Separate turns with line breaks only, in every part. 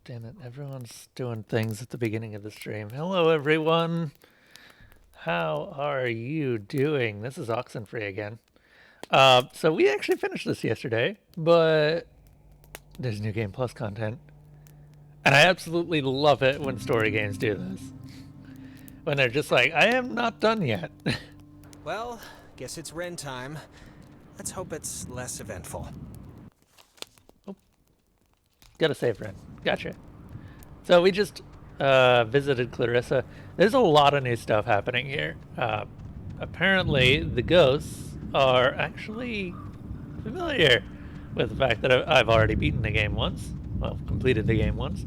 Damn it, everyone's doing things at the beginning of the stream. Hello, everyone. How are you doing? This is Oxenfree again. So we actually finished this yesterday, but there's New Game Plus content. And I absolutely love it when story games do this. When they're just like, I am not done yet.
Well, guess it's Ren time. Let's hope it's less eventful.
Oh, gotta save Ren. Gotcha. So we just visited Clarissa. There's a lot of new stuff happening here. Apparently, the ghosts are actually familiar with the fact that I've already beaten the game once. Well, completed the game once.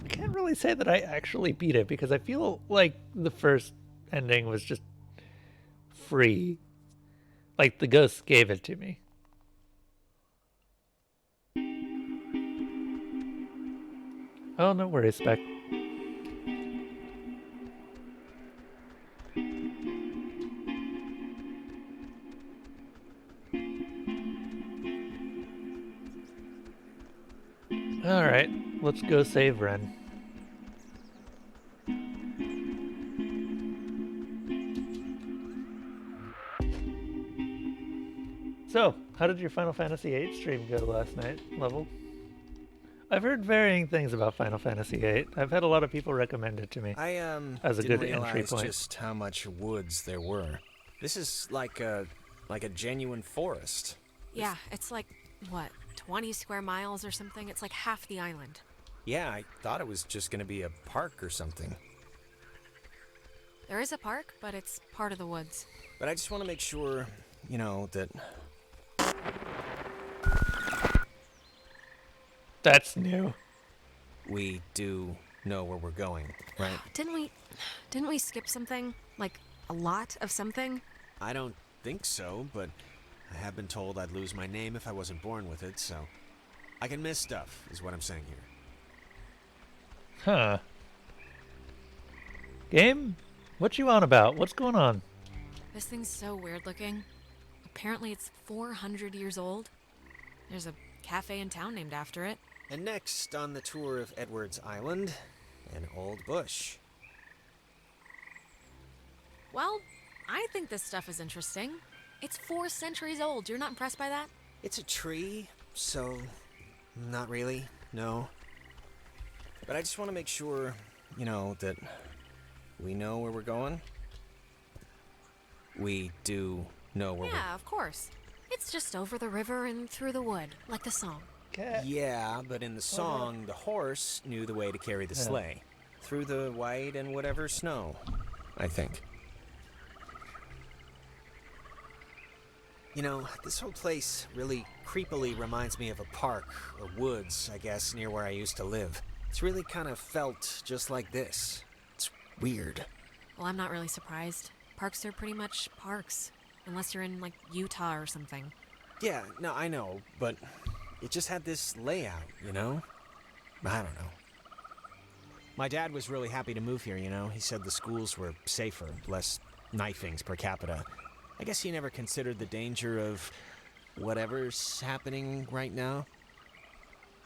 I can't really say that I actually beat it because I feel like the first ending was just free. Like the ghosts gave it to me. Oh, no worries, Spec. Alright, let's go save Ren. So, how did your Final Fantasy VIII stream go last night, Level? I've heard varying things about Final Fantasy VIII. I've had a lot of people recommend it to me
I
as a
didn't
good entry
realize
point.
just how much woods there were. This is like a genuine forest.
Yeah, it's like, what, 20 square miles or something? It's like half the island.
Yeah, I thought it was just gonna be a park or something.
There is a park, but it's part of the woods.
But I just want to make sure, that...
That's new.
we do know where we're going, right?
Didn't we skip something? Like, a lot of something?
I don't think so, but I have been told I'd lose my name if I wasn't born with it, so... I can miss stuff, is what I'm saying here.
Huh. Game? What you on about? What's going on?
This thing's so weird looking. Apparently it's 400 years old. There's a cafe in town named after it.
And next on the tour of Edwards Island, an old bush.
Well, I think this stuff is interesting. It's 4 centuries old. You're not impressed by that?
It's a tree, so not really, no. But I just want to make sure, that we know where we're going. We do know where
Yeah, of course. It's just over the river and through the wood, like the song.
Cat.
Yeah, but in the song, the horse knew the way to carry the sleigh. Through the white and whatever snow, I think. This whole place really creepily reminds me of a park, or woods, I guess, near where I used to live. It's really kind of felt just like this. It's weird.
Well, I'm not really surprised. Parks are pretty much parks. Unless you're in, like, Utah or something.
Yeah, no, I know, but it just had this layout, I don't know. My dad was really happy to move here, He said the schools were safer, less knifings per capita. I guess he never considered the danger of whatever's happening right now.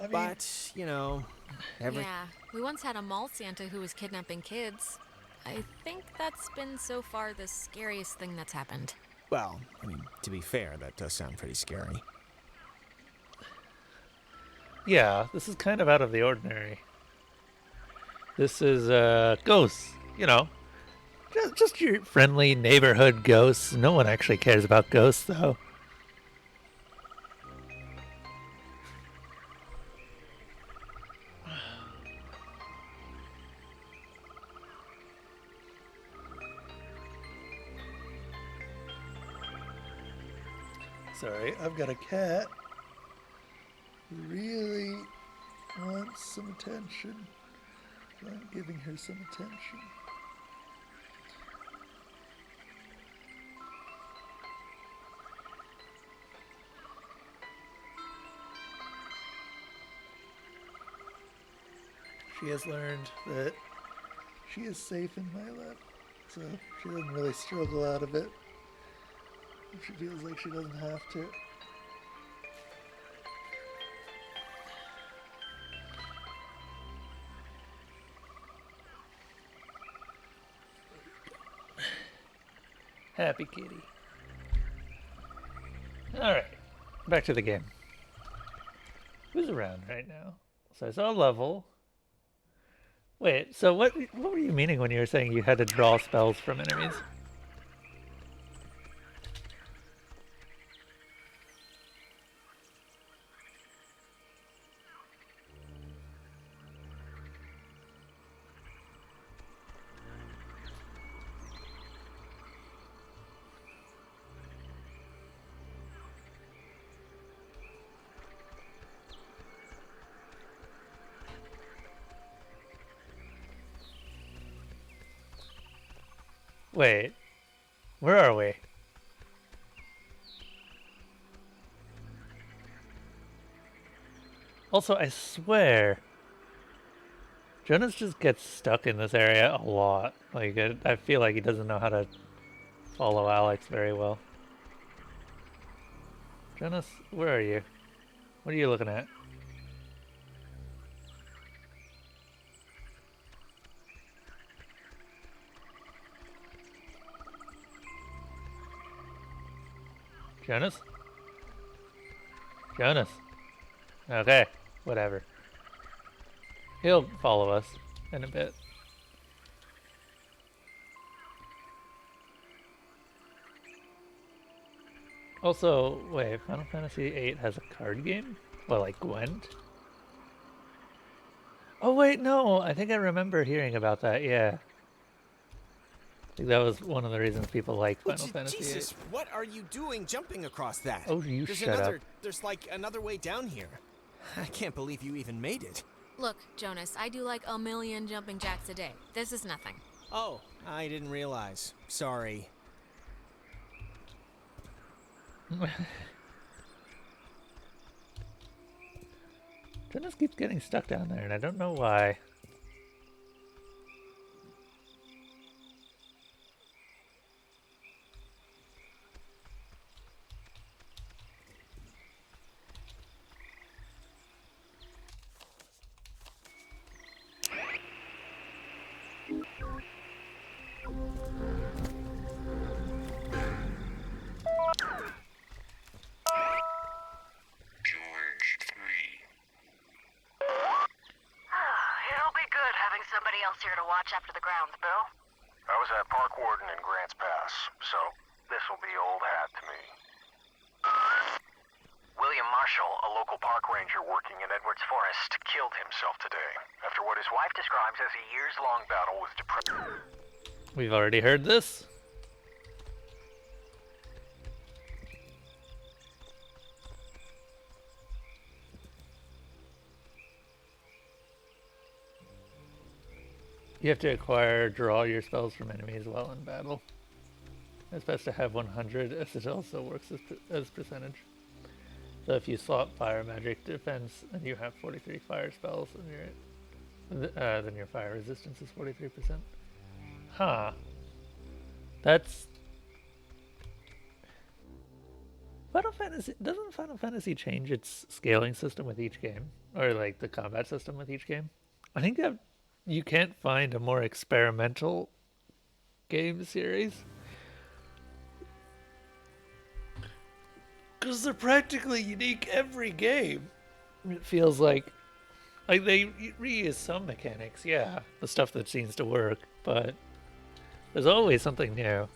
I mean,
But,
Yeah, we once had a mall Santa who was kidnapping kids. I think that's been so far the scariest thing that's happened.
Well, to be fair, that does sound pretty scary.
yeah, this is kind of out of the ordinary. This is ghosts, just your friendly neighborhood ghosts. No one actually cares about ghosts, though. Sorry, I've got a cat who really wants some attention. So I'm giving her some attention. She has learned that she is safe in my lap, so she doesn't really struggle out of it. She feels like she doesn't have to. Happy kitty. Alright, back to the game. Who's around right now? So I saw a level. Wait, so what were you meaning when you were saying you had to draw spells from enemies? Wait, where are we? Also, I swear, Jonas just gets stuck in this area a lot. Like, I feel like he doesn't know how to follow Alex very well. Jonas, where are you? What are you looking at? Jonas? Jonas. Okay, whatever. He'll follow us in a bit. Also, wait, Final Fantasy VIII has a card game? Well, like Gwent? Oh wait, no, I think I remember hearing about that, yeah. I think that was one of the reasons people liked
Oh,
Final Fantasy
Jesus,
VIII.
what are you doing jumping across that?
Oh, you shut up.
There's like another way down here. I can't believe you even made it.
Look, Jonas, I do like a million jumping jacks a day. This is nothing.
Oh, I didn't realize. Sorry.
Jonas keeps getting stuck down there, and I don't know why.
Somebody else here to watch after the grounds, Bill?
I was at Park Warden in Grants Pass, so this'll be old hat to me. William Marshall, a local park ranger working in Edwards Forest, killed himself today after what his wife describes as a years-long battle with depression.
We've already heard this. You have to acquire, draw your spells from enemies while in battle. It's best to have 100, as it also works as percentage. So if you slot fire magic defense and you have 43 fire spells, and then your fire resistance is 43%. Huh. That's... Doesn't Final Fantasy change its scaling system with each game? Or like the combat system with each game? I think that you can't find a more experimental game series. Because they're practically unique every game. It feels like they reuse some mechanics, yeah, the stuff that seems to work, but there's always something new.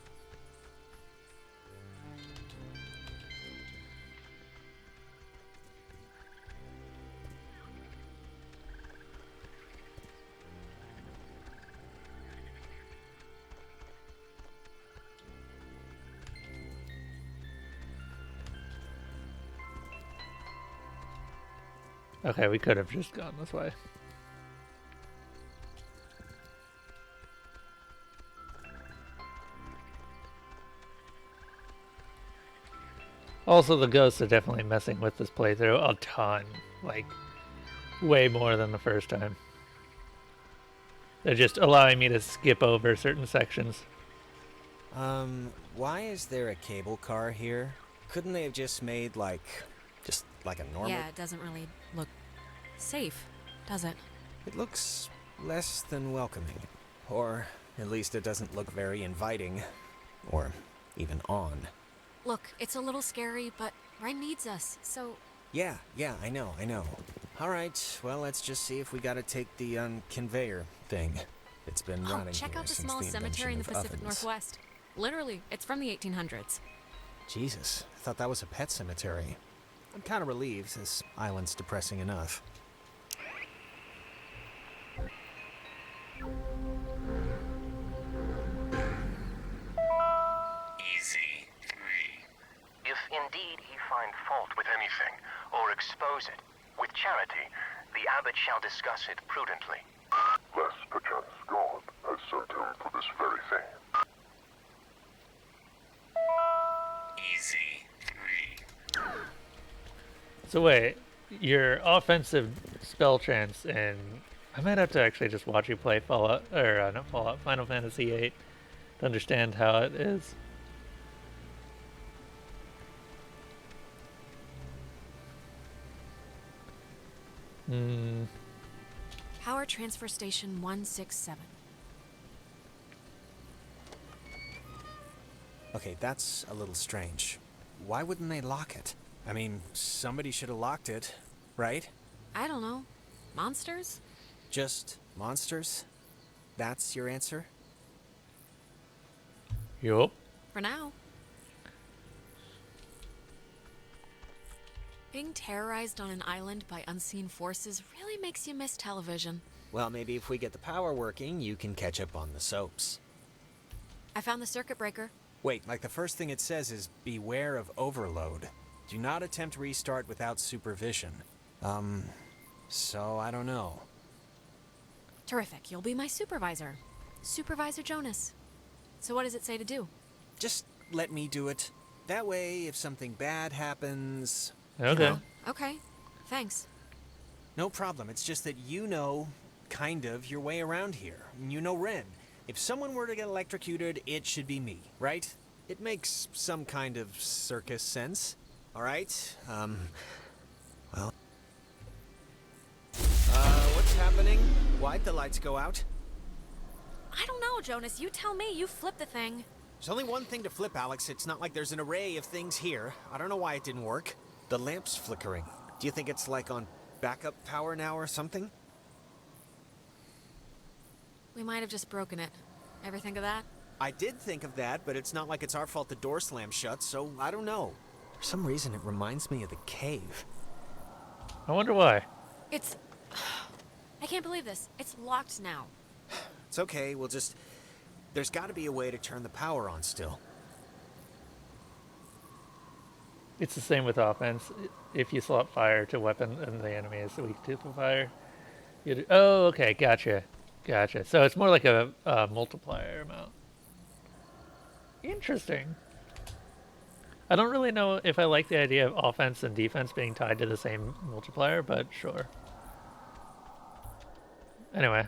Okay, we could have just gone this way. Also, the ghosts are definitely messing with this playthrough a ton. Like, way more than the first time. They're just allowing me to skip over certain sections.
Why is there a cable car here? Couldn't they have just made, just like a normal...
Yeah, it doesn't really look safe, does it?
It looks less than welcoming. Or, at least it doesn't look very inviting. Or even on.
Look, it's a little scary, but Ryan needs us, so...
Yeah, I know. Alright, well, let's just see if we gotta take the, conveyor thing. It's been
Oh,
running
check
here
out the
since
small
the
cemetery in the
invention of
Pacific
ovens.
Northwest. Literally, it's from the 1800s.
Jesus, I thought that was a pet cemetery. I'm kind of relieved, this island's depressing enough.
Easy 3. If indeed he find fault with anything, or expose it, with charity, the abbot shall discuss it prudently. Lest perchance God has sent him for this very thing. Easy 3.
So wait, your offensive spell chance, and I might have to actually just watch you play Fallout, or not Fallout, Final Fantasy VIII to understand how it is.
Power Transfer Station 167.
Okay, that's a little strange. Why wouldn't they lock it? I mean, somebody should have locked it, right?
I don't know. Monsters?
Just monsters? That's your answer?
Yup.
For now. Being terrorized on an island by unseen forces really makes you miss television.
Well, maybe if we get the power working, you can catch up on the soaps.
I found the circuit breaker.
Wait, like the first thing it says is beware of overload. Do not attempt restart without supervision. So I don't know.
Terrific. You'll be my supervisor. Supervisor Jonas. So what does it say to do?
Just let me do it. That way, if something bad happens...
Okay.
Okay. Thanks.
No problem. It's just that you know, kind of, your way around here. You know Ren. If someone were to get electrocuted, it should be me, right? It makes some kind of circus sense. All right? Well... what's happening? Why'd the lights go out?
I don't know, Jonas. You tell me. You flip the thing.
There's only one thing to flip, Alex. It's not like there's an array of things here. I don't know why it didn't work. The lamp's flickering. Do you think it's like on backup power now or something?
We might have just broken it. Ever think of that?
I did think of that, but it's not like it's our fault the door slammed shut, so I don't know. For some reason, it reminds me of the cave.
I wonder why.
It's... I can't believe this. It's locked now.
It's okay, we'll just... There's gotta be a way to turn the power on still.
It's the same with offense. If you swap fire to weapon and the enemy is weak to the fire, you do... Oh, okay, gotcha. So it's more like a multiplier amount. Interesting. I don't really know if I like the idea of offense and defense being tied to the same multiplier, but sure. Anyway,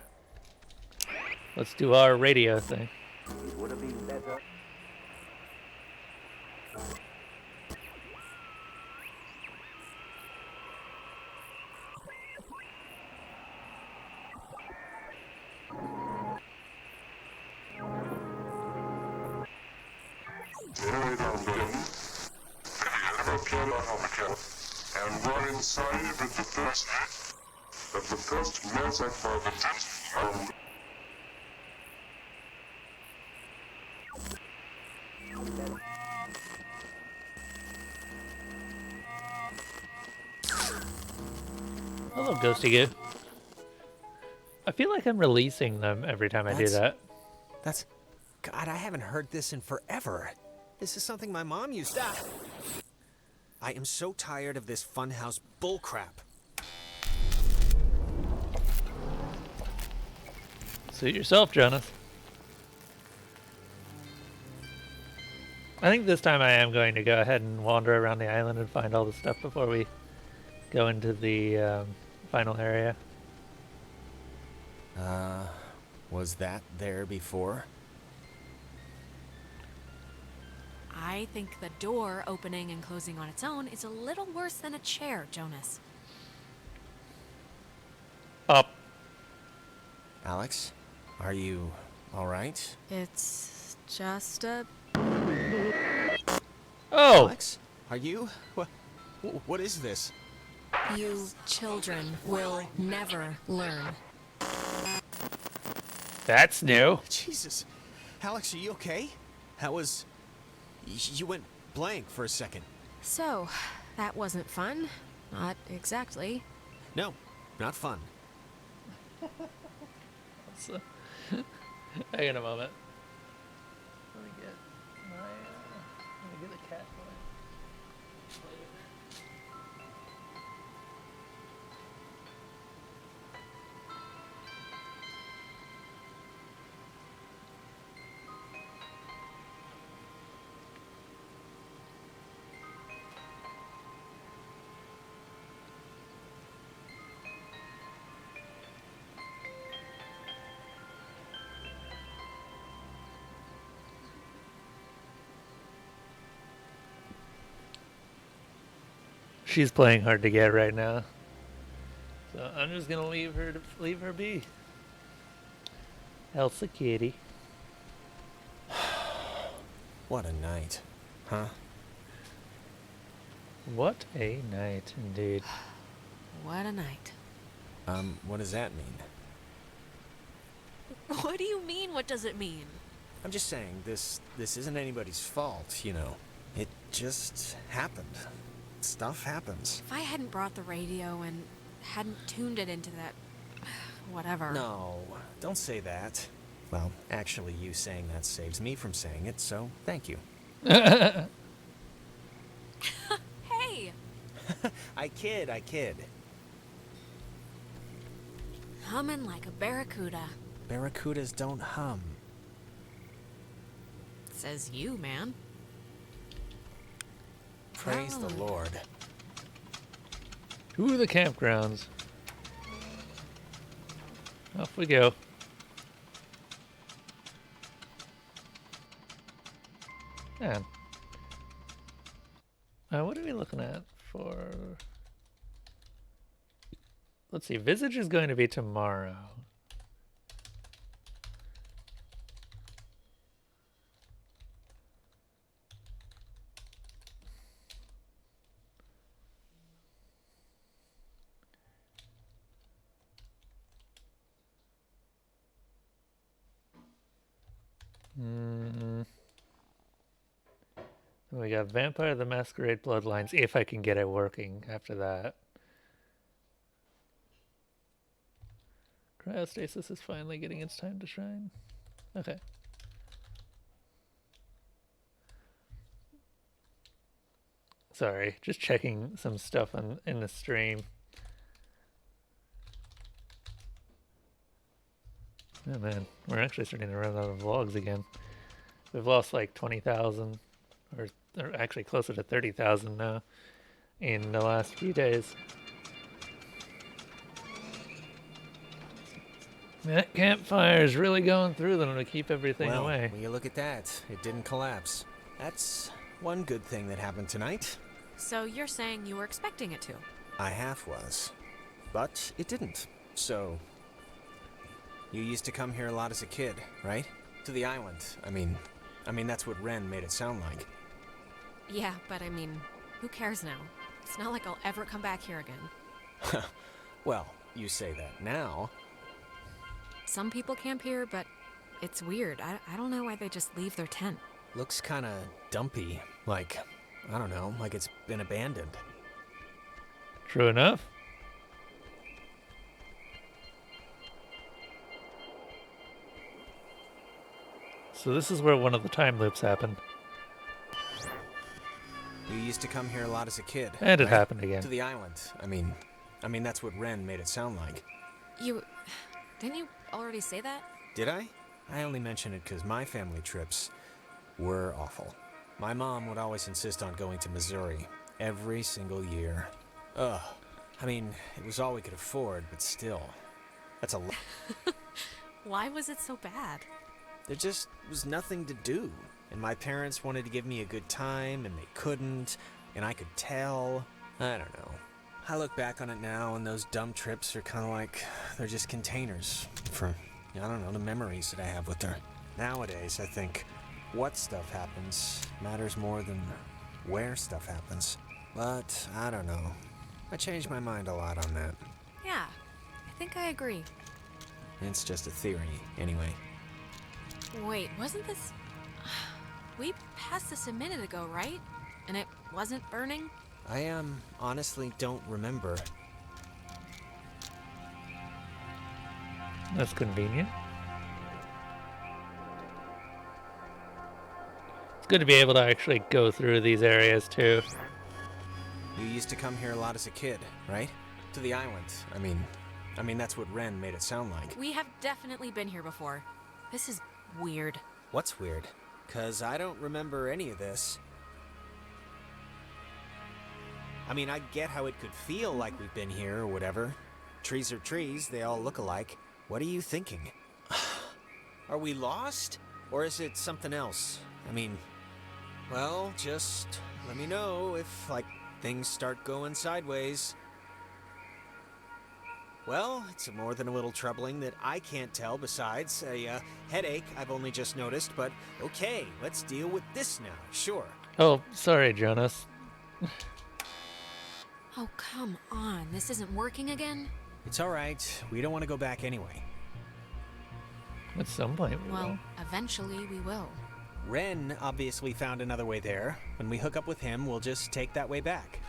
let's do our radio thing.
It would have been better.
Narrow down, Benton. Have a plan on Hopper and run inside with the first at the first massacre by the test.
Hello, Ghosty Goo. I feel like I'm releasing them every time I do that.
That's... God, I haven't heard this in forever. This is something my mom used to... I am so tired of this funhouse bullcrap.
Suit yourself, Jonas. I think this time I am going to go ahead and wander around the island and find all the stuff before we go into the final area.
Was that there before?
I think the door opening and closing on its own is a little worse than a chair, Jonas.
Up.
Alex, are you all right?
It's just a
Oh!
Alex? Are you? What is this?
You children will never learn.
That's new.
Jesus. Alex, are you okay? That was... You went blank for a second.
So, that wasn't fun. Not exactly.
No, not fun.
So, hang on a moment. Let me get my, let me get the cat toy. She's playing hard to get right now, so I'm just gonna leave her be. Elsa kitty.
What a night. Huh?
What a night, indeed.
What a night.
What does that mean?
What do you mean, what does it mean?
I'm just saying, this isn't anybody's fault, you know. It just happened. Stuff happens.
If I hadn't brought the radio and hadn't tuned it into that... whatever.
No, don't say that. Well, actually, you saying that saves me from saying it, so thank you.
Hey!
I kid.
Humming like a barracuda.
Barracudas don't hum.
Says you, man.
Praise the Lord.
To the campgrounds. Off we go. Man. What are we looking at for... Let's see, Visage is going to be tomorrow. We got Vampire the Masquerade Bloodlines, if I can get it working after that. Cryostasis is finally getting its time to shine. Okay. Sorry, just checking some stuff in the stream. Oh man, we're actually starting to run out of vlogs again. We've lost like 20,000, or actually closer to 30,000 now in the last few days. That campfire is really going through them to keep everything
Well,
away.
when you look at that, it didn't collapse. That's one good thing that happened tonight.
So you're saying you were expecting it to?
I half was. But it didn't. So... You used to come here a lot as a kid, right? To the island. I mean, that's what Ren made it sound like.
Yeah, but I mean, who cares now? It's not like I'll ever come back here again.
Well, you say that now.
Some people camp here, but it's weird. I don't know why they just leave their tent.
Looks kinda dumpy. Like, I don't know, like it's been abandoned.
True enough. So this is where one of the time loops happened.
You used to come here a lot as a kid.
And it
right?
happened again.
To the island. I mean, that's what Ren made it sound like.
Didn't you already say that?
Did I? I only mention it because my family trips were awful. My mom would always insist on going to Missouri every single year. Ugh. I mean, it was all we could afford, but still. That's a lot.
Why was it so bad?
There just was nothing to do. And my parents wanted to give me a good time, and they couldn't. And I could tell. I don't know. I look back on it now, and those dumb trips are kind of like, they're just containers for, I don't know, the memories that I have with her. Nowadays, I think, what stuff happens matters more than where stuff happens. But I don't know. I changed my mind a lot on that.
Yeah, I think I agree.
It's just a theory, anyway.
Wait, wasn't this... We passed this a minute ago, right? And it wasn't burning?
I, honestly don't remember.
That's convenient. It's good to be able to actually go through these areas too.
You used to come here a lot as a kid, right? To the island. I mean that's what Ren made it sound like.
We have definitely been here before. This is weird.
What's weird? 'Cause I don't remember any of this. I mean, I get how it could feel like we've been here or whatever. Trees are trees, they all look alike. What are you thinking? Are we lost? Or is it something else? I mean, well, just let me know if, like, things start going sideways. Well, it's more than a little troubling that I can't tell besides a headache I've only just noticed, but okay, let's deal with this now, sure.
Oh, sorry, Jonas.
Oh, come on. This isn't working again?
It's alright, we don't want to go back anyway.
At some point we
Well,
will.
eventually we will.
Ren obviously found another way there. When we hook up with him, we'll just take that way back.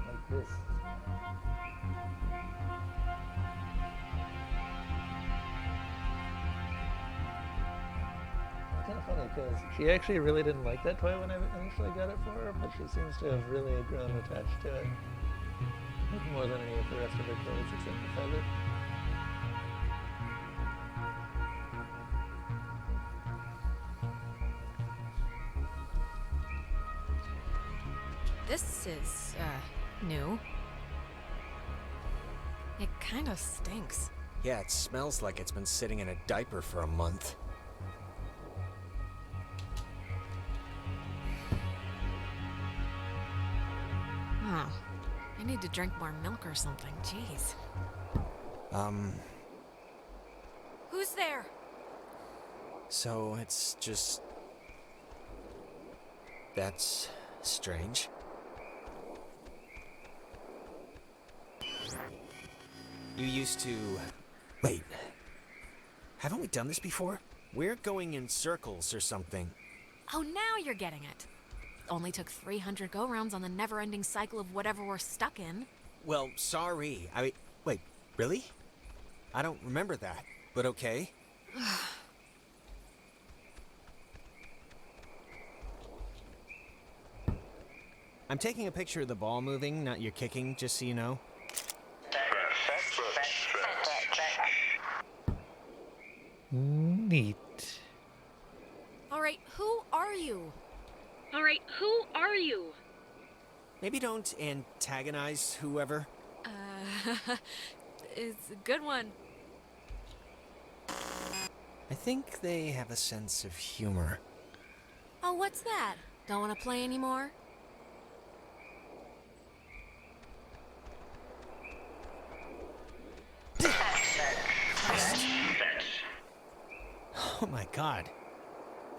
Like this. It's kind of funny because she actually really didn't like that toy when I initially got it for her, but she seems to have really grown attached to it. Like more than any of the rest of her toys except the feather.
This is, new. It kind of stinks.
Yeah, it smells like it's been sitting in a diaper for a month.
Oh, I need to drink more milk or something. Jeez. Who's there?
So it's just... That's strange. You used to... Wait. Haven't we done this before? We're going in circles or something.
Oh, now you're getting it. Only took 300 go-rounds on the never-ending cycle of whatever we're stuck in.
Well, sorry. Wait, really? I don't remember that, but okay. I'm taking a picture of the ball moving, not your kicking, just so you know.
Neat.
Alright, who are you?
Maybe don't antagonize whoever.
It's a good one.
I think they have a sense of humor.
Oh, what's that? Don't want to play anymore?
Oh my god.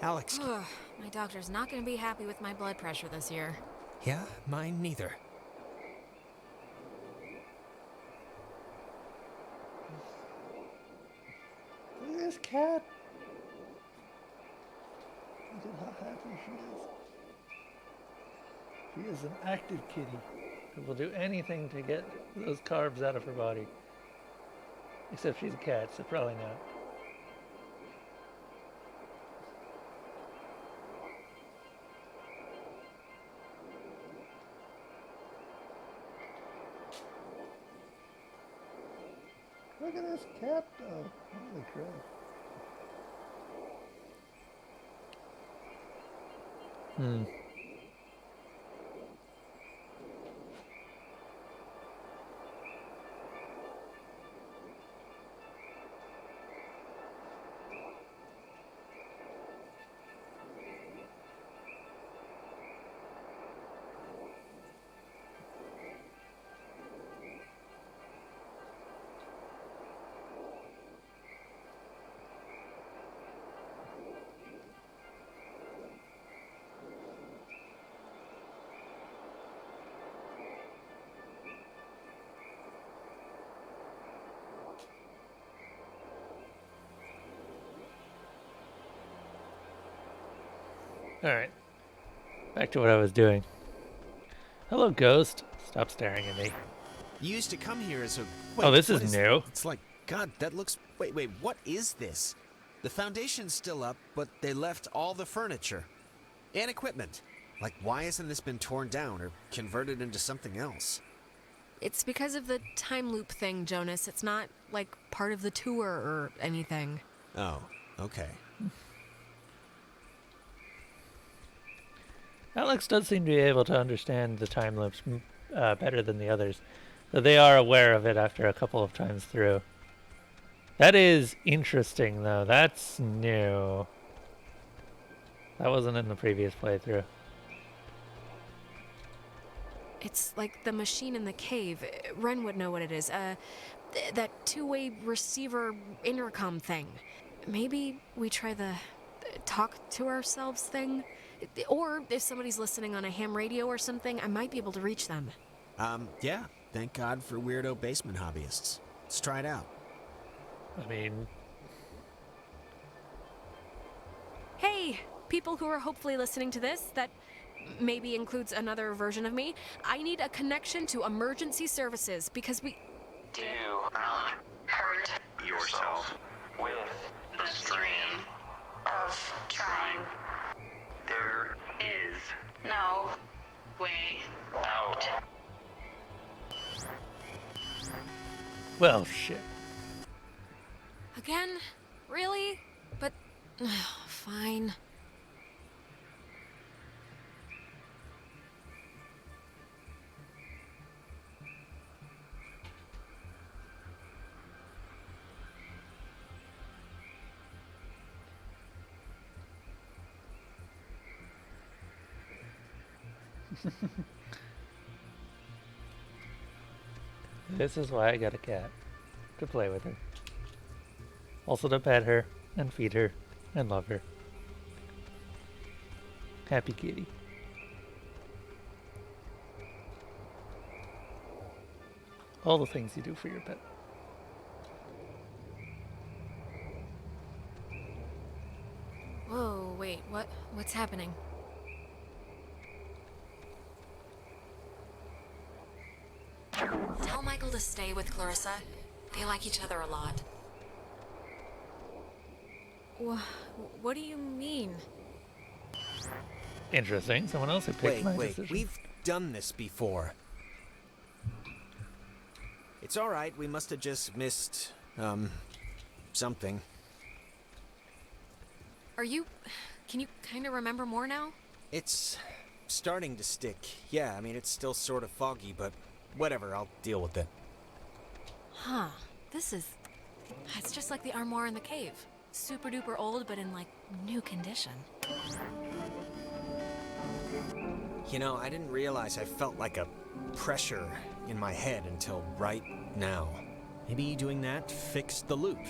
Alex.
My doctor's not going to be happy with my blood pressure this year.
Yeah, mine neither.
Look at this cat. Look at how happy she is. She is an active kitty who will do anything to get those carbs out of her body. Except she's a cat, so probably not. Look at this cat though. Holy crap. Alright. Back to what I was doing. Hello, ghost. Stop staring at me.
You used to come here as a...
Oh, this
what
is new.
It's like, God, that looks... Wait, what is this? The foundation's still up, but they left all the furniture. And equipment. Like, why hasn't this been torn down or converted into something else?
It's because of the time loop thing, Jonas. It's not, like, part of the tour or anything.
Oh, okay.
Alex does seem to be able to understand the time loops better than the others. So they are aware of it after a couple of times through. That is interesting, though. That's new. That wasn't in the previous playthrough.
It's like the machine in the cave. Ren would know what it is. That two-way receiver intercom thing. Maybe we try the talk to ourselves thing? Or if somebody's listening on a ham radio or something, I might be able to reach them.
Yeah. Thank God for weirdo basement hobbyists. Let's try it out.
I mean...
Hey, people who are hopefully listening to this, that maybe includes another version of me. I need a connection to emergency services because we...
Do not hurt yourself with the stream of trying. There is no way out.
Well, shit.
Again? Really? But... fine.
This is why I got a cat. To play with her. Also to pet her, and feed her, and love her. Happy kitty. All the things you do for your pet.
Whoa, wait, what's happening? Tell Michael to stay with Clarissa. They like each other a lot. What do you mean?
Interesting. Someone else who picked my decision.
We've done this before. It's alright, we must have just missed, something.
Can you kind of remember more now?
It's starting to stick. Yeah, I mean, it's still sort of foggy, but whatever, I'll deal with it.
Huh, it's just like the armoire in the cave. Super duper old, but in like new condition.
You know, I didn't realize I felt like a pressure in my head until right now. Maybe doing that fixed the loop.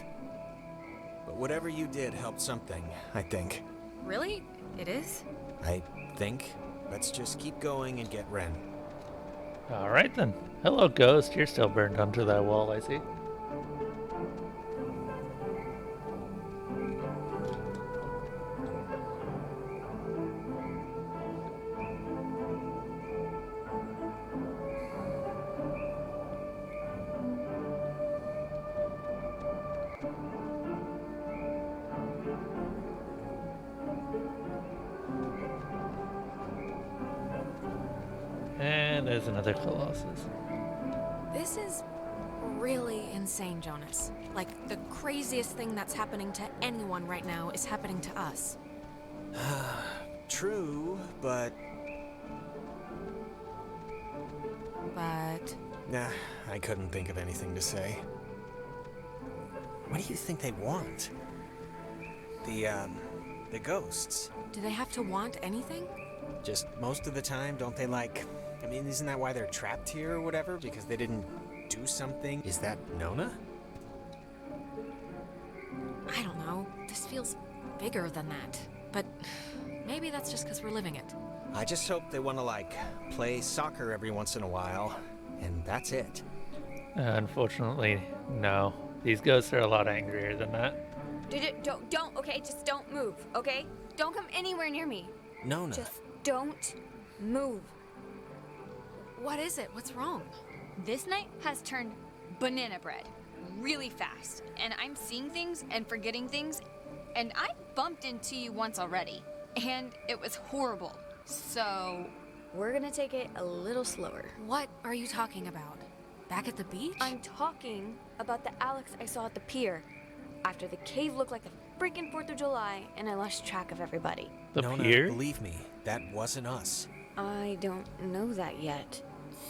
But whatever you did helped something, I think.
Really? It is?
I think. Let's just keep going and get Ren.
Alright then. Hello, ghost. You're still burned onto that wall, I see. And there's another Colossus.
This is really insane, Jonas. Like, the craziest thing that's happening to anyone right now is happening to us.
True, but...
But...
Nah, I couldn't think of anything to say. What do you think they want? The ghosts.
Do they have to want anything?
Just most of the time, don't they like... I mean, isn't that why they're trapped here or whatever? Because they didn't do something? Is that Nona?
I don't know. This feels bigger than that. But maybe that's just because we're living it.
I just hope they want to, like, play soccer every once in a while, and that's it.
Unfortunately, no. These ghosts are a lot angrier than that.
Don't, okay? Just don't move, okay? Don't come anywhere near me.
Nona.
Just don't move.
What is it? What's wrong?
This night has turned banana bread really fast, and I'm seeing things and forgetting things, and I bumped into you once already, and it was horrible. So, we're gonna take it a little slower.
What are you talking about? Back at the beach?
I'm talking about the Alex I saw at the pier. After the cave looked like the freaking 4th of July, and I lost track of everybody.
The
Nona,
pier?
believe me, that wasn't us.
I don't know that yet.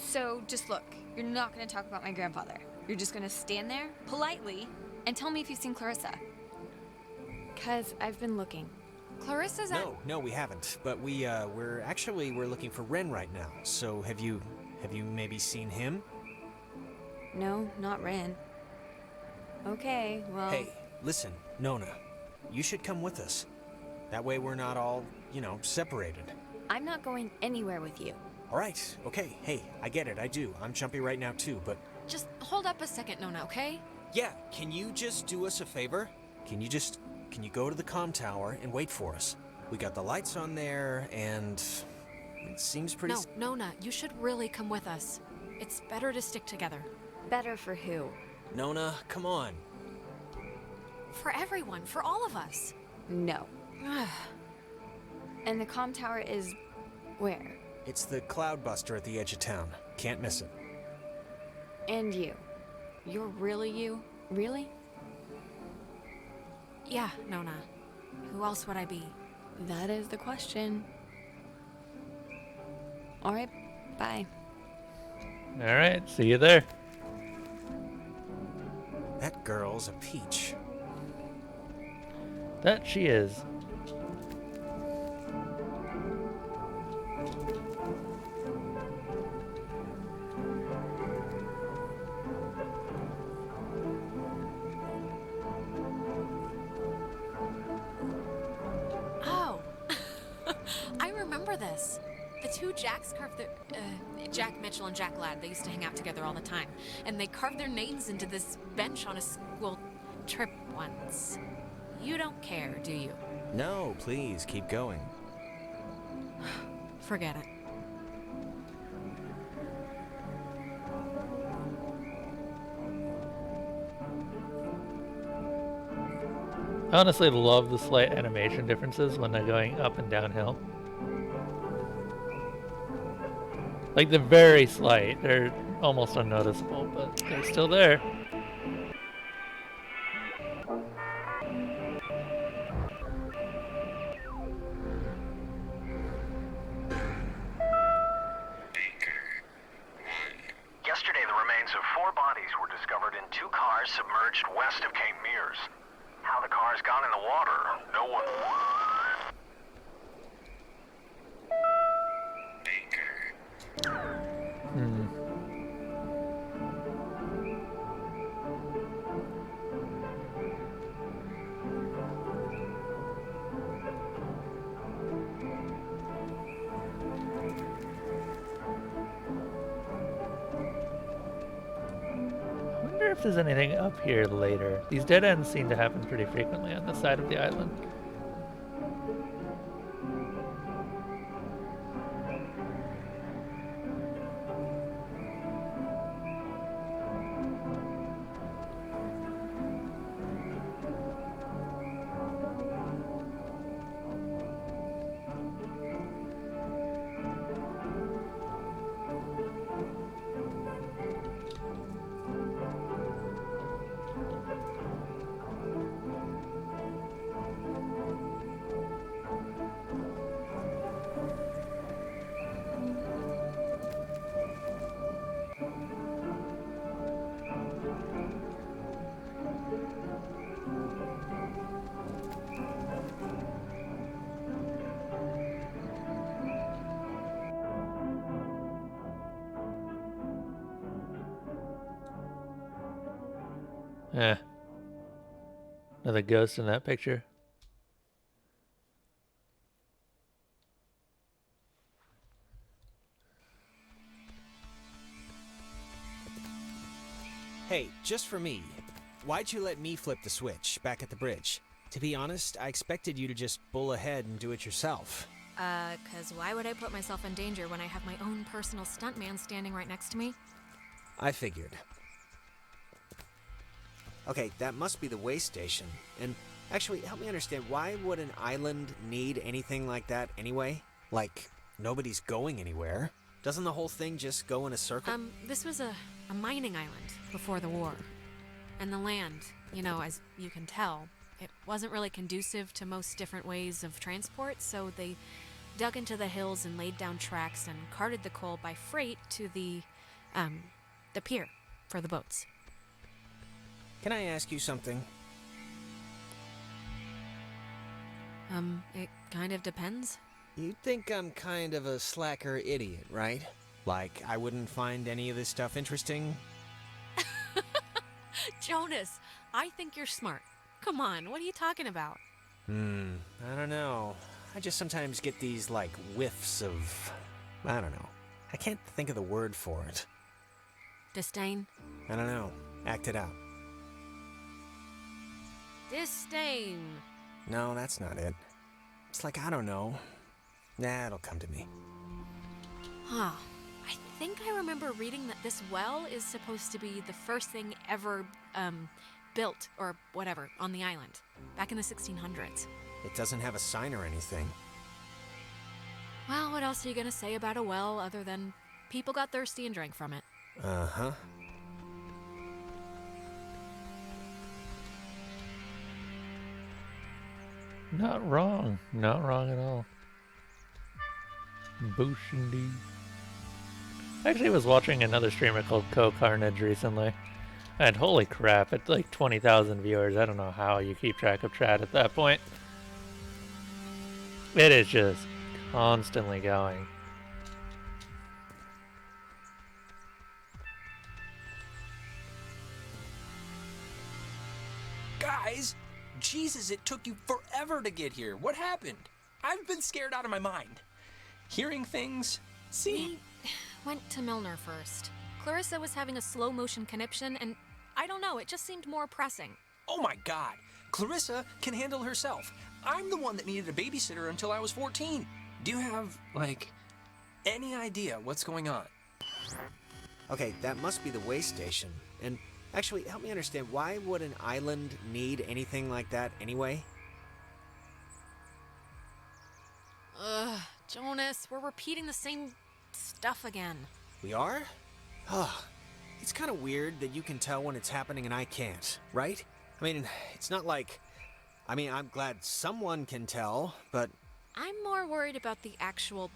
So, just look. You're not gonna talk about my grandfather. You're just gonna stand there, politely, and tell me if you've seen Clarissa. 'Cause I've been looking.
Clarissa's at...
No, we haven't. But we're looking for Ren right now. So have you maybe seen him?
No, not Ren. Okay, well...
Hey, listen, Nona. You should come with us. That way we're not all, separated.
I'm not going anywhere with you.
All right, okay. Hey, I get it, I do. I'm chumpy right now too, but...
Just hold up a second, Nona, okay?
Yeah, can you just do us a favor? Can you go to the comm tower and wait for us? We got the lights on there, and it seems pretty...
No, Nona, you should really come with us. It's better to stick together.
Better for who?
Nona, come on.
For everyone, for all of us.
No. And the comm tower is... where?
It's the Cloudbuster at the edge of town. Can't miss it.
And you. You're really you? Really?
Yeah, Nona. Who else would I be?
That is the question. Alright, bye.
All right, see you there.
That girl's a peach.
That she is.
Oh, I remember this. The two Jacks carved their... Jack Mitchell and Jack Ladd, they used to hang out together all the time. And they carved their names into this bench on a school trip once. You don't care, do you?
No, please, keep going.
Forget it.
I honestly love the slight animation differences when they're going up and downhill. Like, they're very slight. They're almost unnoticeable, but they're still there.
Yesterday, the remains of 4 bodies were discovered in 2 cars submerged west of Cape Mears. How the cars got in the water, no one...
Hmm. I wonder if there's anything up here later. These dead ends seem to happen pretty frequently on this side of the island. Eh. Another ghost in that picture.
Hey, just for me, why'd you let me flip the switch back at the bridge? To be honest, I expected you to just bull ahead and do it yourself.
'Cause why would I put myself in danger when I have my own personal stuntman standing right next to me?
I figured. Okay, that must be the way station. And actually, help me understand, why would an island need anything like that anyway? Like, nobody's going anywhere. Doesn't the whole thing just go in a circle?
This was a mining island before the war. And the land, as you can tell, it wasn't really conducive to most different ways of transport, so they dug into the hills and laid down tracks and carted the coal by freight to the pier for the boats.
Can I ask you something?
It kind of depends.
You think I'm kind of a slacker idiot, right? Like, I wouldn't find any of this stuff interesting?
Jonas, I think you're smart. Come on, what are you talking about?
I don't know. I just sometimes get these, like, whiffs of... I don't know. I can't think of the word for it.
Disdain?
I don't know. Act it out.
Disdain.
No, that's not it. It's like, I don't know. Nah, it'll come to me.
Huh. I think I remember reading that this well is supposed to be the first thing ever, built, or whatever, on the island, back in the 1600s.
It doesn't have a sign or anything.
Well, what else are you gonna say about a well other than people got thirsty and drank from it?
Uh-huh.
Not wrong. Not wrong at all. Boosh indeed. I actually was watching another streamer called Co Carnage recently. And holy crap, it's like 20,000 viewers. I don't know how you keep track of chat at that point. It is just constantly going.
Guys, Jesus, it took you forever to get here. What happened? I've been scared out of my mind. Hearing things,
We went to Milner first. Clarissa was having a slow motion conniption, and I don't know, it just seemed more pressing.
Oh my God, Clarissa can handle herself. I'm the one that needed a babysitter until I was 14. Do you have, like, any idea what's going on?
Okay, that must be the way station. And actually, help me understand, why would an island need anything like that anyway?
Ugh, Jonas, we're repeating the same stuff again.
We are? It's kind of weird that you can tell when it's happening and I can't, right? I mean, it's not like... I'm glad someone can tell, but...
I'm more worried about the actual,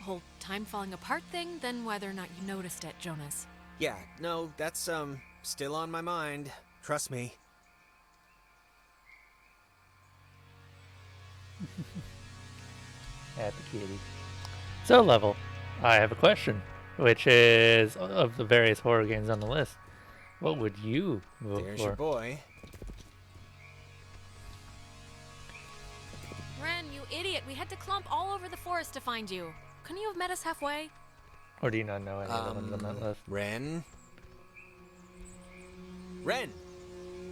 whole time falling apart thing than whether or not you noticed it, Jonas.
Yeah, no, that's, still on my mind. Trust me.
Happy kitty. So, Level, I have a question, which is, of the various horror games on the list, what would you vote
There's
for?
your boy.
Ren, you idiot, we had to clump all over the forest to find you. Couldn't you have met us halfway?
Or do you not know any of the ones on that list?
Ren? Ren!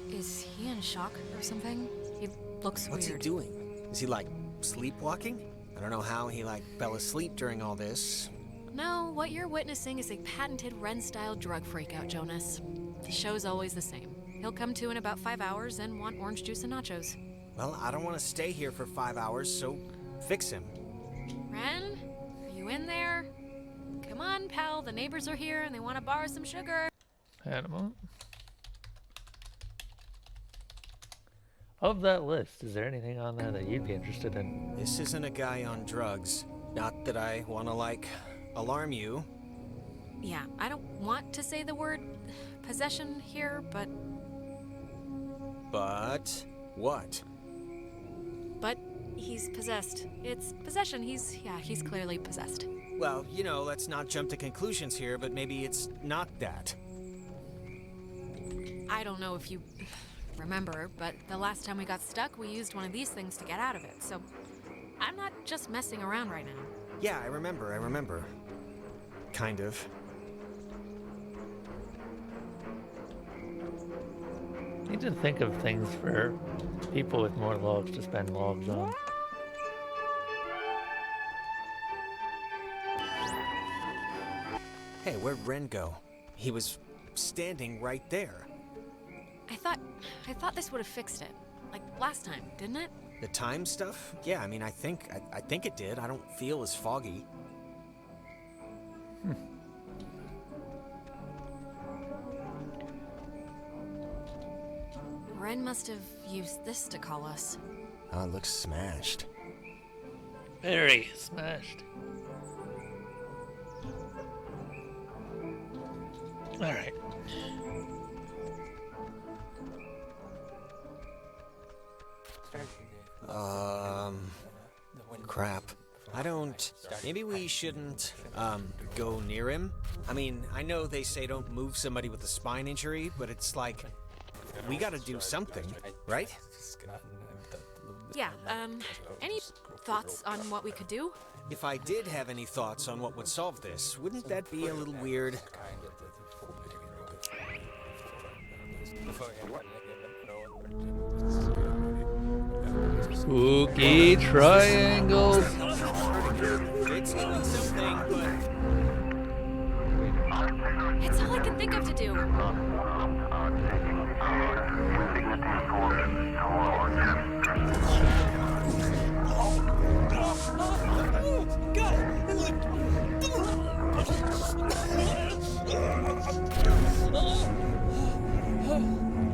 Is he in shock or something? He looks
What's
weird.
he doing? Is he, like, sleepwalking? I don't know how he, fell asleep during all this.
No, what you're witnessing is a patented Ren-style drug freakout, Jonas. The show's always the same. He'll come to in about 5 hours and want orange juice and nachos.
Well, I don't want to stay here for 5 hours, so fix him.
Ren, are you in there? Come on, pal, the neighbors are here and they want to borrow some sugar.
Animal. Of that list, is there anything on there that you'd be interested in?
This isn't a guy on drugs. Not that I want to, alarm you.
Yeah, I don't want to say the word possession here, but
But what?
he's possessed. It's possession. He's clearly possessed.
Well, let's not jump to conclusions here, but maybe it's not that.
I don't know if you remember, but the last time we got stuck, we used one of these things to get out of it, so I'm not just messing around right now.
Yeah, I remember. Kind of.
Need to think of things for people with more logs to spend logs on.
Hey, where'd Ren go? He was standing right there.
I thought this would have fixed it. Like last time, didn't it?
The time stuff? Yeah, I mean, I think it did. I don't feel as foggy.
Ren must have used this to call us.
Oh, it looks smashed.
Very smashed. All right.
Crap. I don't... Maybe we shouldn't, go near him? I mean, I know they say don't move somebody with a spine injury, but it's like... We gotta do something, right?
Yeah, any thoughts on what we could do?
If I did have any thoughts on what would solve this, wouldn't that be a little weird?
Spooky triangles.
It's doing something, but...
It's all I can think of to do.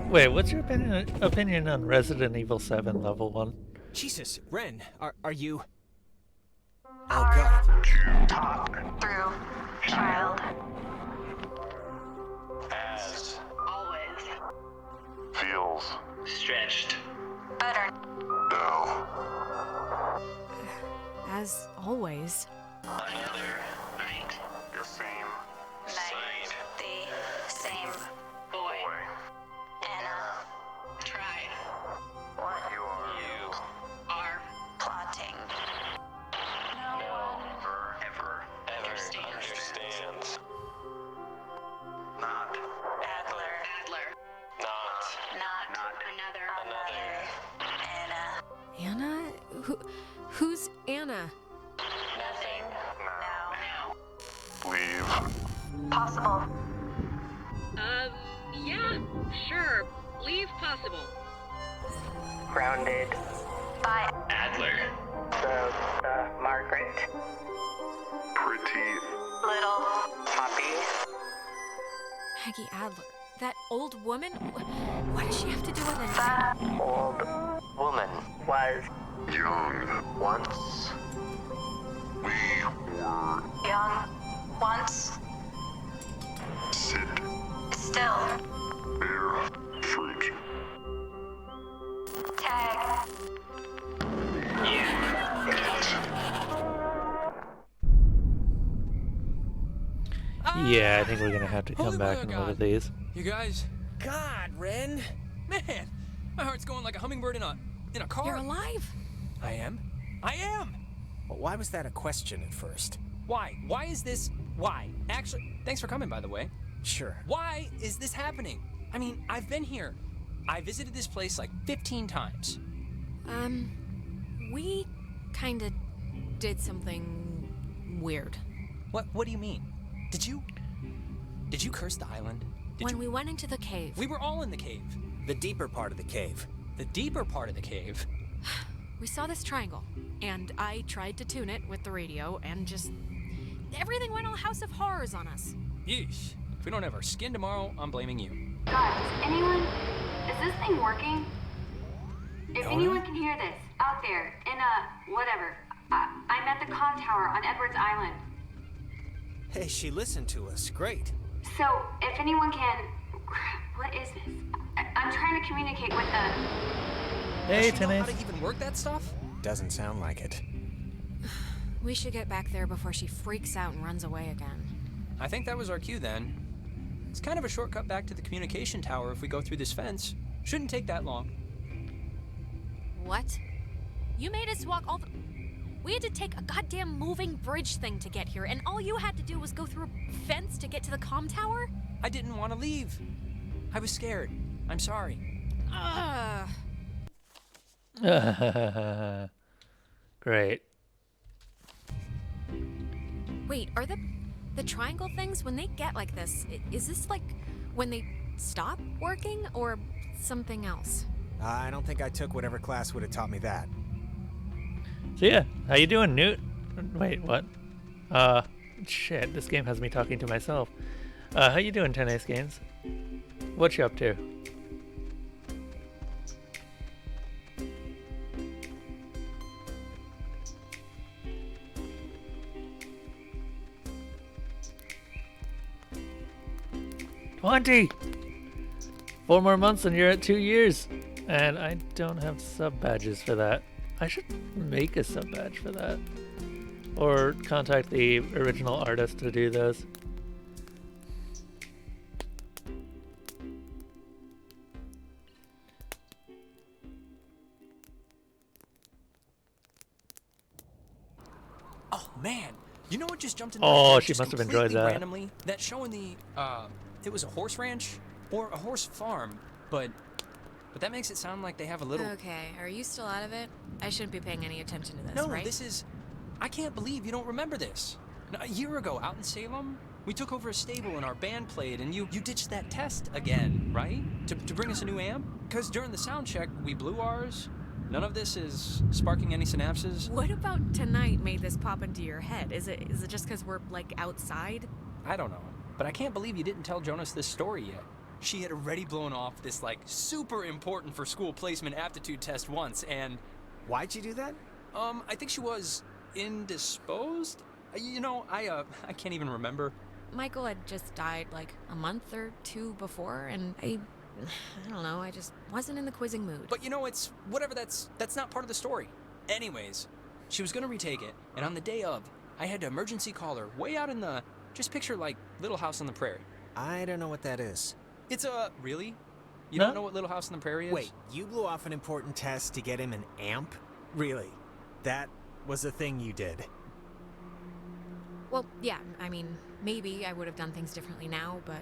Wait, what's your opinion on Resident Evil 7 Level 1?
Jesus, Ren, are you... Oh, God.
Talk through, child. As always.
Feels
Stretched. Better.
now.
As always.
Another night.
The same
Night. The same boy. Anna. Try.
What you
Are plotting. No one ever understands. Not Adler. Not another. Anna.
Anna? Who's Anna?
Nothing. Now.
leave.
Possible.
Yeah, sure. Leave possible.
Grounded. By Adler. Margaret.
Pretty.
Little. Poppy.
Peggy Adler. That old woman? What does she have to do with anything?
That old woman was
Young.
once
We were.
young. Once.
Sit.
Still.
Bear. Fruit.
Tag.
Yeah, I think we're gonna have to come
Holy
back
my
and
God.
look at these.
You guys,
God, Ren!
man, my heart's going like a hummingbird in a car.
You're alive.
I am. I am.
Well, why was that a question at first?
Why? Why is this? Why? Actually, thanks for coming, by the way.
Sure.
Why is this happening? I mean, I've been here. I visited this place like 15 times.
We kinda did something weird.
What do you mean? Did you curse the island?
When we went into the cave,
We were all in the cave.
The deeper part of the cave.
The deeper part of the cave.
we saw this triangle, and I tried to tune it with the radio, and just everything went all House of Horrors on us.
Yeesh. If we don't have our skin tomorrow, I'm blaming you.
Guys, is this thing working? If
Nona?
anyone can hear this, out there, in whatever, I'm at the comm tower on Edwards Island.
Hey, she listened to us. Great.
So, if anyone can, what is this? I'm trying to communicate with the...
Hey,
Does she know how
Tennis.
to even work that stuff?
Doesn't sound like it.
We should get back there before she freaks out and runs away again.
I think that was our cue then. It's kind of a shortcut back to the communication tower if we go through this fence. Shouldn't take that long.
What? You made us walk all the... We had to take a goddamn moving bridge thing to get here, and all you had to do was go through a fence to get to the comm tower?
I didn't want to leave. I was scared. I'm sorry.
Ugh.
Great.
Wait, are the The triangle things, when they get like this, is this like when they stop working or something else?
I don't think I took whatever class would have taught me that.
So yeah, how you doing, Newt? Wait, what? Shit, this game has me talking to myself. How you doing, 10 Ace Games? What you up to? $20! 4 more months and you're at 2 years. And I don't have sub badges for that. I should make a sub badge for that. Or contact the original artist to do those.
Oh man, you know what just jumped into my
Oh,
head
she
just
must have
completely
enjoyed that.
randomly? That show in the it was a horse ranch or a horse farm, but that makes it sound like they have a little.
Okay, are you still out of it? I shouldn't be paying any attention to this,
No,
right?
this is. I can't believe you don't remember this. Now, a year ago, out in Salem, we took over a stable and our band played, and you ditched that test again, right? To bring us a new amp? Because during the sound check, we blew ours. None of this is sparking any synapses.
What about tonight made this pop into your head? Is it just because we're, like, outside?
I don't know, but I can't believe you didn't tell Jonas this story yet. She had already blown off this, like, super important for school placement aptitude test once, and...
Why'd you do that?
I think she was indisposed? You know, I can't even remember.
Michael had just died, like, a month or two before, and I don't know, I just wasn't in the quizzing mood.
But you know, it's whatever, that's not part of the story. Anyways, she was gonna retake it, and on the day of, I had to emergency call her way out in the, just picture like Little House on the Prairie.
I don't know what that is.
It's a, really? You
No?
don't know what Little House on the Prairie is?
Wait, you blew off an important test to get him an amp? Really? That was a thing you did?
Well, yeah, I mean, maybe I would have done things differently now, but,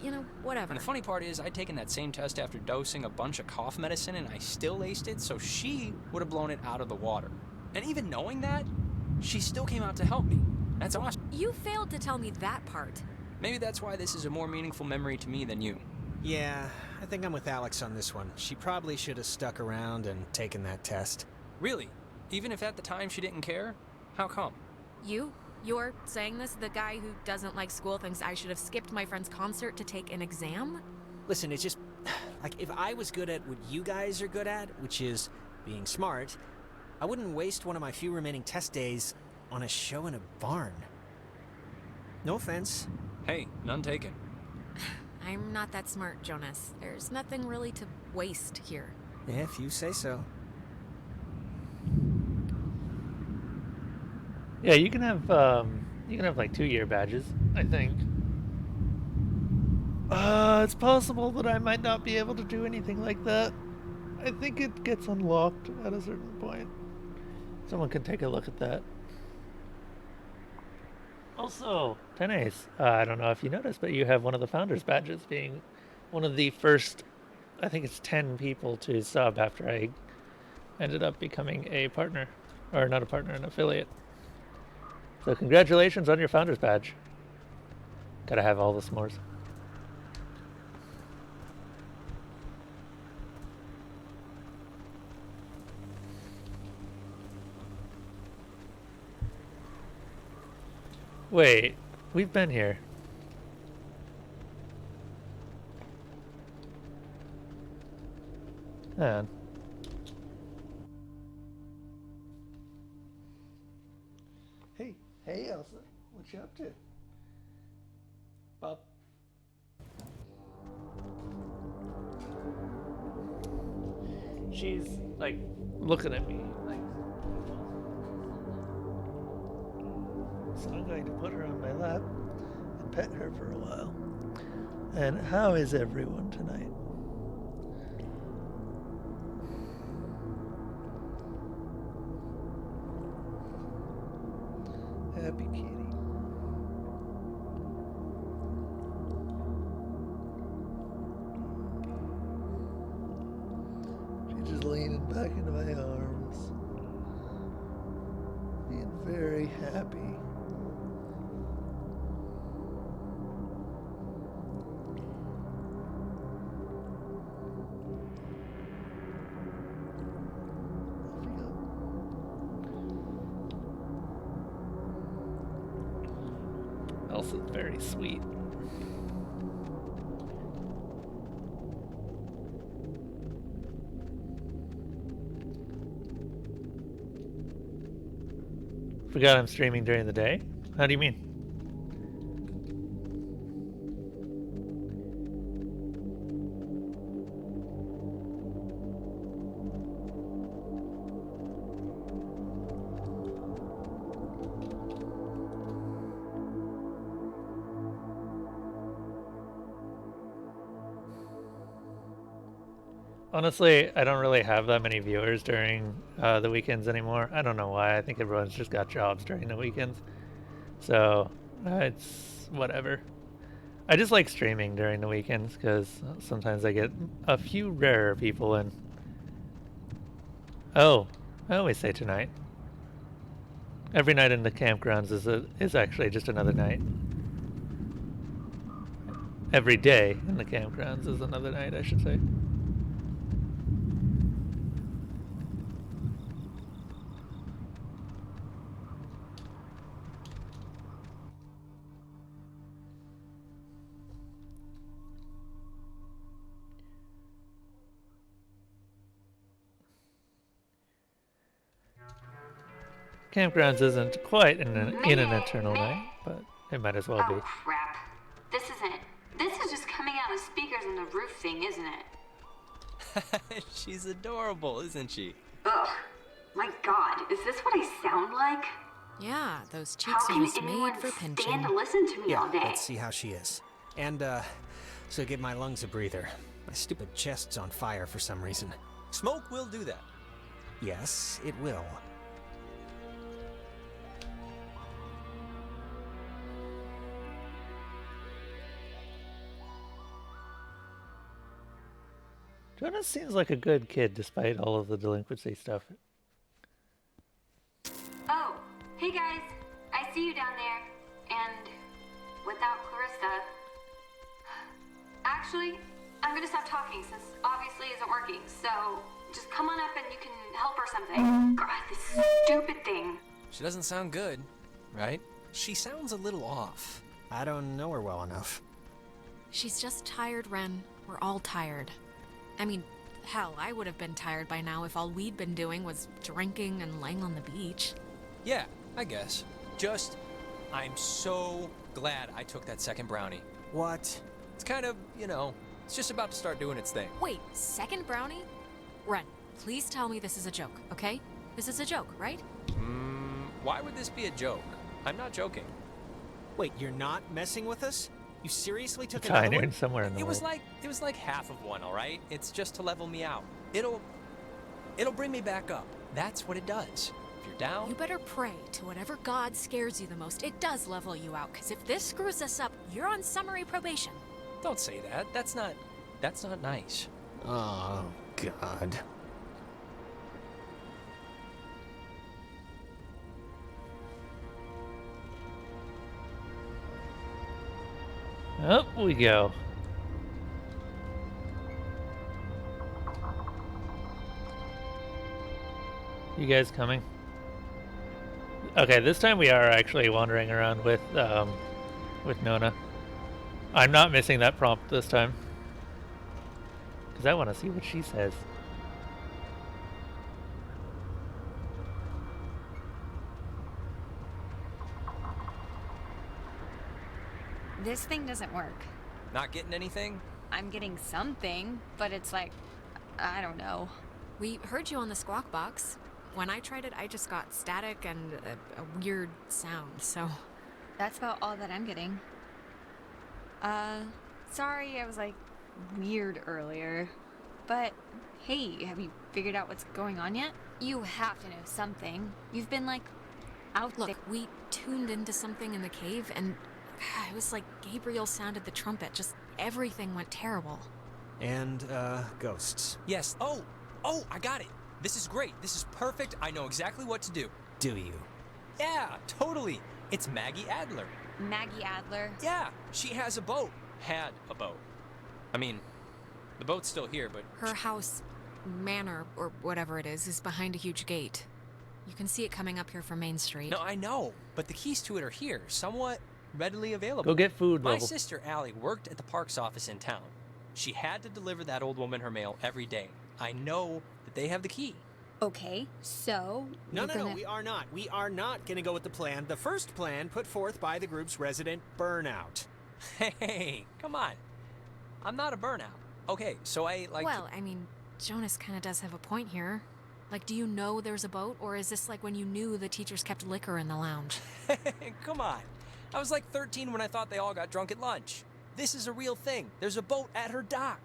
you know, whatever.
And the funny part is, I'd taken that same test after dosing a bunch of cough medicine, and I still aced it, so she would have blown it out of the water. And even knowing that, she still came out to help me. That's awesome.
You failed to tell me that part.
Maybe that's why this is a more meaningful memory to me than you.
Yeah, I think I'm with Alex on this one. She probably should have stuck around and taken that test.
Really? Even if at the time she didn't care? How come?
You're saying this? The guy who doesn't like school thinks I should have skipped my friend's concert to take an exam?
Listen, it's just... Like, if I was good at what you guys are good at, which is being smart, I wouldn't waste one of my few remaining test days on a show in a barn. No offense.
Hey, none taken.
I'm not that smart, Jonas. There's nothing really to waste here.
Yeah, if you say so.
Yeah, you can have like 2-year badges, I think. It's possible that I might not be able to do anything like that. I think it gets unlocked at a certain point. Someone can take a look at that. Also, Tenace, I don't know if you noticed, but you have one of the founders badges, being one of the first, I think it's 10 people to sub after I ended up becoming a partner. Or not a partner, an affiliate. So congratulations on your founder's badge. Gotta have all the s'mores. Wait, we've been here. Hang on. Hey Elsa, what you up to? Bob? She's like looking at me like, so I'm going to put her on my lap and pet her for a while. And how is everyone tonight? Happy kitty. She's just leaning back into my arms, being very happy. else is very sweet. Forgot I'm streaming during the day? How do you mean? Honestly, I don't really have that many viewers during the weekends anymore. I don't know why. I think everyone's just got jobs during the weekends. So, it's whatever. I just like streaming during the weekends because sometimes I get a few rarer people in. Oh, I always say tonight. Every night in the campgrounds is actually just another night. Every day in the campgrounds is another night, I should say. Campgrounds isn't quite in an eternal night, but it might as well be.
Oh, crap. This is just coming out of speakers on the roof thing, isn't it?
She's adorable, isn't she?
Ugh. My God, is this what I sound like?
Yeah, those
How
cheeks are
can
just
anyone
made for
stand
pinching.
to listen to me all day?
Let's see how she is. And, so give my lungs a breather. My stupid chest's on fire for some reason.
Smoke will do that.
Yes, it will.
Jonas seems like a good kid despite all of the delinquency stuff.
Oh, hey guys. I see you down there. And without Clarissa. Actually, I'm gonna stop talking since obviously isn't working. So just come on up and you can help or something. God, this stupid thing.
She doesn't sound good, right? She sounds a little off.
I don't know her well enough.
She's just tired, Ren. We're all tired. I mean, hell, I would have been tired by now if all we'd been doing was drinking and laying on the beach.
Yeah, I guess. I'm so glad I took that second brownie.
What?
It's kind of, it's just about to start doing its thing.
Wait, second brownie? Ren, please tell me this is a joke, okay? This is a joke, right?
Why would this be a joke? I'm not joking.
Wait, you're not messing with us? You seriously took
Tiny
another one?
somewhere in the
It was
world.
like half of one, all right? It's just to level me out. It'll bring me back up. That's what it does. If you're down,
You better pray to whatever god scares you the most. It does level you out, because if this screws us up, you're on summary probation.
don't say that. That's not nice.
Oh, God.
Up we go. You guys coming? Okay, this time we are actually wandering around with Nona. I'm not missing that prompt this time. Because I want to see what she says.
This thing doesn't work.
Not getting anything?
I'm getting something, but it's like, I don't know.
We heard you on the squawk box. When I tried it, I just got static and a weird sound, so...
That's about all that I'm getting. Sorry I was like weird earlier. But hey, have you figured out what's going on yet? You have to know something. You've been like out
Look,
there.
we tuned into something in the cave, and it was like Gabriel sounded the trumpet. Just everything went terrible.
And, ghosts.
Yes. Oh, I got it. This is great. This is perfect. I know exactly what to do.
Do you?
Yeah, totally. It's Maggie Adler.
Maggie Adler.
Yeah, she has a boat. Had a boat. I mean, the boat's still here, but...
Her house, manor, or whatever it is behind a huge gate. You can see it coming up here from Main Street.
No, I know, but the keys to it are here. Somewhat readily available.
Go get food,
My
Level.
sister Allie worked at the parks office in town. She had to deliver that old woman her mail every day. I know that they have the key.
Okay, so
No,
we're
no,
gonna...
no, we are not. We are not going to go with the plan. The first plan put forth by the group's resident burnout.
Hey, come on. I'm not a burnout. Okay, so I like...
Well, I mean, Jonas kind of does have a point here. Like, do you know there's a boat, or is this like when you knew the teachers kept liquor in the lounge?
Come on. I was like 13 when I thought they all got drunk at lunch. This is a real thing. There's a boat at her dock.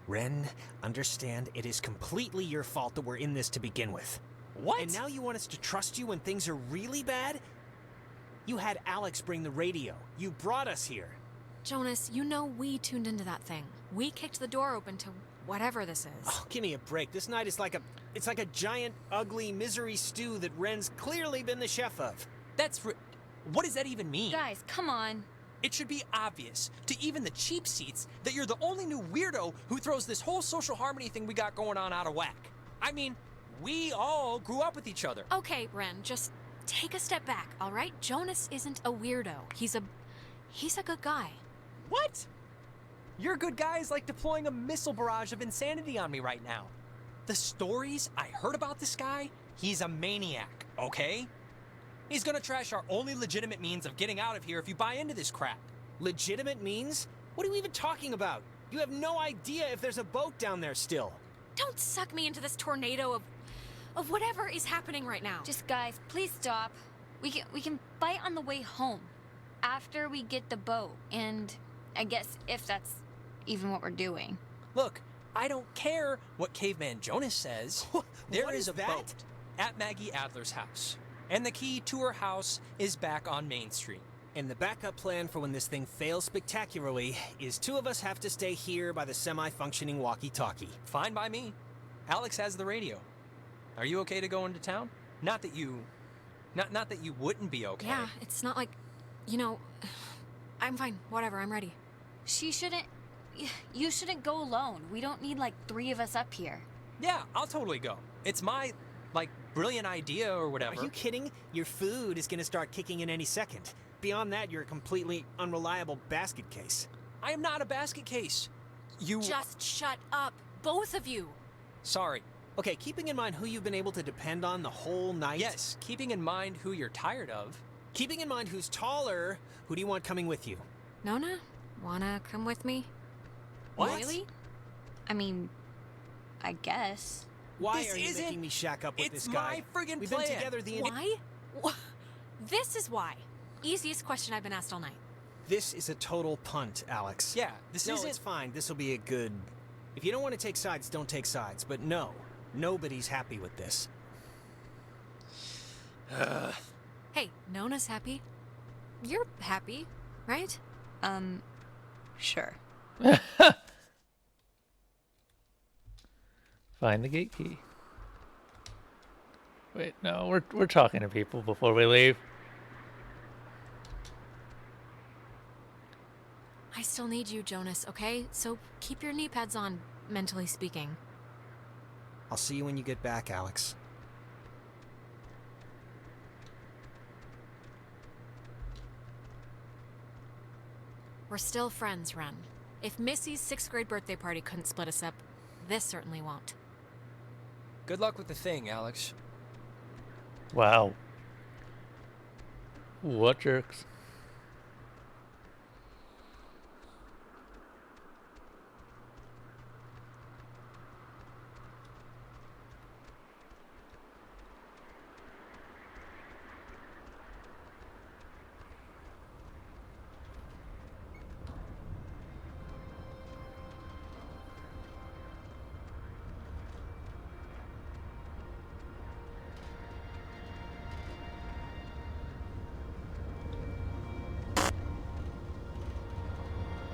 Ren, understand it is completely your fault that we're in this to begin with.
What?
And now you want us to trust you when things are really bad? You had Alex bring the radio. You brought us here.
Jonas, you know we tuned into that thing. We kicked the door open to whatever this is.
Oh, give me a break. This night is like a giant, ugly misery stew that Ren's clearly been the chef of.
What does that even mean?
Guys, come on.
It should be obvious to even the cheap seats that you're the only new weirdo who throws this whole social harmony thing we got going on out of whack. I mean, we all grew up with each other.
Okay, Ren, just take a step back, all right? Jonas isn't a weirdo. He's a good guy.
What? Your good guy is like deploying a missile barrage of insanity on me right now. The stories I heard about this guy, he's a maniac, okay? He's gonna trash our only legitimate means of getting out of here if you buy into this crap.
Legitimate means? What are you even talking about? You have no idea if there's a boat down there still.
Don't suck me into this tornado of whatever is happening right now.
Just guys, please stop. We can fight on the way home. After we get the boat. And I guess if that's even what we're doing.
Look, I don't care what Caveman Jonas says. There is a boat at Maggie Adler's house. And the key to her house is back on Main Street.
And the backup plan for when this thing fails spectacularly is two of us have to stay here by the semi-functioning walkie-talkie.
Fine by me. Alex has the radio. Are you okay to go into town? Not that you wouldn't be okay.
Yeah, it's not like, I'm fine. Whatever, I'm ready.
You shouldn't go alone. We don't need like 3 of us up here.
Yeah, I'll totally go. It's my, brilliant idea or whatever.
Are you kidding? Your food is gonna start kicking in any second. Beyond that, you're a completely unreliable basket case.
I am not a basket case.
Just shut up, both of you.
Sorry.
Okay, keeping in mind who you've been able to depend on the whole night.
Yes, keeping in mind who you're tired of.
Keeping in mind who's taller, who do you want coming with you?
Nona, wanna come with me?
What?
Really? I mean, I guess.
Why
This
are you
isn't-
making me shack up with
it's
this guy?
my friggin'
We've
plan.
been together the
Why? This is why. Easiest question I've been asked all night.
This is a total punt, Alex.
Yeah, this
No,
isn't...
it's fine. This will be a good... If you don't want to take sides, don't take sides. But no, nobody's happy with this.
Hey, Nona's happy. You're happy, right?
Sure.
Find the gate key. Wait, no, we're talking to people before we leave.
I still need you, Jonas, okay? So keep your knee pads on, mentally speaking.
I'll see you when you get back, Alex.
We're still friends, Ren. If Missy's 6th grade birthday party couldn't split us up, this certainly won't.
Good luck with the thing, Alex.
Wow. What jerks.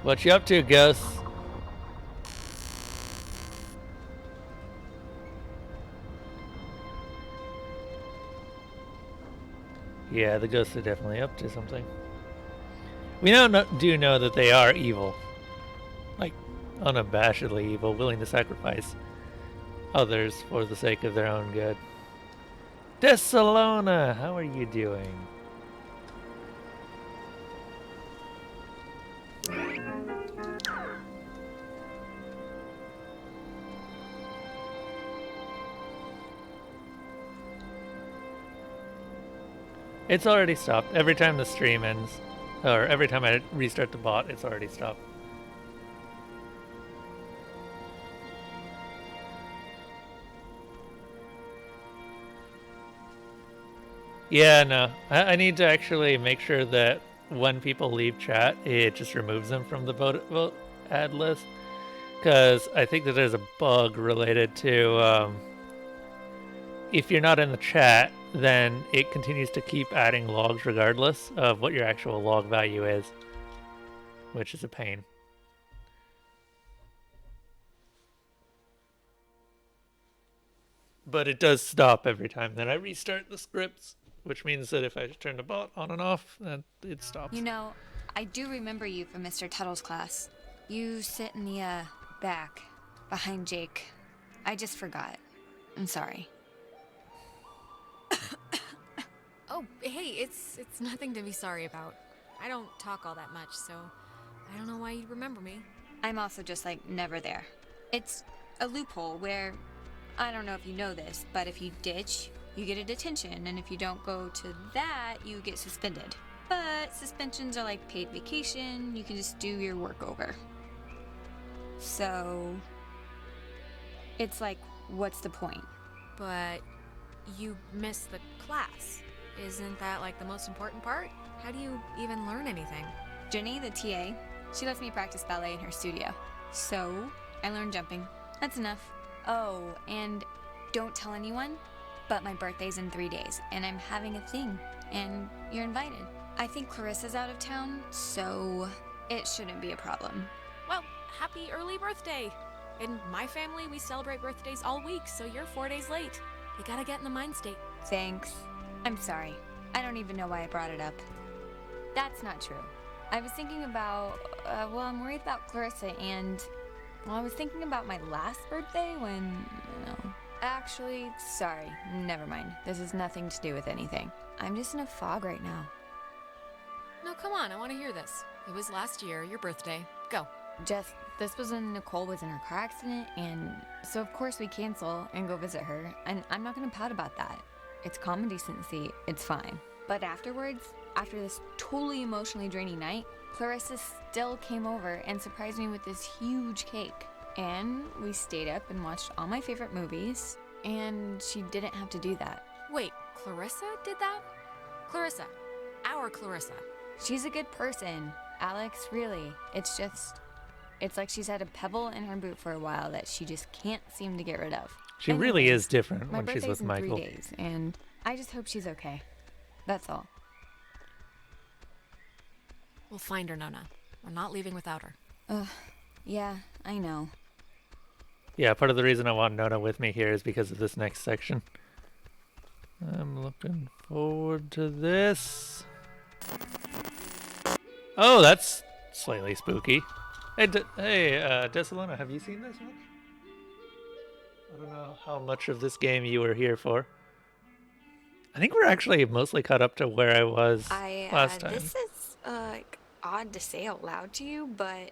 What you up to, Gus? Yeah, the ghosts are definitely up to something. We do know that they are evil. Like, unabashedly evil, willing to sacrifice others for the sake of their own good. Desalona, how are you doing? It's already stopped. Every time the stream ends, or every time I restart the bot, it's already stopped. Yeah, no. I need to actually make sure that when people leave chat, it just removes them from the vote ad list. Because I think that there's a bug related to if you're not in the chat, then it continues to keep adding logs regardless of what your actual log value is, which is a pain. But it does stop every time that I restart the scripts, which means that if I turn the bot on and off, then it stops.
You know, I do remember you from Mr. Tuttle's class. You sit in the, back, behind Jake. I just forgot. I'm sorry.
Oh, hey, it's nothing to be sorry about. I don't talk all that much, so I don't know why you'd remember me.
I'm also just, like, never there. It's a loophole where, I don't know if you know this, but if you ditch, you get a detention, and if you don't go to that, you get suspended. But suspensions are like paid vacation, you can just do your work over. So, it's like, what's the point?
But you missed the class. Isn't that like the most important part? How do you even learn anything?
Jenny, the TA, she lets me practice ballet in her studio. So, I learned jumping. That's enough. Oh, and don't tell anyone, but my birthday's in 3 days, and I'm having a thing, and you're invited. I think Clarissa's out of town, so it shouldn't be a problem.
Well, happy early birthday! In my family, we celebrate birthdays all week, so you're 4 days late. You gotta get in the mind state.
Thanks. I'm sorry. I don't even know why I brought it up. That's not true. I was thinking about, I'm worried about Clarissa and, I was thinking about my last birthday when, Actually, sorry, never mind. This has nothing to do with anything. I'm just in a fog right now.
No, come on, I want to hear this. It was last year, your birthday. Go.
This was when Nicole was in her car accident, and so of course we cancel and go visit her, and I'm not gonna pout about that. It's common decency, it's fine. But afterwards, after this totally emotionally draining night, Clarissa still came over and surprised me with this huge cake. And we stayed up and watched all my favorite movies, and she didn't have to do that.
Wait, Clarissa did that? Clarissa. Our Clarissa.
She's a good person, Alex, really. It's like she's had a pebble in her boot for a while that she just can't seem to get rid of.
She really is different
my
when she's
birthday's
with Michael.
in 3 days, and I just hope she's okay. That's all.
We'll find her, Nona. We're not leaving without her.
Yeah, I know.
Yeah, part of the reason I want Nona with me here is because of this next section. I'm looking forward to this. Oh, that's slightly spooky. Hey, Desalina, have you seen this much? I don't know how much of this game you were here for. I think we're actually mostly caught up to where I was last time.
This is, odd to say out loud to you, but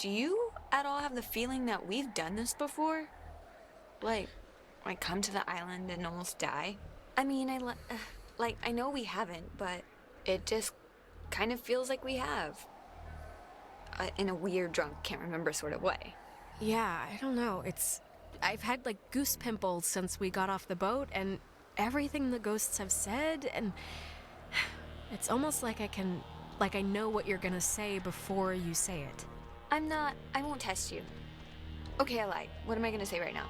do you at all have the feeling that we've done this before? Like come to the island and almost die? I mean, I know we haven't, but it just kind of feels like we have. In a weird, drunk, can't remember sort of way.
Yeah, I don't know. I've had like goose pimples since we got off the boat, and everything the ghosts have said, and it's almost like I know what you're gonna say before you say it.
I won't test you. Okay, I lied. What am I gonna say right now?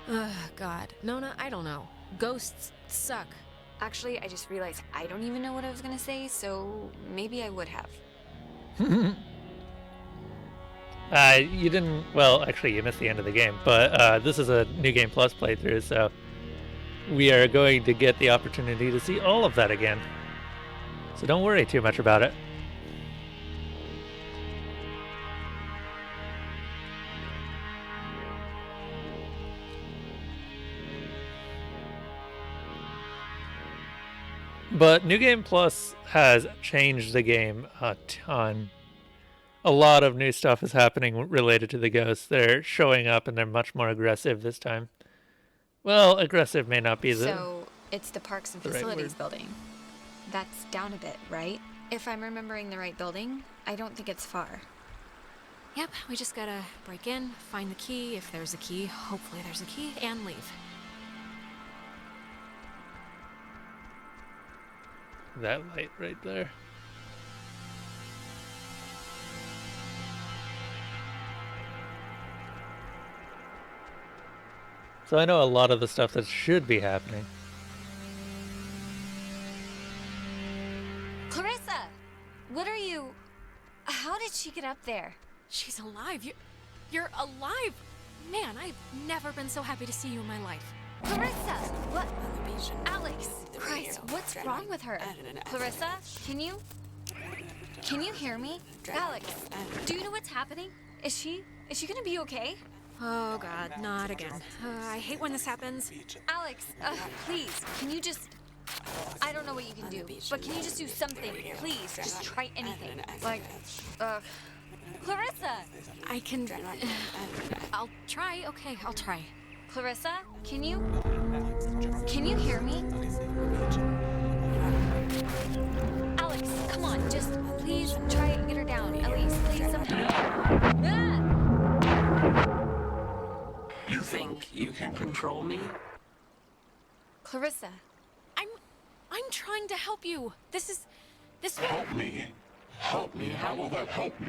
Ugh, God. Nona, I don't know. Ghosts suck.
Actually, I just realized I don't even know what I was gonna say, so maybe I would have.
You didn't... Well, actually, you missed the end of the game, but this is a New Game Plus playthrough, so we are going to get the opportunity to see all of that again. So don't worry too much about it. But New Game Plus has changed the game a ton. A lot of new stuff is happening related to the ghosts. They're showing up and they're much more aggressive this time. Well, aggressive may not be
So, it's the Parks and
the right
Facilities
word.
building. That's down a bit, right? If I'm remembering the right building, I don't think it's far.
Yep, we just gotta break in, find the key, if there's a key, hopefully there's a key, and leave.
That light right there. So I know a lot of the stuff that should be happening.
Clarissa! What are you... How did she get up there?
She's alive. You're alive. Man, I've never been so happy to see you in my life.
Clarissa! What? Alex! Christ, what's wrong with her? Clarissa, can you hear me? Alex, do you know what's happening? Is she gonna be okay?
Oh God, not again. I hate when this happens.
Alex, please, can you just... I don't know what you can do, but can you just do something? Please, just try anything. Like, Clarissa!
I can... I'll try. Okay, I'll try.
Clarissa, can you hear me? Alex, come on, just please try and get her down. At least, please, somehow. Ah!
You think you can control me?
Clarissa.
I'm trying to help you. This
Help me. Help me. How will that help me?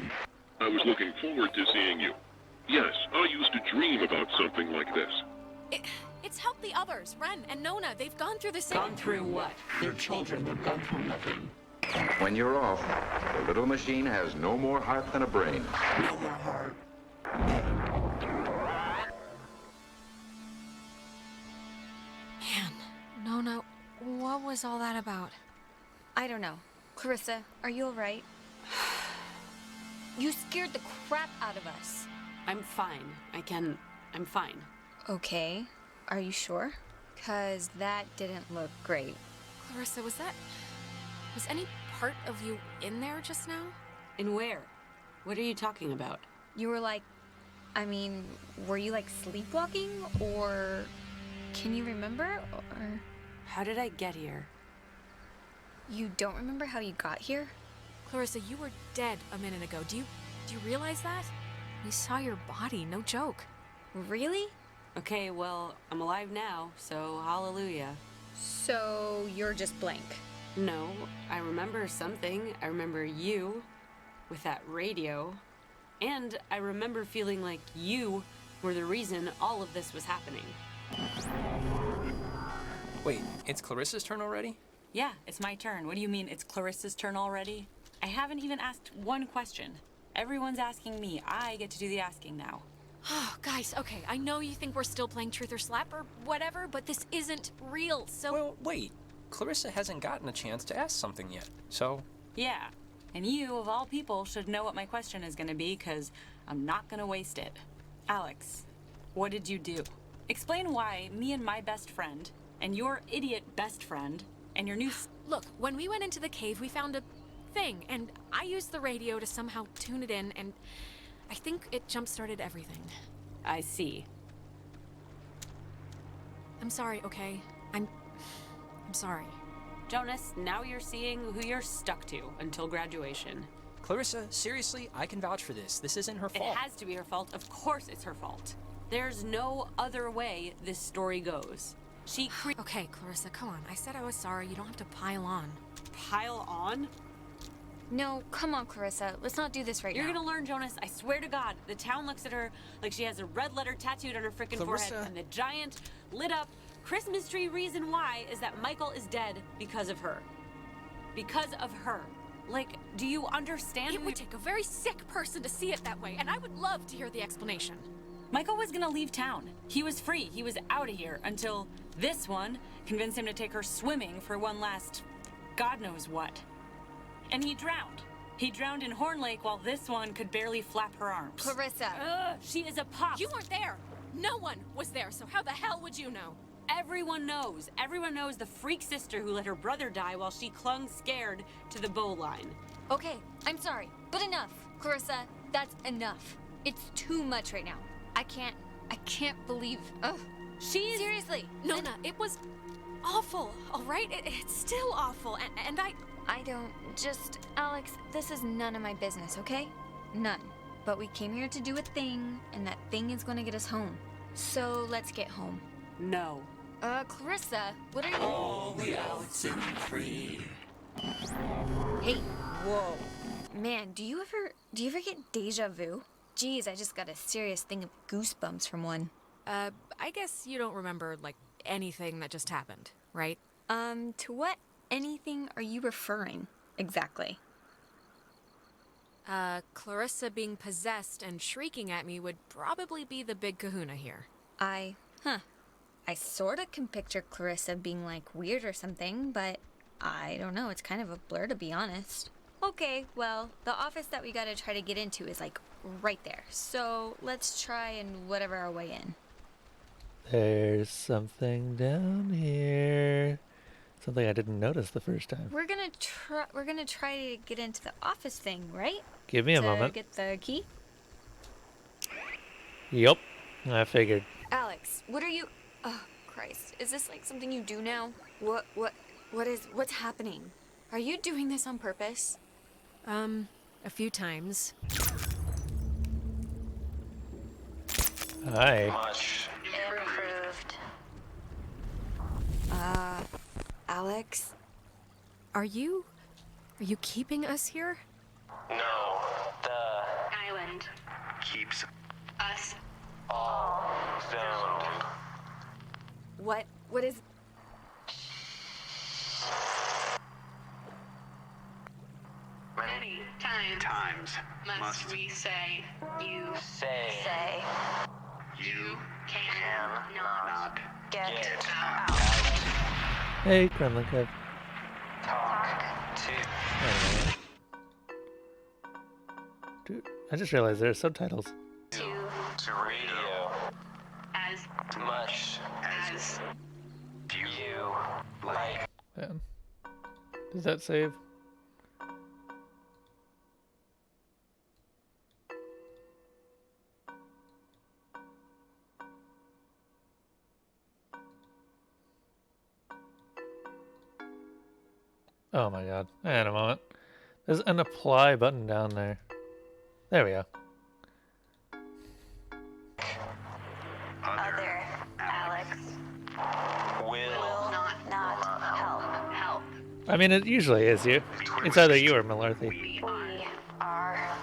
I was looking forward to seeing you. Yes, I used to dream about something like this.
It's helped the others. Ren and Nona, they've gone through the same...
Gone through what? They're children. They've gone through nothing.
When you're off, the little machine has no more heart than a brain.
No more heart.
Man, Nona, what was all that about?
I don't know. Clarissa, are you alright? You scared the crap out of us.
I'm fine. I'm fine.
Okay. Are you sure? 'Cause that didn't look great.
Clarissa, was any part of you in there just now?
In where? What are you talking about?
You were like... were you like sleepwalking? Or... Can you remember? Or...
How did I get here?
You don't remember how you got here?
Clarissa, you were dead a minute ago. Do you realize that? We saw your body, no joke.
Really?
Okay, well, I'm alive now, so hallelujah.
So you're just blank.
No, I remember something. I remember you with that radio. And I remember feeling like you were the reason all of this was happening.
Wait, it's Clarissa's turn already?
Yeah, it's my turn. What do you mean it's Clarissa's turn already? I haven't even asked one question. Everyone's asking me. I get to do the asking now.
Oh, guys, okay, I know you think we're still playing Truth or Slap or whatever, but this isn't real, so...
Well, wait. Clarissa hasn't gotten a chance to ask something yet, so...
Yeah, and you, of all people, should know what my question is gonna be, because I'm not gonna waste it. Alex, what did you do? Explain why me and my best friend, and your idiot best friend, and your new...
Look, when we went into the cave, we found a thing, and I used the radio to somehow tune it in, and I think it jump-started everything.
I see.
I'm sorry, okay? I'm sorry.
Jonas, now you're seeing who you're stuck to until graduation.
Clarissa, seriously, I can vouch for this. This isn't her fault.
It has to be her fault. Of course it's her fault. There's no other way this story goes.
Okay, Clarissa, come on. I said I was sorry. You don't have to pile on.
Pile on?
No, come on, Clarissa. Let's not do this right
You're
now.
gonna learn, Jonas. I swear to God. The town looks at her like she has a red letter tattooed on her freaking forehead. And the giant, lit up Christmas tree reason why is that Michael is dead because of her. Because of her. Like, do you understand?
It would take a very sick person to see it that way, and I would love to hear the explanation.
Michael was gonna leave town. He was free. He was out of here until this one convinced him to take her swimming for one last God knows what. And he drowned. He drowned in Horn Lake while this one could barely flap her arms.
Clarissa.
She is a pop.
You weren't there. No one was there, so how the hell would you know?
Everyone knows. Everyone knows the freak sister who let her brother die while she clung scared to the bow line.
Okay, I'm sorry, but enough. Clarissa, that's enough. It's too much right now. I can't believe, ugh. Seriously.
Nona, it was awful, all right? It's still awful, and
I don't, Alex, this is none of my business, okay? None. But we came here to do a thing, and that thing is gonna get us home. So let's get home.
No.
Clarissa, what are you...
All the Oxenfree.
Hey, whoa. Man, do you ever get deja vu? Geez, I just got a serious thing of goosebumps from one.
I guess you don't remember, like, anything that just happened, right?
To what anything are you referring, exactly?
Clarissa being possessed and shrieking at me would probably be the big kahuna here.
I sorta can picture Clarissa being, like, weird or something, but I don't know, it's kind of a blur to be honest. Okay, well, the office that we gotta try to get into is, like, right there. So let's try and whatever our way in.
There's something down here. Something I didn't notice the first time.
We're gonna try to get into the office thing, right?
Give me a
to
moment.
Get the key?
Yup, I figured.
Alex, what are you... Oh, Christ. Is this like something you do now? What's happening? Are you doing this on purpose?
A few times.
Hi.
Much improved.
Alex?
Are you keeping us here?
No, the
Island.
keeps
Us.
all zoned.
What is...
Many times must we say you
Say
you cannot
get
out.
Hey, Kremlin Cub.
talk to
Anyway. Dude, I just realized there are subtitles.
radio
As
much
as
you like.
Man. Does that save? Oh my god. Hang on a moment. There's an apply button down there. There we go.
Other Alex
Will
not help.
I mean, it usually is you. It's either you or Malarthy.
We are.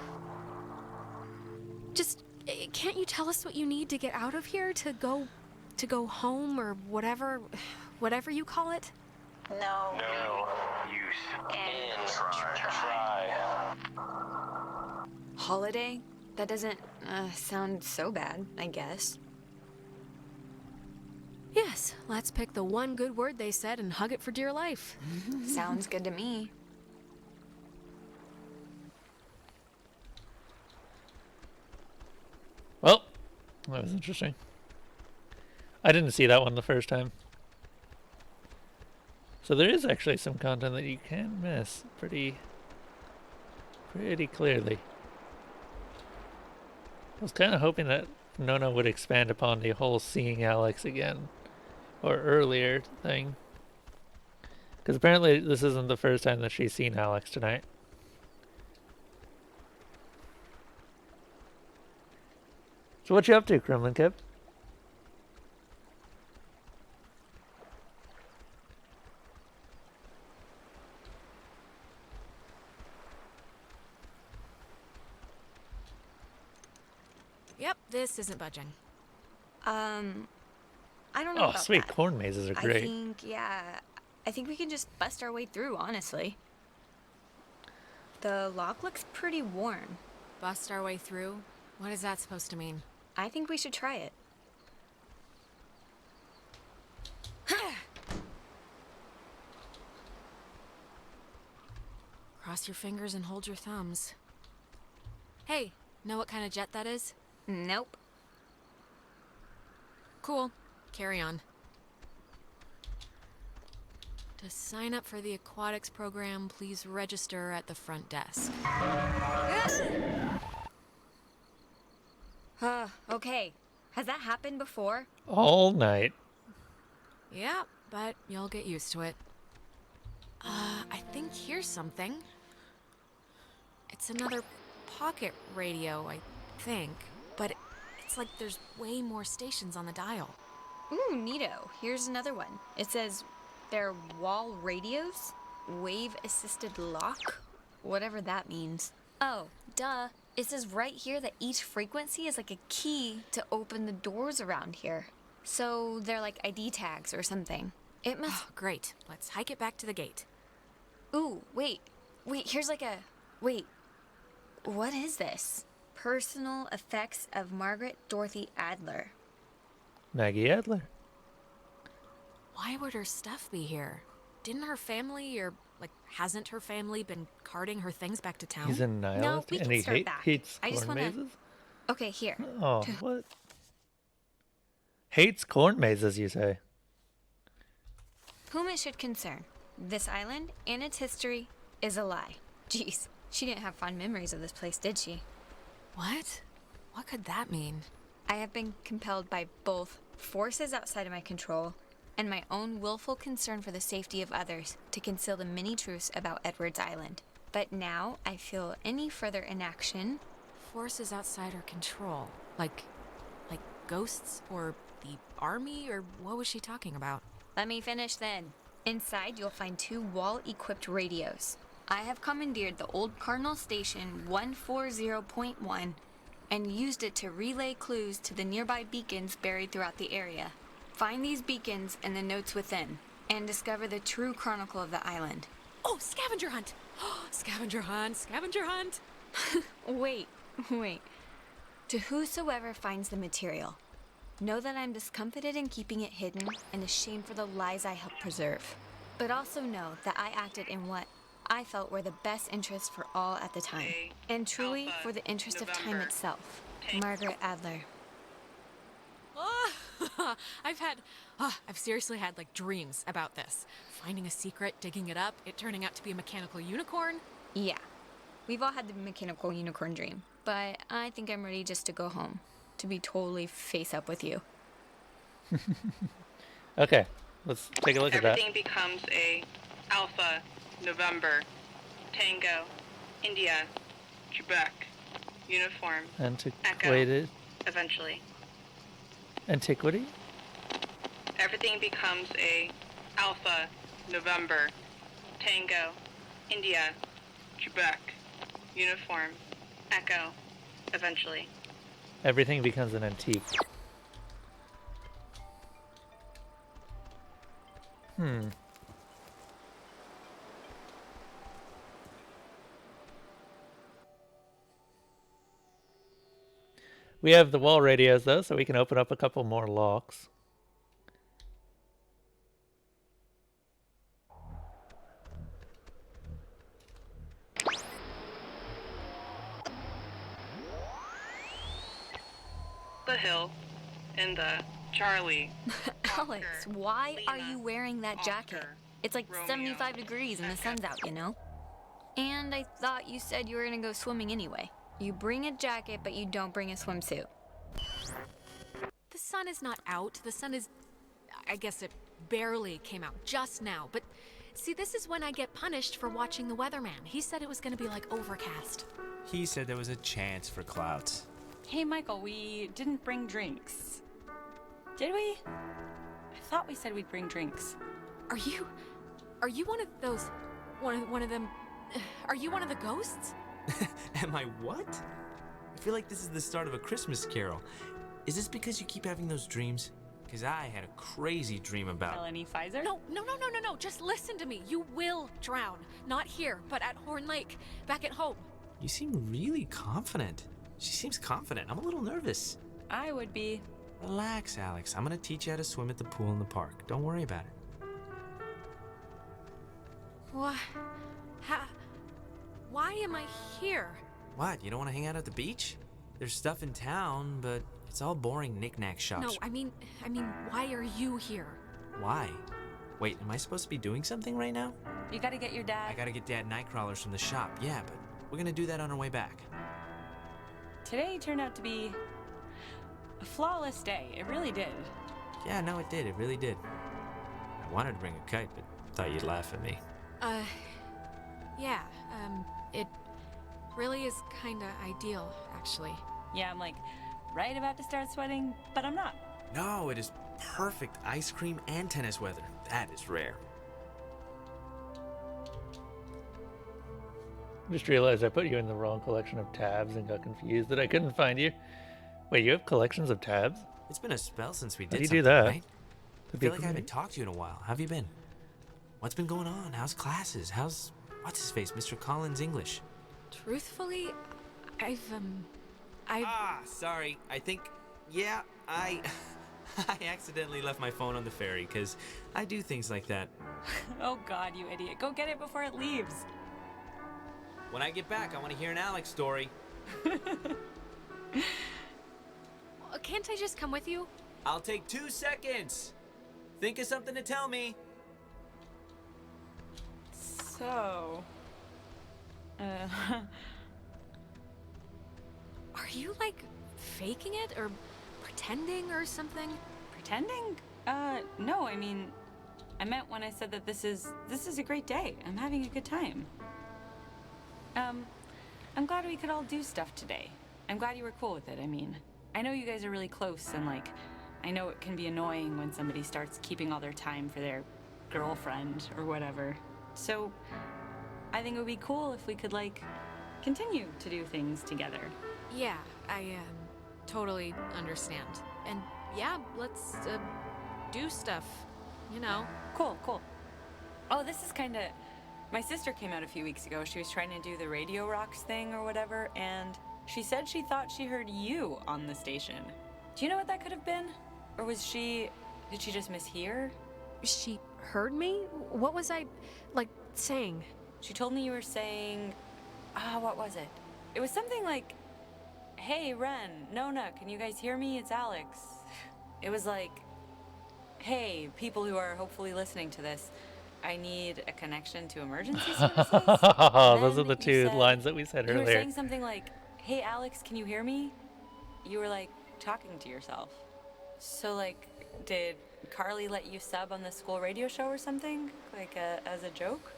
Just, can't you tell us what you need to get out of here? To go home or whatever you call it?
No.
use
In
try.
Holiday? That doesn't sound so bad, I guess.
Yes, let's pick the one good word they said and hug it for dear life.
Sounds good to me.
Well, that was interesting. I didn't see that one the first time. So there is actually some content that you can miss pretty clearly. I was kind of hoping that Nona would expand upon the whole seeing Alex again, or earlier thing. Because apparently this isn't the first time that she's seen Alex tonight. So what you up to, Kremlin Kip?
Yep, this isn't budging.
I don't know
Oh,
about
sweet.
that.
Corn mazes are great.
I think we can just bust our way through, honestly. The lock looks pretty worn.
Bust our way through? What is that supposed to mean?
I think we should try it.
Cross your fingers and hold your thumbs. Hey, know what kind of jet that is?
Nope.
Cool. Carry on. To sign up for the aquatics program, please register at the front desk.
Okay. Has that happened before?
All night.
Yeah, but you'll get used to it. I think here's something. It's another pocket radio, I think. But it's like there's way more stations on the dial.
Ooh, neato. Here's another one. It says they're wall radios? Wave-assisted lock? Whatever that means. Oh, duh. It says right here that each frequency is like a key to open the doors around here. So they're like ID tags or something. It must...
Oh, great. Let's hike it back to the gate.
Ooh, wait. Here's like a... Wait. What is this? Personal effects of Margaret Dorothy Adler.
Maggie Adler.
Why would her stuff be here? Didn't her family, or, like, hasn't her family been carting her things back to town?
He's a nihilist
No, we
and
can
he
start back.
hates
I just
corn
wanna-
mazes?
Okay, here.
Oh, what? Hates corn mazes, you say?
Whom it should concern, this island and its history is a lie. Jeez, she didn't have fond memories of this place, did she?
What? What could that mean?
I have been compelled by both forces outside of my control and my own willful concern for the safety of others to conceal the many truths about Edwards Island. But now I feel any further inaction...
Forces outside our control. Like ghosts or the army, or what was she talking about?
Let me finish then. Inside, you'll find 2 wall-equipped radios. I have commandeered the old Cardinal Station 140.1 and used it to relay clues to the nearby beacons buried throughout the area. Find these beacons and the notes within, and discover the true chronicle of the island.
Oh, scavenger hunt! Scavenger hunt, scavenger hunt!
Wait. To whosoever finds the material, know that I'm discomfited in keeping it hidden and ashamed for the lies I helped preserve. But also know that I acted in what I felt were the best interests for all at the time. And truly for the interest of time itself. Margaret Adler.
I've seriously had like dreams about this. Finding a secret, digging it up, it turning out to be a mechanical unicorn.
Yeah, we've all had the mechanical unicorn dream. But I think I'm ready just to go home. To be totally face up with you.
Okay, let's take a look at that.
Everything becomes a Alpha, November, Tango, India, Quebec, uniform,
Antiquated.
Echo, eventually.
Antiquity?
Everything becomes a Alpha, November, Tango, India, Quebec, uniform, Echo, eventually.
Everything becomes an antique. We have the wall radios though, so we can open up a couple more locks.
The hill and the Charlie.
Alex, why are you wearing that jacket? It's like
Romeo,
75 degrees and the sun's out, you know? And I thought you said you were gonna go swimming anyway. You bring a jacket, but you don't bring a swimsuit.
The sun is not out. The sun is... I guess it barely came out just now. But see, this is when I get punished for watching the weatherman. He said it was going to be like overcast.
He said there was a chance for clouds.
Hey, Michael, we didn't bring drinks. Did we? I thought we said we'd bring drinks.
Are you one of those... One of them... Are you one of the ghosts?
Am I what? I feel like this is the start of a Christmas carol. Is this because you keep having those dreams? Because I had a crazy dream about...
Melanie Pfizer?
No. Just listen to me. You will drown. Not here, but at Horn Lake. Back at home.
You seem really confident. She seems confident. I'm a little nervous.
I would be.
Relax, Alex. I'm going to teach you how to swim at the pool in the park. Don't worry about it.
What? Why am I here?
What? You don't want to hang out at the beach? There's stuff in town, but it's all boring knick-knack shops.
No, I mean, why are you here?
Why? Wait, am I supposed to be doing something right now?
You gotta get your dad.
I gotta get Dad nightcrawlers from the shop, yeah, but we're gonna do that on our way back.
Today turned out to be a flawless day. It really did.
Yeah, no, it did. It really did. I wanted to bring a kite, but thought you'd laugh at me.
Yeah, it really is kinda ideal, actually.
Yeah, I'm like right about to start sweating, but I'm not.
No, it is perfect ice cream and tennis weather. That is rare.
I just realized I put you in the wrong collection of tabs and got confused that I couldn't find you. Wait, you have collections of tabs?
It's been a spell since we
How
did
do you
something,
do that?
right? I
That'd
feel
be
like I haven't
great.
talked to you in a while. How have you been? What's been going on? How's classes? How's what's-his-face, Mr. Collins' English?
Truthfully, I've
Sorry. I think, yeah, I accidentally left my phone on the ferry, because I do things like that.
Oh God, you idiot. Go get it before it leaves.
When I get back, I want to hear an Alex story.
Can't I just come with you?
I'll take 2 seconds. Think of something to tell me.
So,
Are you, like, faking it or pretending or something?
Pretending? No, I mean, I meant when I said that this is a great day. I'm having a good time. I'm glad we could all do stuff today. I'm glad you were cool with it. I mean, I know you guys are really close, and like, I know it can be annoying when somebody starts keeping all their time for their girlfriend or whatever. So, I think it would be cool if we could, like, continue to do things together.
Yeah, I totally understand. And yeah, let's do stuff, you know.
Cool. Oh, this is kind of... My sister came out a few weeks ago. She was trying to do the Radio Rocks thing or whatever, and she said she thought she heard you on the station. Do you know what that could have been? Or did she just mishear?
She heard me? What was I, like, saying?
She told me you were saying... what was it? It was something like, hey, Ren, Nona, can you guys hear me? It's Alex. It was like, hey, people who are hopefully listening to this, I need a connection to emergency services.
Those are the two lines that we said
You
earlier.
were saying something like, hey, Alex, can you hear me? You were, like, talking to yourself. So, like, did Carly let you sub on the school radio show or something? Like, as a joke?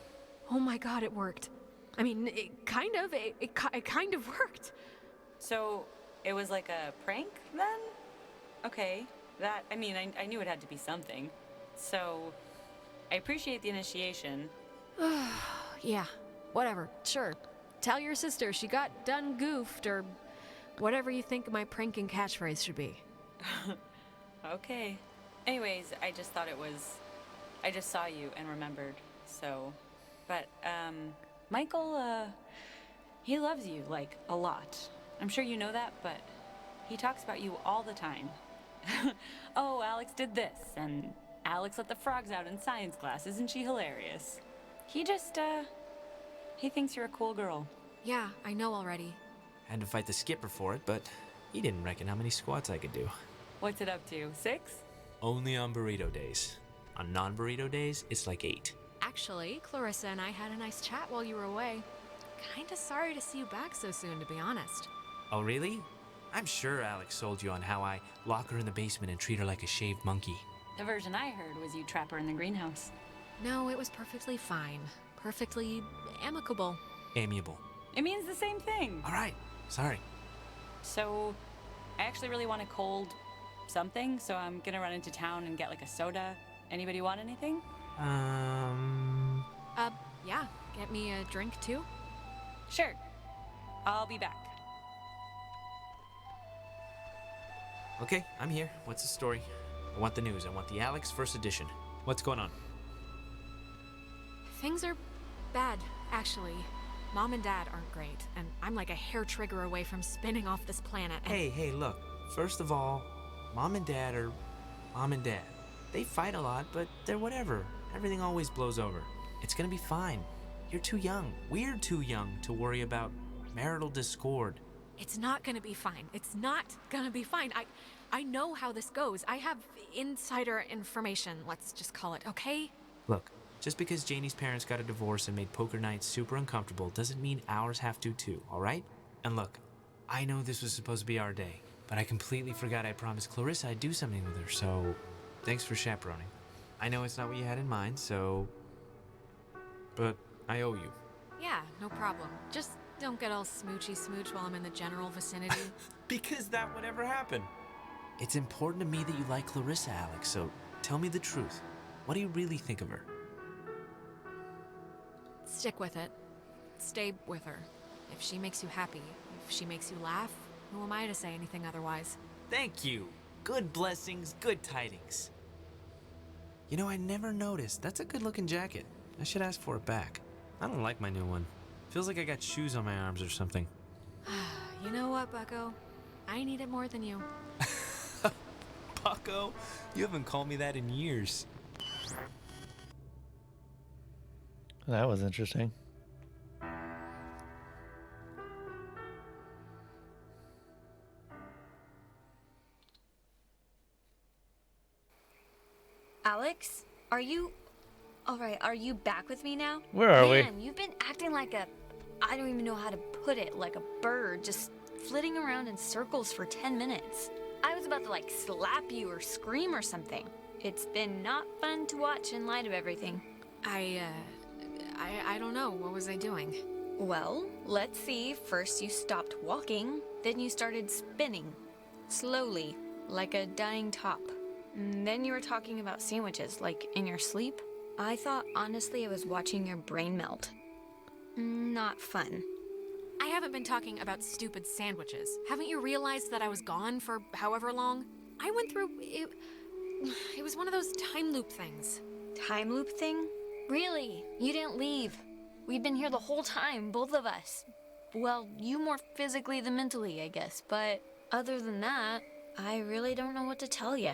Oh my God, it worked. I mean, it kind of worked.
So, it was like a prank then? Okay, I knew it had to be something. So, I appreciate the initiation.
Yeah, whatever, sure. Tell your sister she got done goofed or whatever you think my pranking catchphrase should be.
Okay. Anyways, I just thought I just saw you and remembered, so. But, Michael, he loves you, like, a lot. I'm sure you know that, but he talks about you all the time. Oh, Alex did this, and Alex let the frogs out in science class. Isn't she hilarious? He just, he thinks you're a cool girl.
Yeah, I know already.
Had to fight the skipper for it, but he didn't reckon how many squats I could do.
What's it up to, 6?
Only on burrito days. On non-burrito days, it's like 8.
Actually, Clarissa and I had a nice chat while you were away. Kinda sorry to see you back so soon, to be honest.
Oh, really? I'm sure Alex sold you on how I lock her in the basement and treat her like a shaved monkey.
The version I heard was you trap her in the greenhouse.
No, it was perfectly fine. Perfectly amicable.
Amiable.
It means the same thing.
All right. Sorry.
So, I actually really want a cold something, so I'm gonna run into town and get like a soda. Anybody want anything?
Yeah. Get me a drink too?
Sure. I'll be back.
Okay, I'm here. What's the story? I want the news. I want the Alex first edition. What's going on?
Things are bad, actually. Mom and Dad aren't great, and I'm like a hair trigger away from spinning off this planet. And
Hey, look. First of all, Mom and Dad are Mom and Dad. They fight a lot, but they're whatever. Everything always blows over. It's gonna be fine. You're too young. We're too young to worry about marital discord.
It's not gonna be fine. It's not gonna be fine. I know how this goes. I have insider information, let's just call it, okay?
Look, just because Janie's parents got a divorce and made poker nights super uncomfortable doesn't mean ours have to too, alright? And look, I know this was supposed to be our day, but I completely forgot I promised Clarissa I'd do something with her, so thanks for chaperoning. I know it's not what you had in mind, so... but I owe you.
Yeah, no problem. Just don't get all smoochy smooch while I'm in the general vicinity.
Because that would ever happen. It's important to me that you like Clarissa, Alex, so tell me the truth. What do you really think of her?
Stick with it. Stay with her. If she makes you happy, if she makes you laugh, who am I to say anything otherwise?
Thank you. Good blessings, good tidings. You know, I never noticed. That's a good-looking jacket. I should ask for it back. I don't like my new one. Feels like I got shoes on my arms or something.
You know what, Bucko? I need it more than you.
Bucko? You haven't called me that in years.
That was interesting.
Alex, are you... Alright, are you back with me now?
Where are we?
Man, you've been acting like a... I don't even know how to put it, like a bird, just flitting around in circles for 10 minutes. I was about to, like, slap you or scream or something. It's been not fun to watch in light of everything.
I don't know. What was I doing?
Well, let's see. First you stopped walking, then you started spinning. Slowly, like a dying top. And then you were talking about sandwiches, like in your sleep. I thought, honestly, I was watching your brain melt. Not fun.
I haven't been talking about stupid sandwiches. Haven't you realized that I was gone for however long? I went through... It was one of those time loop things.
Time loop thing? Really? You didn't leave. We've been here the whole time, both of us. Well, you more physically than mentally, I guess. But other than that, I really don't know what to tell you.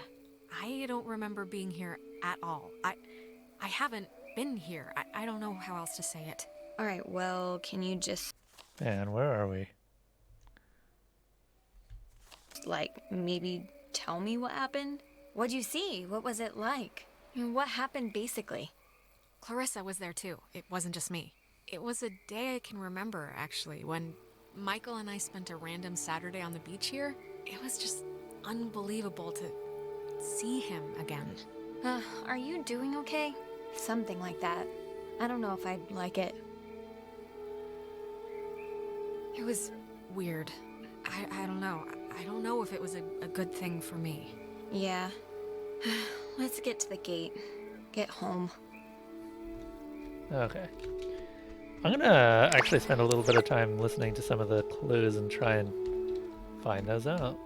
I don't remember being here at all. I haven't been here. I don't know how else to say it.
Alright, well, can you just...
Man, where are we?
like, maybe tell me what happened? What'd you see? What was it like? What happened, basically?
Clarissa was there too. It wasn't just me. It was a day I can remember, actually, when Michael and I spent a random Saturday on the beach here. It was just unbelievable to see him again.
Are you doing okay? Something like that. I don't know if I'd like it.
It was weird. I don't know. I don't know if it was a good thing for me.
Yeah. Let's get to the gate. Get home.
Okay. I'm gonna actually spend a little bit of time listening to some of the clues and try and find those out.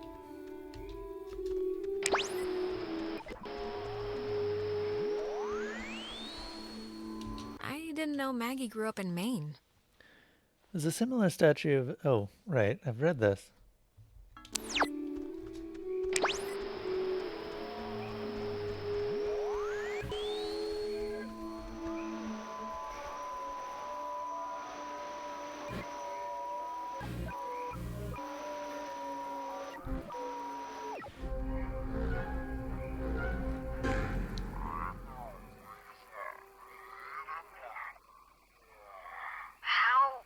I didn't know Maggie grew up in Maine.
There's a similar statue of... Oh, right. I've read this.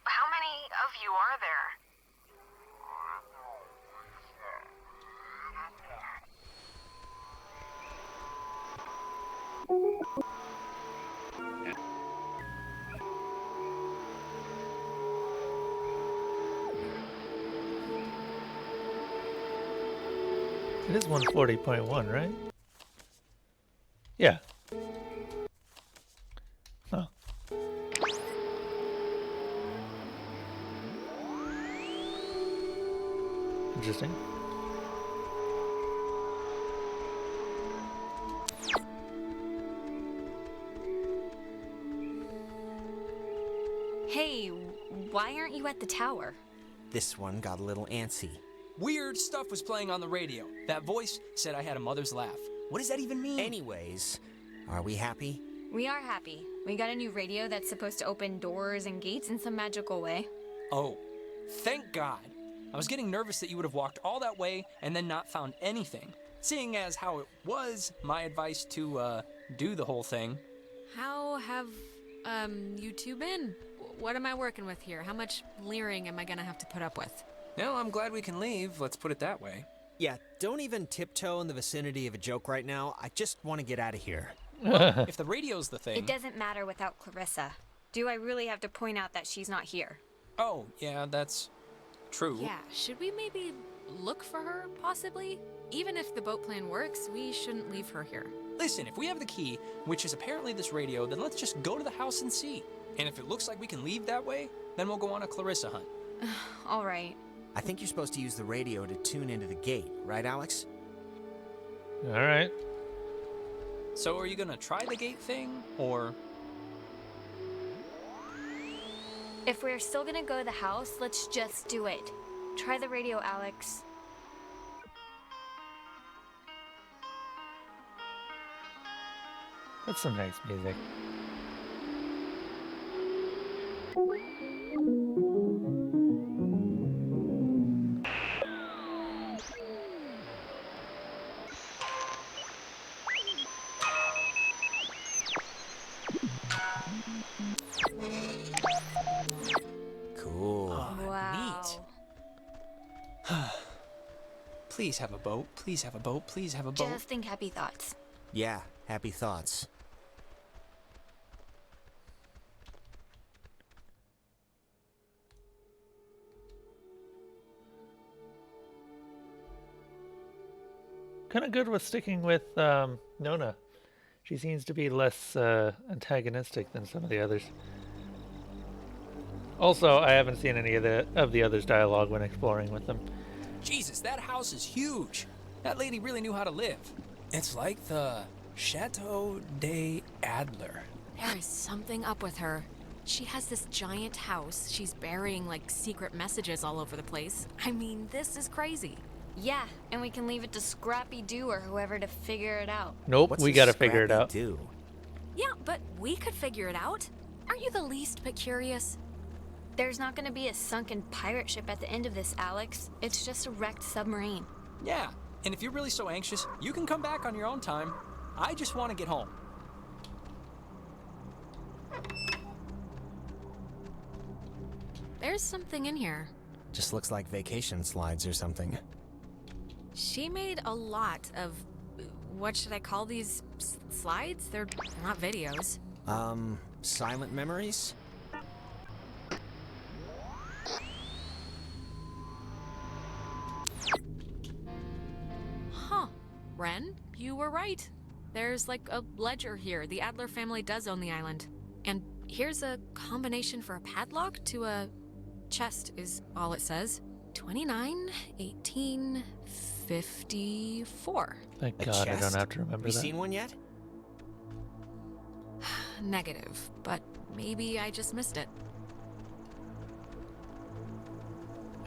How many of you are there?
It is 140.1, right? Yeah. Huh. Interesting.
Hey, why aren't you at the tower?
This one got a little antsy.
Weird stuff was playing on the radio. That voice said I had a mother's laugh. What does that even mean?
Anyways, are we happy?
We are happy. We got a new radio that's supposed to open doors and gates in some magical way.
Oh, thank God. I was getting nervous that you would have walked all that way and then not found anything, seeing as how it was my advice to, do the whole thing.
How have, you two been? What am I working with here? How much leering am I gonna have to put up with?
No, I'm glad we can leave, let's put it that way.
Yeah, don't even tiptoe in the vicinity of a joke right now. I just want to get out of here.
Well, if the radio's the thing...
It doesn't matter without Clarissa. Do I really have to point out that she's not here?
Oh, yeah, that's true.
Yeah, should we maybe look for her, possibly? Even if the boat plan works, we shouldn't leave her here.
Listen, if we have the key, which is apparently this radio, then let's just go to the house and see. And if it looks like we can leave that way, then we'll go on a Clarissa hunt.
All right.
I think you're supposed to use the radio to tune into the gate, right, Alex?
All right.
So are you gonna try the gate thing, or...
If we're still gonna go to the house, let's just do it. Try the radio, Alex.
That's some nice music.
Cool.
Wow.
Neat. Please have a boat, please have a boat, please have a boat.
Just think happy thoughts.
Yeah, happy thoughts.
Kind of good with sticking with Nona. She seems to be less antagonistic than some of the others. Also, I haven't seen any of the others' dialogue when exploring with them.
Jesus, that house is huge. That lady really knew how to live. It's like the Chateau de Adler.
There is something up with her. She has this giant house. She's burying, like, secret messages all over the place. I mean, this is crazy.
Yeah, and we can leave it to Scrappy Doo or whoever to figure it out.
Nope, we gotta figure it out.
Yeah, but we could figure it out. Aren't you the least bit curious?
There's not gonna be a sunken pirate ship at the end of this, Alex. It's just a wrecked submarine.
Yeah, and if you're really so anxious, you can come back on your own time. I just want to get home.
There's something in here.
Just looks like vacation slides or something.
She made a lot of... What should I call these? Slides? They're not videos.
Silent memories?
Huh. Ren, you were right. There's like a ledger here. The Adler family does own the island. And here's a combination for a padlock to a chest is all it says. 29, 18, 54.
Thank God I don't have to remember
Have
that.
you seen one yet?
Negative, but maybe I just missed it.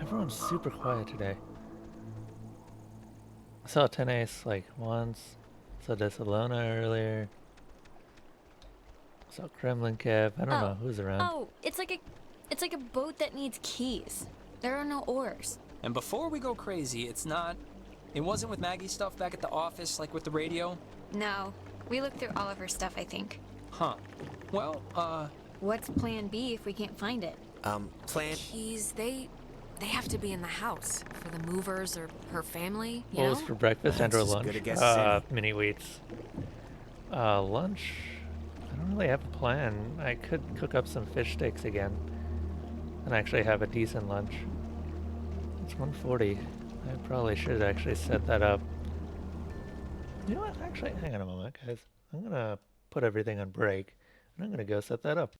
Everyone's super quiet today. I saw Tenace like once. Saw Desalona earlier. Saw Kremlin Kev. I don't know who's around.
Oh, it's like a boat that needs keys. There are no oars.
And before we go crazy, it wasn't with Maggie's stuff back at the office, like with the radio?
No, we looked through all of her stuff, I think.
Huh. Well,
What's plan B if we can't find it?
Plan...
Keys, they have to be in the house for the movers or her family, you
What
know?
was for breakfast and or
That's as
lunch?
good a guess as any.
Mini wheats. Lunch? I don't really have a plan. I could cook up some fish sticks again. And actually have a decent lunch. It's 1:40. I probably should actually set that up. You know what? Actually, hang on a moment, guys. I'm gonna put everything on break, and I'm gonna go set that up.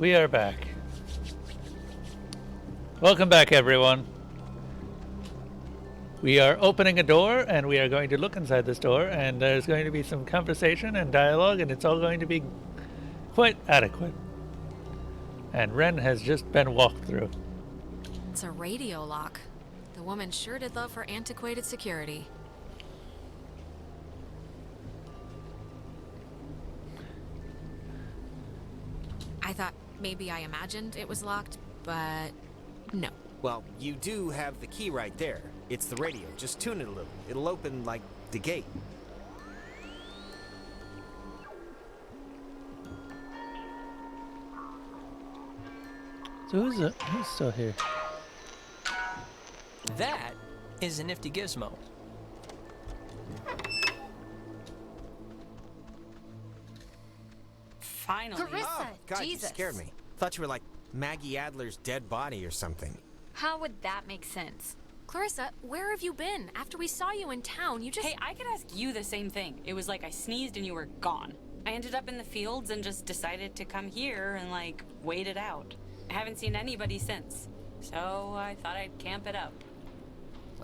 We are back. Welcome back, everyone. We are opening a door, and we are going to look inside this door, and there's going to be some conversation and dialogue, and it's all going to be quite adequate. And Ren has just been walked through.
It's a radio lock. The woman sure did love her antiquated security. I thought maybe I imagined it was locked, but no.
Well, you do have the key right there. It's the radio. Just tune it a little. It'll open, like, the gate.
So who's still here?
That is a nifty gizmo.
Finally.
Clarissa,
Oh, God,
Jesus.
you scared me. Thought you were like Maggie Adler's dead body or something.
How would that make sense?
Clarissa, where have you been? After we saw you in town, you just...
Hey, I could ask you the same thing. It was like I sneezed and you were gone. I ended up in the fields and just decided to come here and, like, wait it out. I haven't seen anybody since, so I thought I'd camp it up.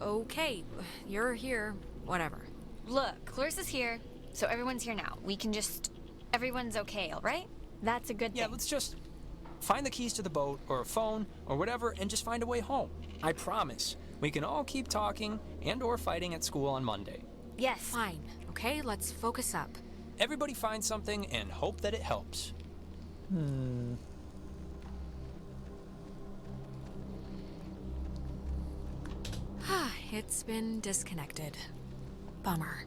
Okay, you're here. Whatever.
Look, Clarissa's here, so everyone's here now. We can just... Everyone's okay, all right? That's a good thing.
Yeah, let's just find the keys to the boat or a phone or whatever and just find a way home. I promise. We can all keep talking and or fighting at school on Monday.
Yes.
Fine. Okay, let's focus up.
Everybody find something and hope that it helps.
It's been disconnected. Bummer.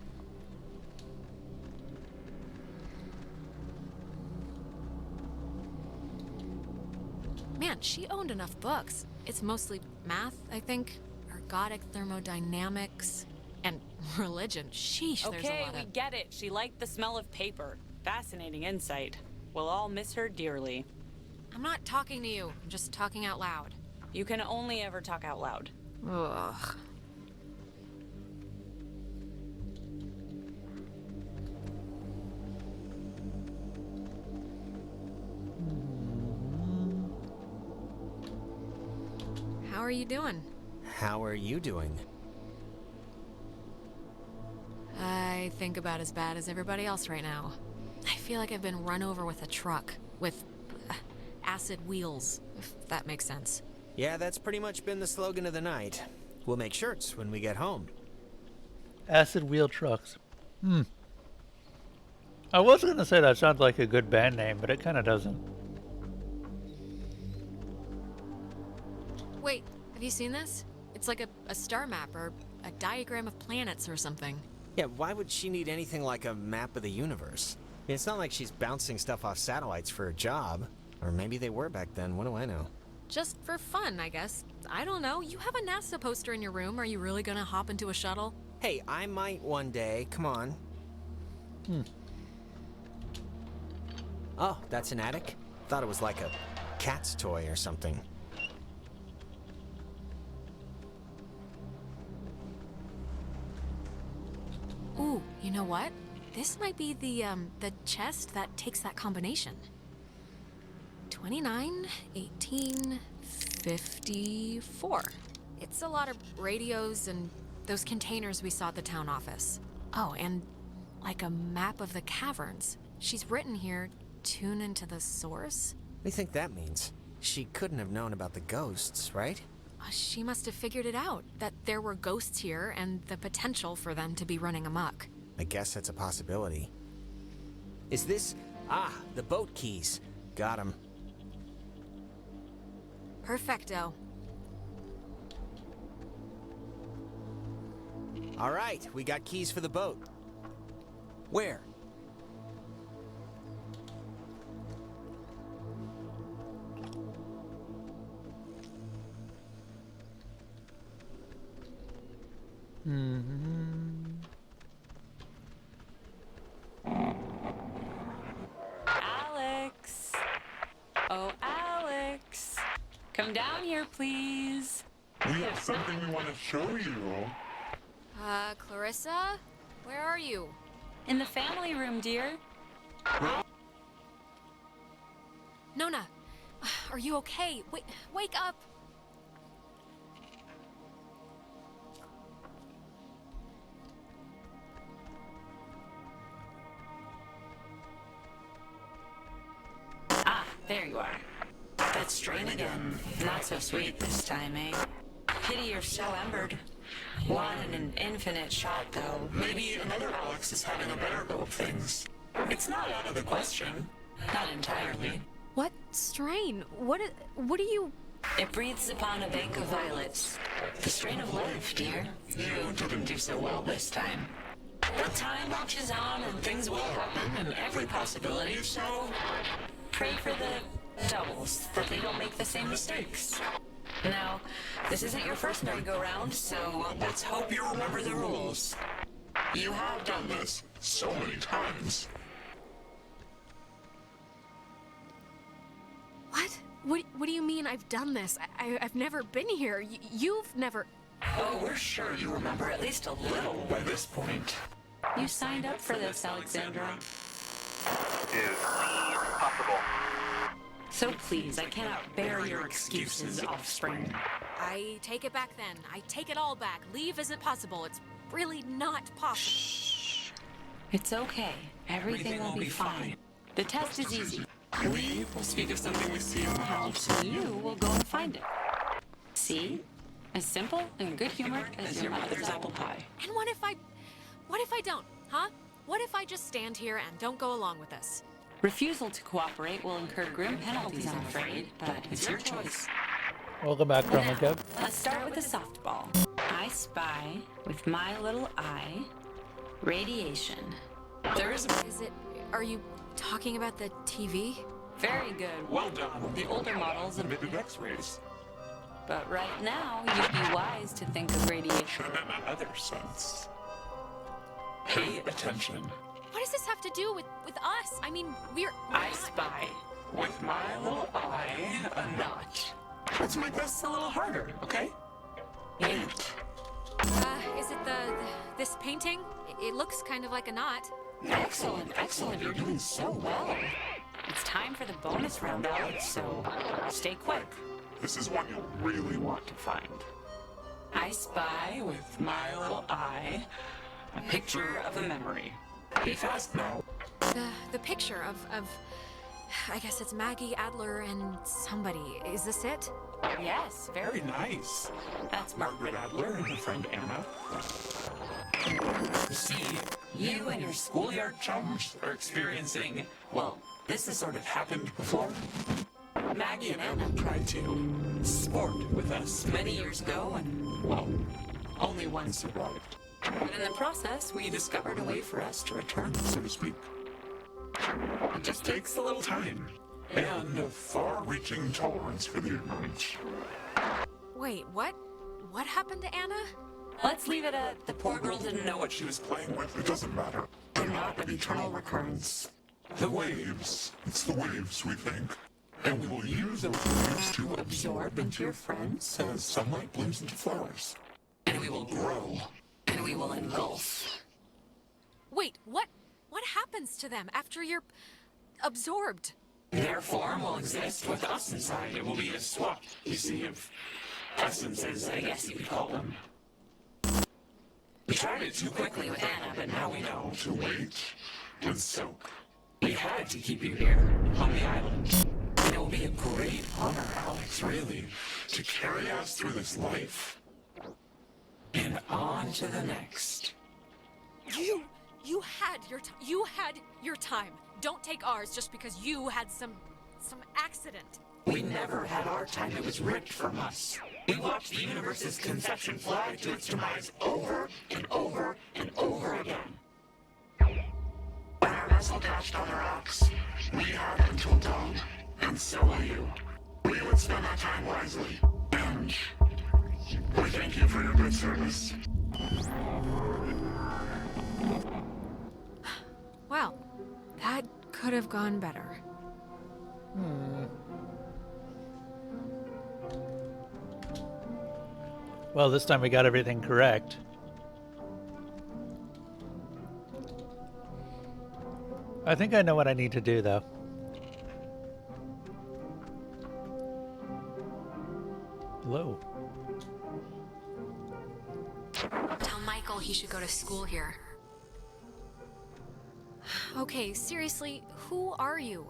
Man, she owned enough books. It's mostly math, I think, ergodic thermodynamics, and religion. Sheesh, there's a
Okay,
lot
we
of...
get it. She liked the smell of paper. Fascinating insight. We'll all miss her dearly.
I'm not talking to you. I'm just talking out loud.
You can only ever talk out loud.
Ugh. How are you doing?
How are you doing?
I think about as bad as everybody else right now. I feel like I've been run over with a truck with acid wheels, if that makes sense.
Yeah, that's pretty much been the slogan of the night. We'll make shirts when we get home.
Acid wheel trucks. I was gonna say that sounds like a good band name, but it kind of doesn't.
Wait, have you seen this? It's like a star map or a diagram of planets or something.
Yeah, why would she need anything like a map of the universe? I mean, it's not like she's bouncing stuff off satellites for a job. Or maybe they were back then, what do I know?
Just for fun, I guess. I don't know. You have a NASA poster in your room. Are you really gonna hop into a shuttle?
Hey, I might one day, come on. Oh, that's an attic? Thought it was like a cat's toy or something.
Ooh, you know what? This might be the chest that takes that combination. 29, 18, 54. It's a lot of radios and those containers we saw at the town office. Oh, and like a map of the caverns. She's written here, tune into the source.
What do you think that means? She couldn't have known about the ghosts, right?
She must have figured it out, that there were ghosts here and the potential for them to be running amok.
I guess that's a possibility. Is this... Ah, the boat keys. Got 'em.
Perfecto.
All right, we got keys for the boat.
Where?
Alex! Oh, Alex! Come down here, please.
We have something we want to show you.
Clarissa? Where are you?
In the family room, dear.
Nona, Are you okay? Wake up!
Ah, there you are. That strain again. Not so sweet this time, eh? Pity you're so embered. One in an infinite shot, though.
Maybe another Alex is having a better go of things. It's not out of the question.
Not entirely.
What strain? What do you...
It breathes upon a bank of violets. The strain of life, dear. You didn't do so well this time. But time marches on and things will happen and every possibility, so pray for the doubles that they don't make the same mistakes. Now, this isn't your first merry-go-round, so let's hope you remember the rules. You have done this
so many times.
What do you mean I've done this? I've never been here. You've never...
Oh, we're sure you remember at least a little by this point. You signed up for this, Alexandra.
Is possible.
So please, I cannot bear your excuses, offspring.
I take it back then. I take it all back. Leave isn't possible. It's really not possible.
Shh. It's okay. Everything will be fine. The test is easy. We will speak of something we see in the house, and you will go and find it. See? As simple and good-humored as your mother's apple pie.
And what if I don't, huh? What if I just stand here and don't go along with this?
Refusal to cooperate will incur grim penalties, I'm afraid, but it's your choice.
Welcome back, Chroma Cub.
Let's start with the softball. I spy, with my little eye, radiation. There is a...
Are you talking about the TV?
Very good.
Well done.
The older models
emitted X-rays.
But right now, you'd be wise to think of radiation
in another sense. Pay attention.
What does this have to do with us? I mean, we're
I spy.
With my little eye, a knot. Let's make this a little harder, okay? 8.
Is it this painting? It looks kind of like a knot.
Excellent, excellent. You're doing so well. It's time for the bonus round, Alex, so stay quick.
This is one you'll really want to find.
I spy with my little eye a picture of a memory.
Be fast now.
The picture of I guess it's Maggie Adler and somebody. Is this it?
Yes,
very nice. That's Margaret Adler and her friend Anna. See, you and your schoolyard chums are experiencing, well, this has sort of happened before. Maggie and Anna tried to sport with us many years ago, and, well, only one survived.
But in the process, we discovered a way for us to return,
so to speak. It just takes a little time, and a far-reaching tolerance for the ignorant.
Wait, what? What happened to Anna?
Let's leave it at the poor girl didn't know what she was
playing with. It doesn't matter. They're not an eternal recurrence. The waves. It's the waves, we think. And we will use those waves to absorb into your friends as sunlight blooms into flowers. And we will grow. And we will engulf.
Wait, what happens to them after you're absorbed?
Their form will exist with us inside. It will be a swap, you see, of essences, I guess you could call them. We tried it too quickly with Anna, but now we know to wait and soak. We had to keep you here, on the island. And it will be a great honor, Alex, really, to carry us through this life. And on to the next.
You had your time. Don't take ours just because you had some accident.
We never had our time. It was ripped from us. We watched the universe's conception fly to its demise over and over and over again. When our vessel dashed on the rocks, we had until dawn, and so will you. We would spend our time wisely, and we thank you for your good service.
Well, that could have gone better.
Well, this time we got everything correct. I think I know what I need to do, though.
Tell Michael he should go to school here. Okay, seriously, who are you?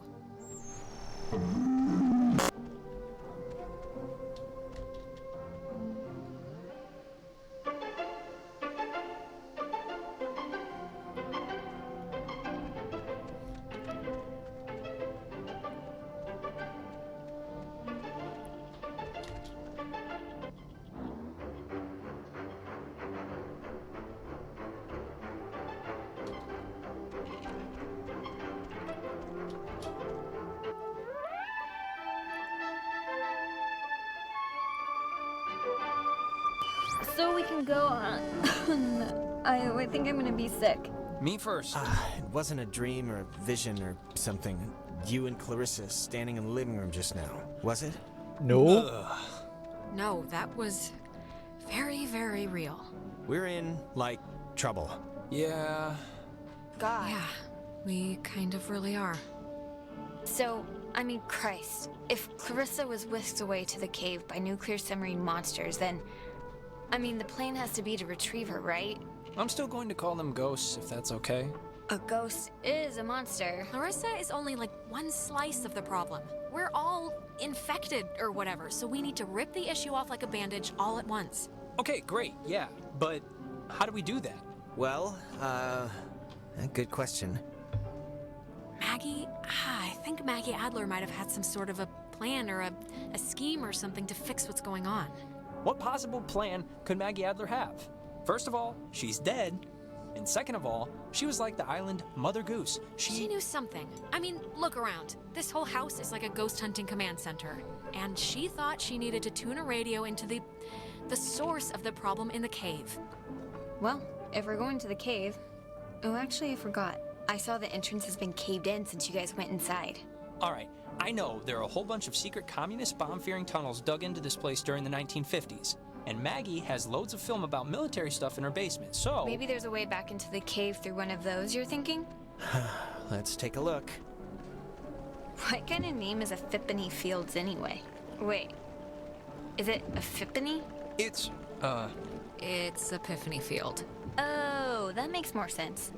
So we can go on. I think I'm gonna be sick.
Me first.
It wasn't a dream or a vision or something. You and Clarissa standing in the living room just now, was it?
No.
No, that was very, very real.
We're in, like, trouble.
Yeah.
God.
Yeah, we kind of really are.
So, I mean, Christ. If Clarissa was whisked away to the cave by nuclear submarine monsters, then... I mean, the plan has to be to retrieve her, right?
I'm still going to call them ghosts, if that's okay.
A ghost is a monster.
Clarissa is only like one slice of the problem. We're all infected or whatever, so we need to rip the issue off like a bandage all at once.
Okay, great, yeah. But how do we do that?
Well, good question.
Maggie, I think Maggie Adler might have had some sort of a plan or a scheme or something to fix what's going on.
What possible plan could Maggie Adler have? First of all, she's dead. And second of all, she was like the island Mother Goose.
She knew something. I mean, look around. This whole house is like a ghost hunting command center. And she thought she needed to tune a radio into the source of the problem in the cave.
Well, if we're going to the cave... Oh, actually, I forgot. I saw the entrance has been caved in since you guys went inside.
All right, I know there are a whole bunch of secret communist bomb-fearing tunnels dug into this place during the 1950s. And Maggie has loads of film about military stuff in her basement, so...
Maybe there's a way back into the cave through one of those, you're thinking?
Let's take a look.
What kind of name is Epiphany Fields anyway? Wait, is it Epiphany?
It's
Epiphany Field.
Oh, that makes more sense.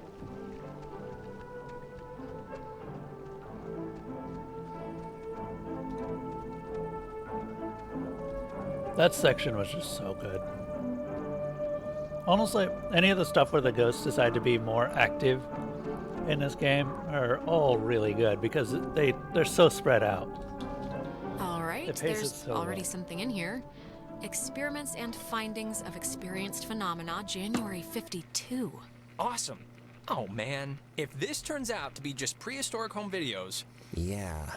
That section was just so good. Honestly, any of the stuff where the ghosts decide to be more active in this game are all really good because they're so spread out.
All right,
It paces
there's
so
already
well.
something in here. Experiments and findings of experienced phenomena, January 52.
awesome. Oh man, if this turns out to be just prehistoric home videos...
Yeah.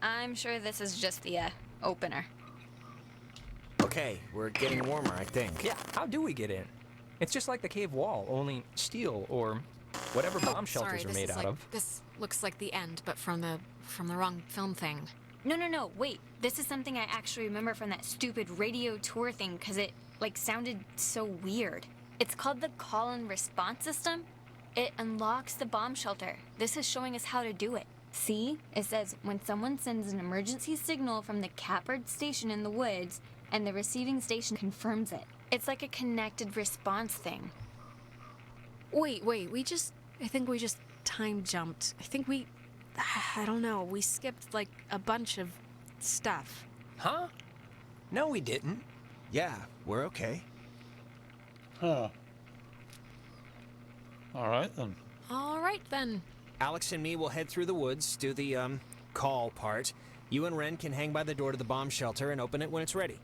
I'm sure this is just the, opener.
Okay, we're getting warmer, I think.
Yeah, how do we get in? It's just like the cave wall, only steel or whatever bomb shelters
Sorry,
are made
this is
out
like,
of.
This looks like the end, but from the wrong film thing.
No, wait. This is something I actually remember from that stupid radio tour thing, because it, sounded so weird. It's called the call and response system. It unlocks the bomb shelter. This is showing us how to do it. See? It says, when someone sends an emergency signal from the Catbird station in the woods, and the receiving station confirms it. It's like a connected response thing.
Wait, I think we just time jumped. I don't know, we skipped like a bunch of stuff.
Huh? No, we didn't.
Yeah, we're okay.
Huh. All right then.
Alex and me will head through the woods, do the, call part. You and Ren can hang by the door to the bomb shelter and open it when it's ready.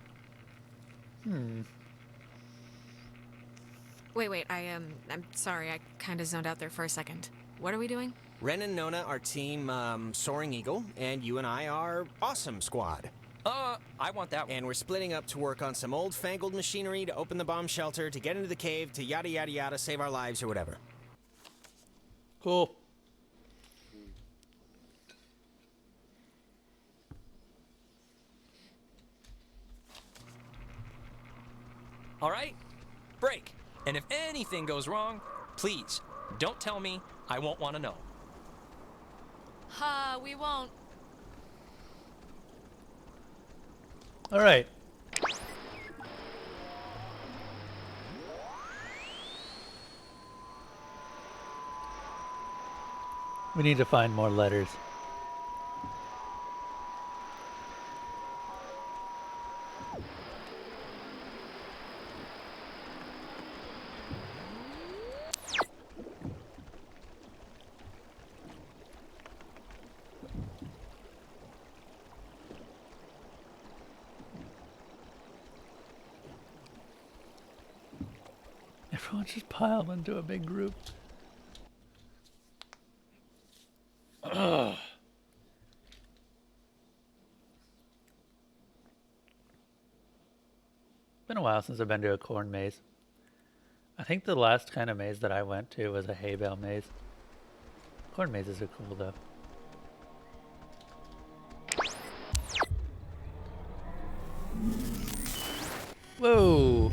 Wait, I'm sorry, I kind of zoned out there for a second. What are we doing?
Ren and Nona are team, Soaring Eagle, and you and I are Awesome Squad.
I want that one.
And we're splitting up to work on some old-fangled machinery to open the bomb shelter, to get into the cave, to yada yada yada, save our lives or whatever.
Cool.
All right? Break. And if anything goes wrong, please, don't tell me. I won't want to know.
We won't.
All right. We need to find more letters. Everyone just piled into a big group. Ugh. Been a while since I've been to a corn maze. I think the last kind of maze that I went to was a hay bale maze. Corn mazes are cool though. Whoa!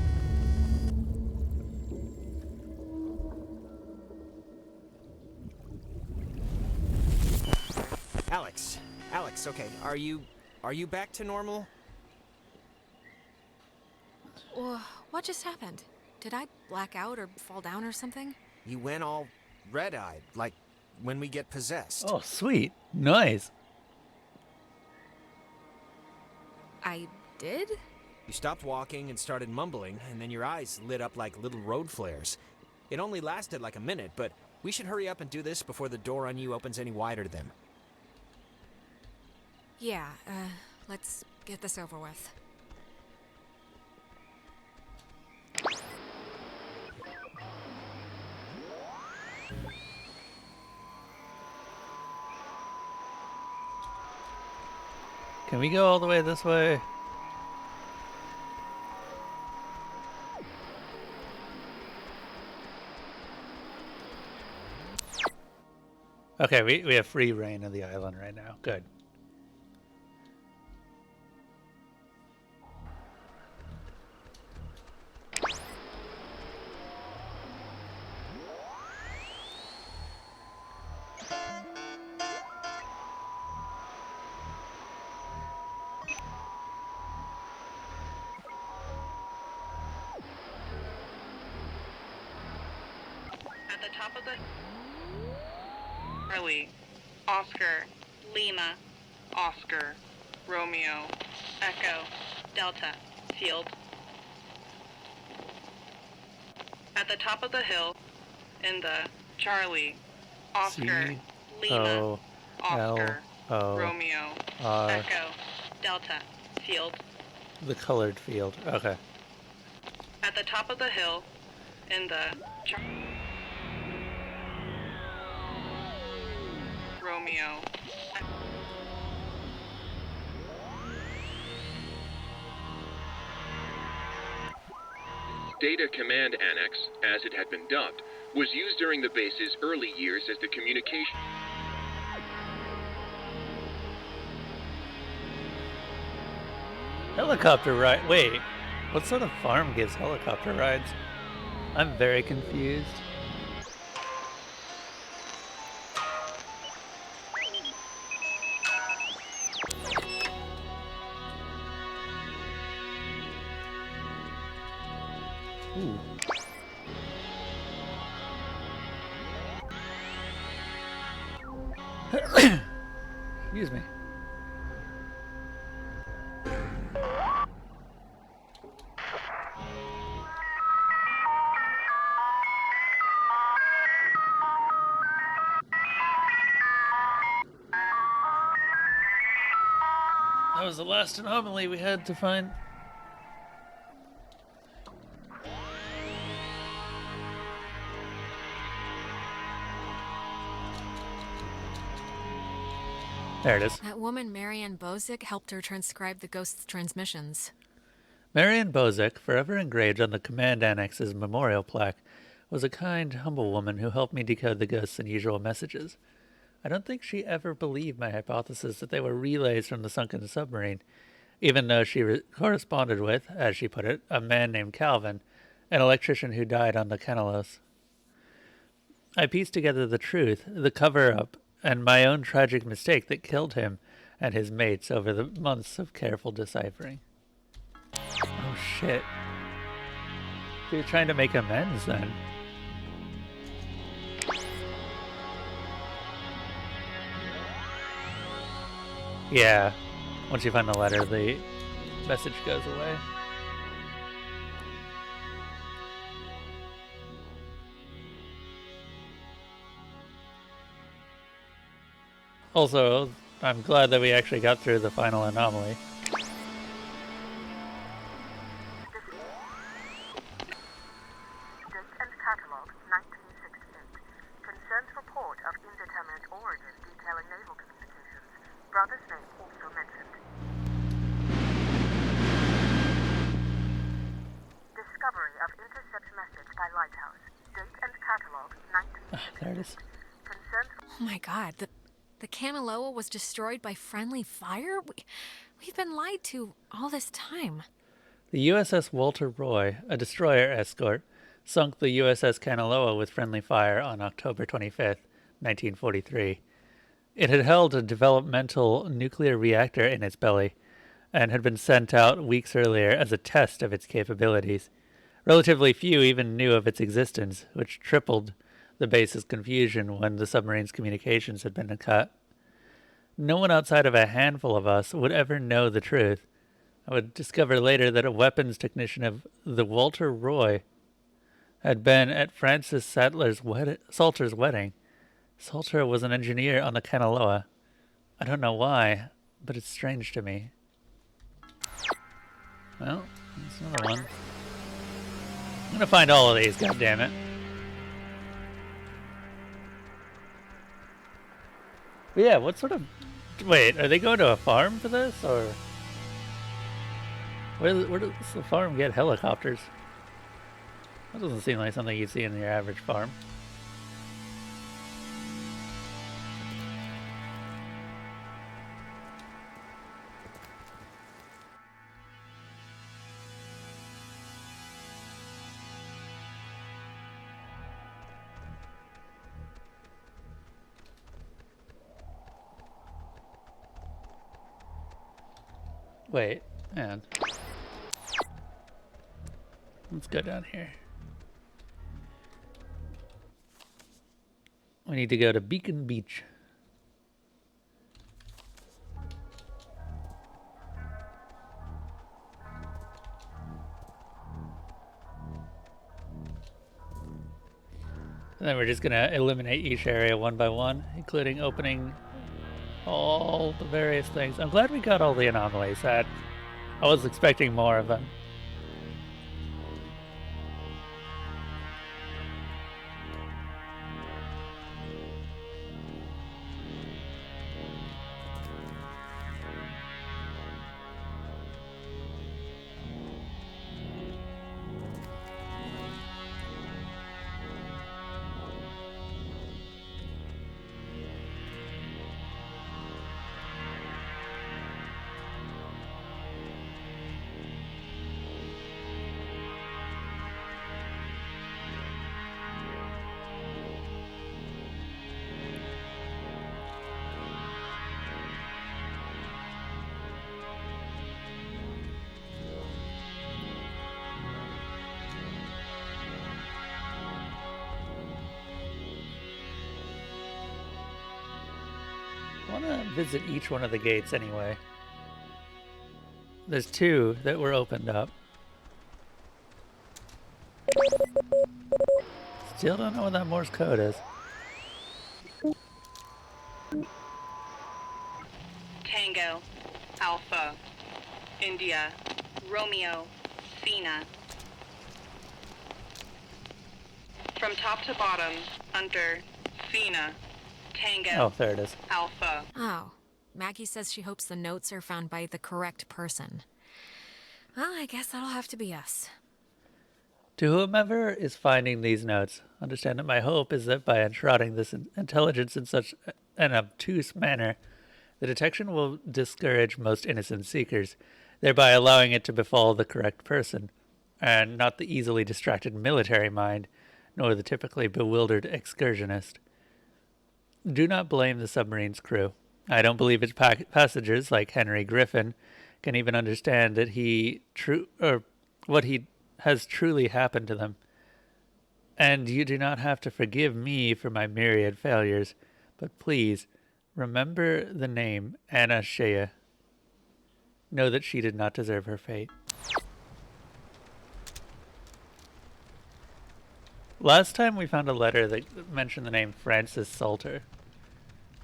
Alex, okay, are you back to normal?
What just happened? Did I black out or fall down or something?
You went all red-eyed, like when we get possessed.
Oh, sweet. Nice.
I did?
You stopped walking and started mumbling, and then your eyes lit up like little road flares. It only lasted like a minute, but we should hurry up and do this before the door on you opens any wider to them.
Yeah, let's get this over with.
Can we go all the way this way? Okay, we have free reign of the island right now. Good.
At the top of the Charlie, Oscar, Lima, Oscar, Romeo, Echo, Delta, Field. At the top of the hill, in the Charlie, Oscar, Lima, Oscar, Romeo, Echo, Delta, Field.
The colored field. Okay.
At the top of the hill, in the Romeo.
Data Command Annex, as it had been dubbed, was used during the base's early years as the communication...
Helicopter ride. Wait, what sort of farm gives helicopter rides? I'm very confused. Ooh. Excuse me. That was the last anomaly we had to find. There it is.
That woman, Marianne Bozick, helped her transcribe the ghost's transmissions.
Marianne Bozick, forever engraved on the Command Annex's memorial plaque, was a kind, humble woman who helped me decode the ghost's unusual messages. I don't think she ever believed my hypothesis that they were relays from the sunken submarine, even though she corresponded with, as she put it, a man named Calvin, an electrician who died on the Canelos. I pieced together the truth, the cover-up, and my own tragic mistake that killed him and his mates over the months of careful deciphering. Oh shit. She was trying to make amends then. Yeah. Once you find the letter, the message goes away. Also, I'm glad that we actually got through the final anomaly.
Date and catalog 1968. Concerns report of indeterminate origin detailing naval communications. Brother's name also mentioned. Discovery of intercept message by Lighthouse. Date and catalog 1968.
There it is.
Concerns.
Oh my god, the Kanaloa was destroyed by friendly fire? We've been lied to all this time.
The USS Walter Roy, a destroyer escort, sunk the USS Kanaloa with friendly fire on October 25th, 1943. It had held a developmental nuclear reactor in its belly and had been sent out weeks earlier as a test of its capabilities. Relatively few even knew of its existence, which tripled the base's confusion when the submarine's communications had been cut. No one outside of a handful of us would ever know the truth. I would discover later that a weapons technician of the Walter Roy had been at Francis Salter's wedding. Salter was an engineer on the Kanaloa. I don't know why, but it's strange to me. Well, there's another one. I'm gonna find all of these, goddammit. But yeah, what sort of... Wait, are they going to a farm for this, or... Where does the farm get helicopters? That doesn't seem like something you'd see in your average farm. Wait, man. Let's go down here. We need to go to Beacon Beach. And then we're just gonna eliminate each area one by one, including opening all the various things. I'm glad we got all the anomalies. I was expecting more of them. I want to visit each one of the gates anyway. There's two that were opened up. Still don't know what that Morse code is.
Tango, Alpha, India, Romeo, Cena. From top to bottom, under Cena, Tango.
Oh, there it is.
Alpha.
Oh, Maggie says she hopes the notes are found by the correct person. Well, I guess that'll have to be us.
To whomever is finding these notes, understand that my hope is that by enshrouding this intelligence in such an obtuse manner, the detection will discourage most innocent seekers, thereby allowing it to befall the correct person, and not the easily distracted military mind, nor the typically bewildered excursionist. Do not blame the submarine's crew. I don't believe its passengers, like Henry Griffin, can even understand that what has truly happened to them. And you do not have to forgive me for my myriad failures, but please Remember the name Anna Shea. Know that she did not deserve her fate. Last time we found a letter that mentioned the name Francis Salter.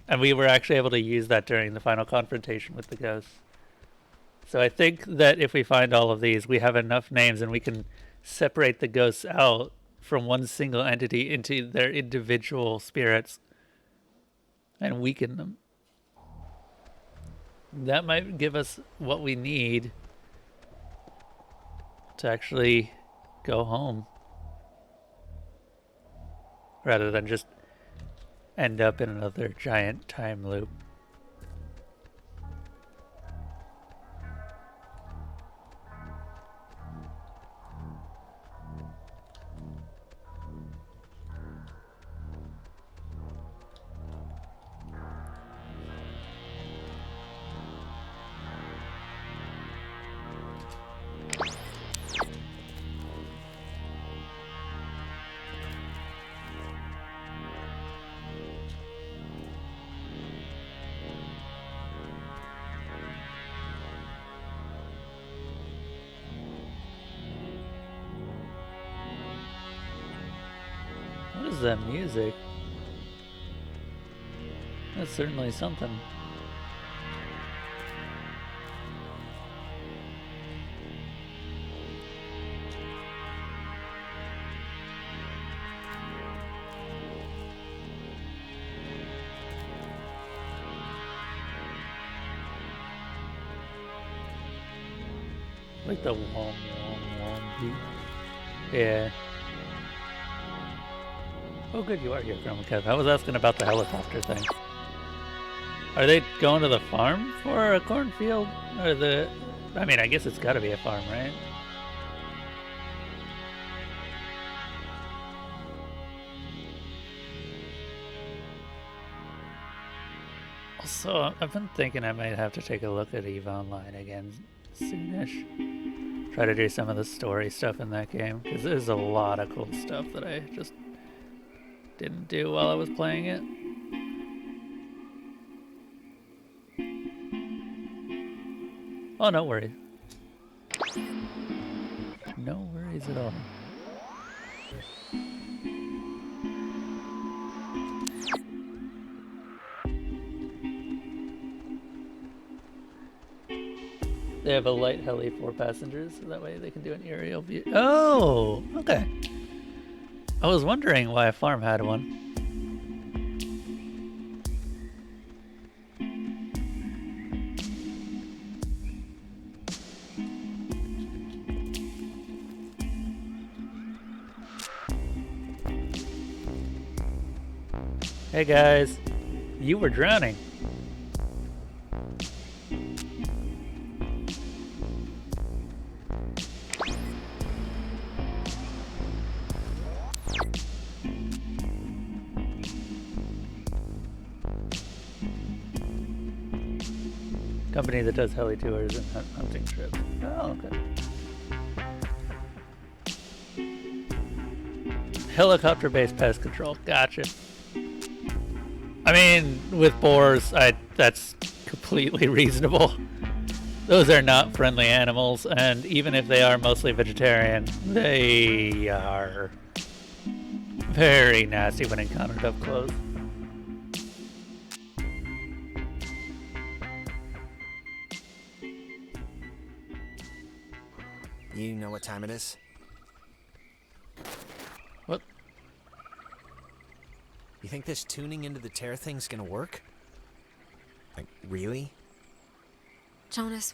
And we were actually able to use that during the final confrontation with the ghosts. So I think that if we find all of these, we have enough names and we can separate the ghosts out from one single entity into their individual spirits and weaken them. That might give us what we need to actually go home, rather than just end up in another giant time loop. What is that music? That's certainly something. Like the wom wom wom beat. Yeah. Oh good, you are here, Grandma Kev. I was asking about the helicopter thing. Are they going to the farm for a cornfield? Or the... I mean, I guess it's gotta be a farm, right? Also, I've been thinking I might have to take a look at EVE Online again soonish. Try to do some of the story stuff in that game, because there's a lot of cool stuff that I just didn't do while I was playing it. Oh, no worries. No worries at all. They have a light heli for passengers, so that way they can do an aerial view. Oh, okay. I was wondering why a farm had one. Hey guys, you were drowning. Company that does heli tours and hunting trips. Oh, okay. Helicopter-based pest control. Gotcha. I mean, with boars, that's completely reasonable. Those are not friendly animals, and even if they are mostly vegetarian, they are very nasty when encountered up close.
You know what time it is?
What?
You think this tuning into the tear thing's gonna work? Like, really?
Jonas,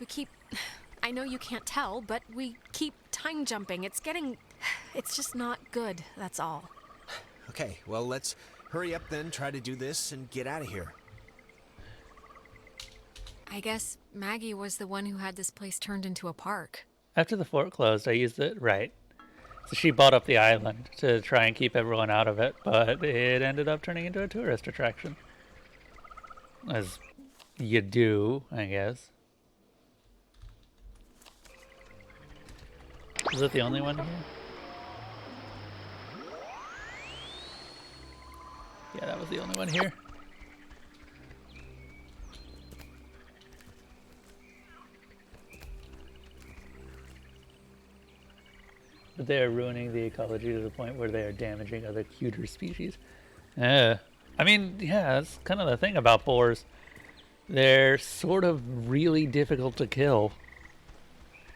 I know you can't tell, but we keep time jumping. It's just not good, that's all.
Okay, well, let's hurry up then, try to do this, and get out of here.
I guess Maggie was the one who had this place turned into a park.
After the fort closed, I used it right. So she bought up the island to try and keep everyone out of it, but it ended up turning into a tourist attraction. As you do, I guess. Is it the only one here? Yeah, that was the only one here. they are ruining the ecology to the point where they are damaging other cuter species. I mean, yeah, that's kind of the thing about boars. They're sort of really difficult to kill.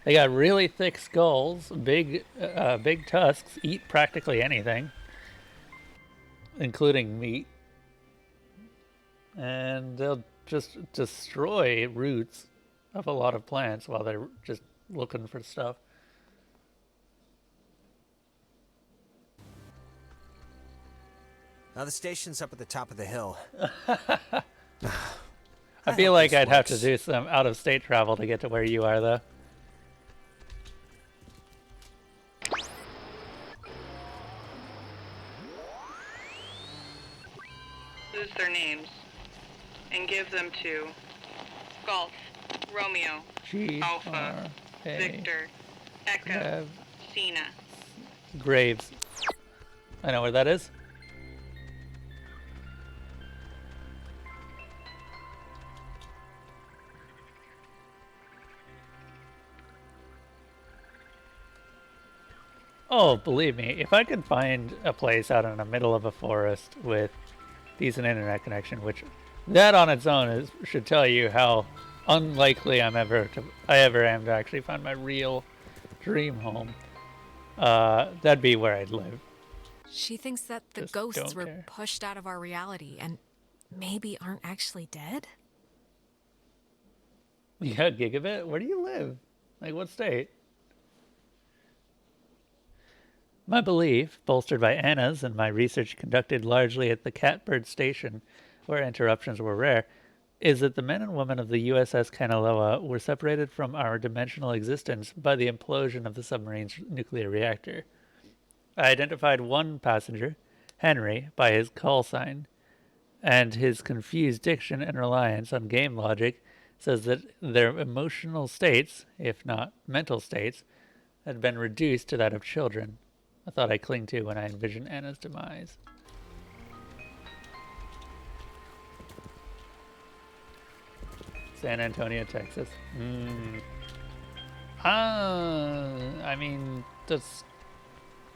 They got really thick skulls, big tusks, eat practically anything, including meat. And they'll just destroy roots of a lot of plants while they're just looking for stuff.
Now the station's up at the top of the hill.
I feel like I'd have to do some out-of-state travel to get to where you are, though.
Lose their names and give them to Golf, Romeo, Alpha, Victor, Echo, Cena.
Graves. I know where that is. Oh, believe me, if I could find a place out in the middle of a forest with decent internet connection, which that on its own should tell you how unlikely I ever am to actually find my real dream home. That'd be where I'd live.
She thinks that the
Just
ghosts
don't
were
care.
pushed out of our reality and maybe aren't actually dead?
Yeah, Gigabit, where do you live? Like, what state? My belief, bolstered by Anna's and my research conducted largely at the Catbird Station, where interruptions were rare, is that the men and women of the USS Kanaloa were separated from our dimensional existence by the implosion of the submarine's nuclear reactor. I identified one passenger, Henry, by his call sign, and his confused diction and reliance on game logic says that their emotional states, if not mental states, had been reduced to that of children. I thought I'd cling to when I envisioned Anna's demise. San Antonio, Texas. I mean, that's...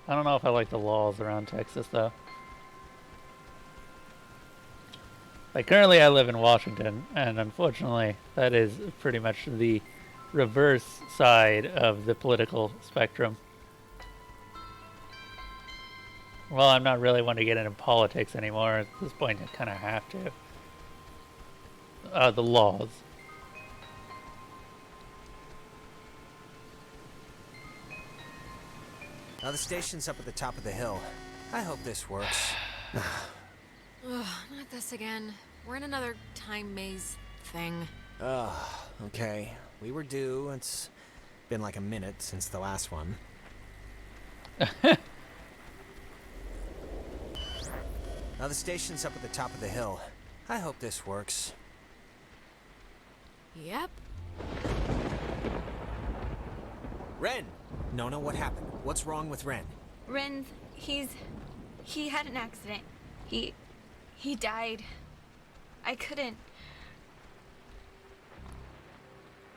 I don't know if I like the laws around Texas, though. Like, currently I live in Washington, and unfortunately, that is pretty much the reverse side of the political spectrum. Well, I'm not really one to get into politics anymore. At this point, I kind of have to. The laws.
Now the station's up at the top of the hill. I hope this works.
Ugh, not this again. We're in another time maze thing.
Okay. We were due. It's been like a minute since the last one. Now the station's up at the top of the hill. I hope this works.
Yep.
Ren! Nona, what happened? What's wrong with Ren?
Ren, he had an accident. He died. I couldn't.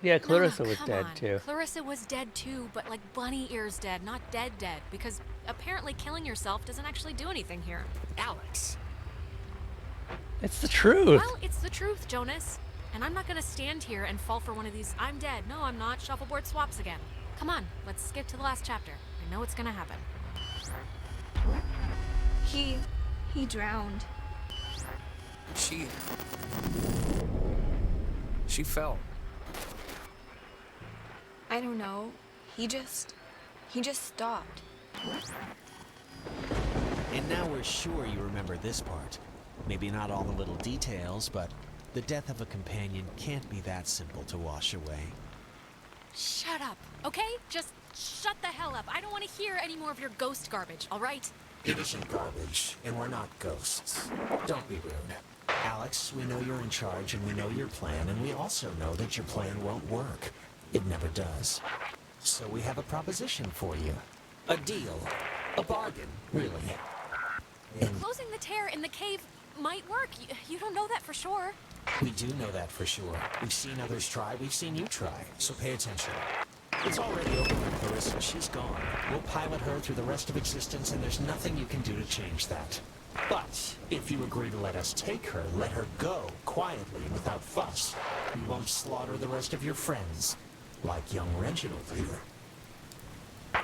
Yeah, Clarissa was
come
dead
on.
too.
Clarissa was dead too, but like Bunny Ear's dead, not dead, because apparently killing yourself doesn't actually do anything here.
Alex.
It's the truth.
Well, it's the truth, Jonas. And I'm not gonna stand here and fall for one of these I'm dead, no I'm not, shuffleboard swaps again. Come on, let's skip to the last chapter. I know it's gonna happen.
He drowned.
She fell.
I don't know. He just stopped.
And now we're sure you remember this part. Maybe not all the little details, but the death of a companion can't be that simple to wash away.
Shut up, okay? Just shut the hell up. I don't want to hear any more of your ghost garbage, all right?
It isn't garbage, and we're not ghosts. Don't be rude. Alex, we know you're in charge, and we know your plan, and we also know that your plan won't work. It never does. So we have a proposition for you. A deal. A bargain, really. And
Closing the tear in the cave might work. You don't know that for sure.
we do know that for sure. We've seen others try, we've seen you try, so pay attention. It's already over with Clarissa. She's gone. We'll pilot her through the rest of existence, and there's nothing you can do to change that. But if you agree to let us take her, let her go quietly without fuss. We won't slaughter the rest of your friends, like young Reginald here.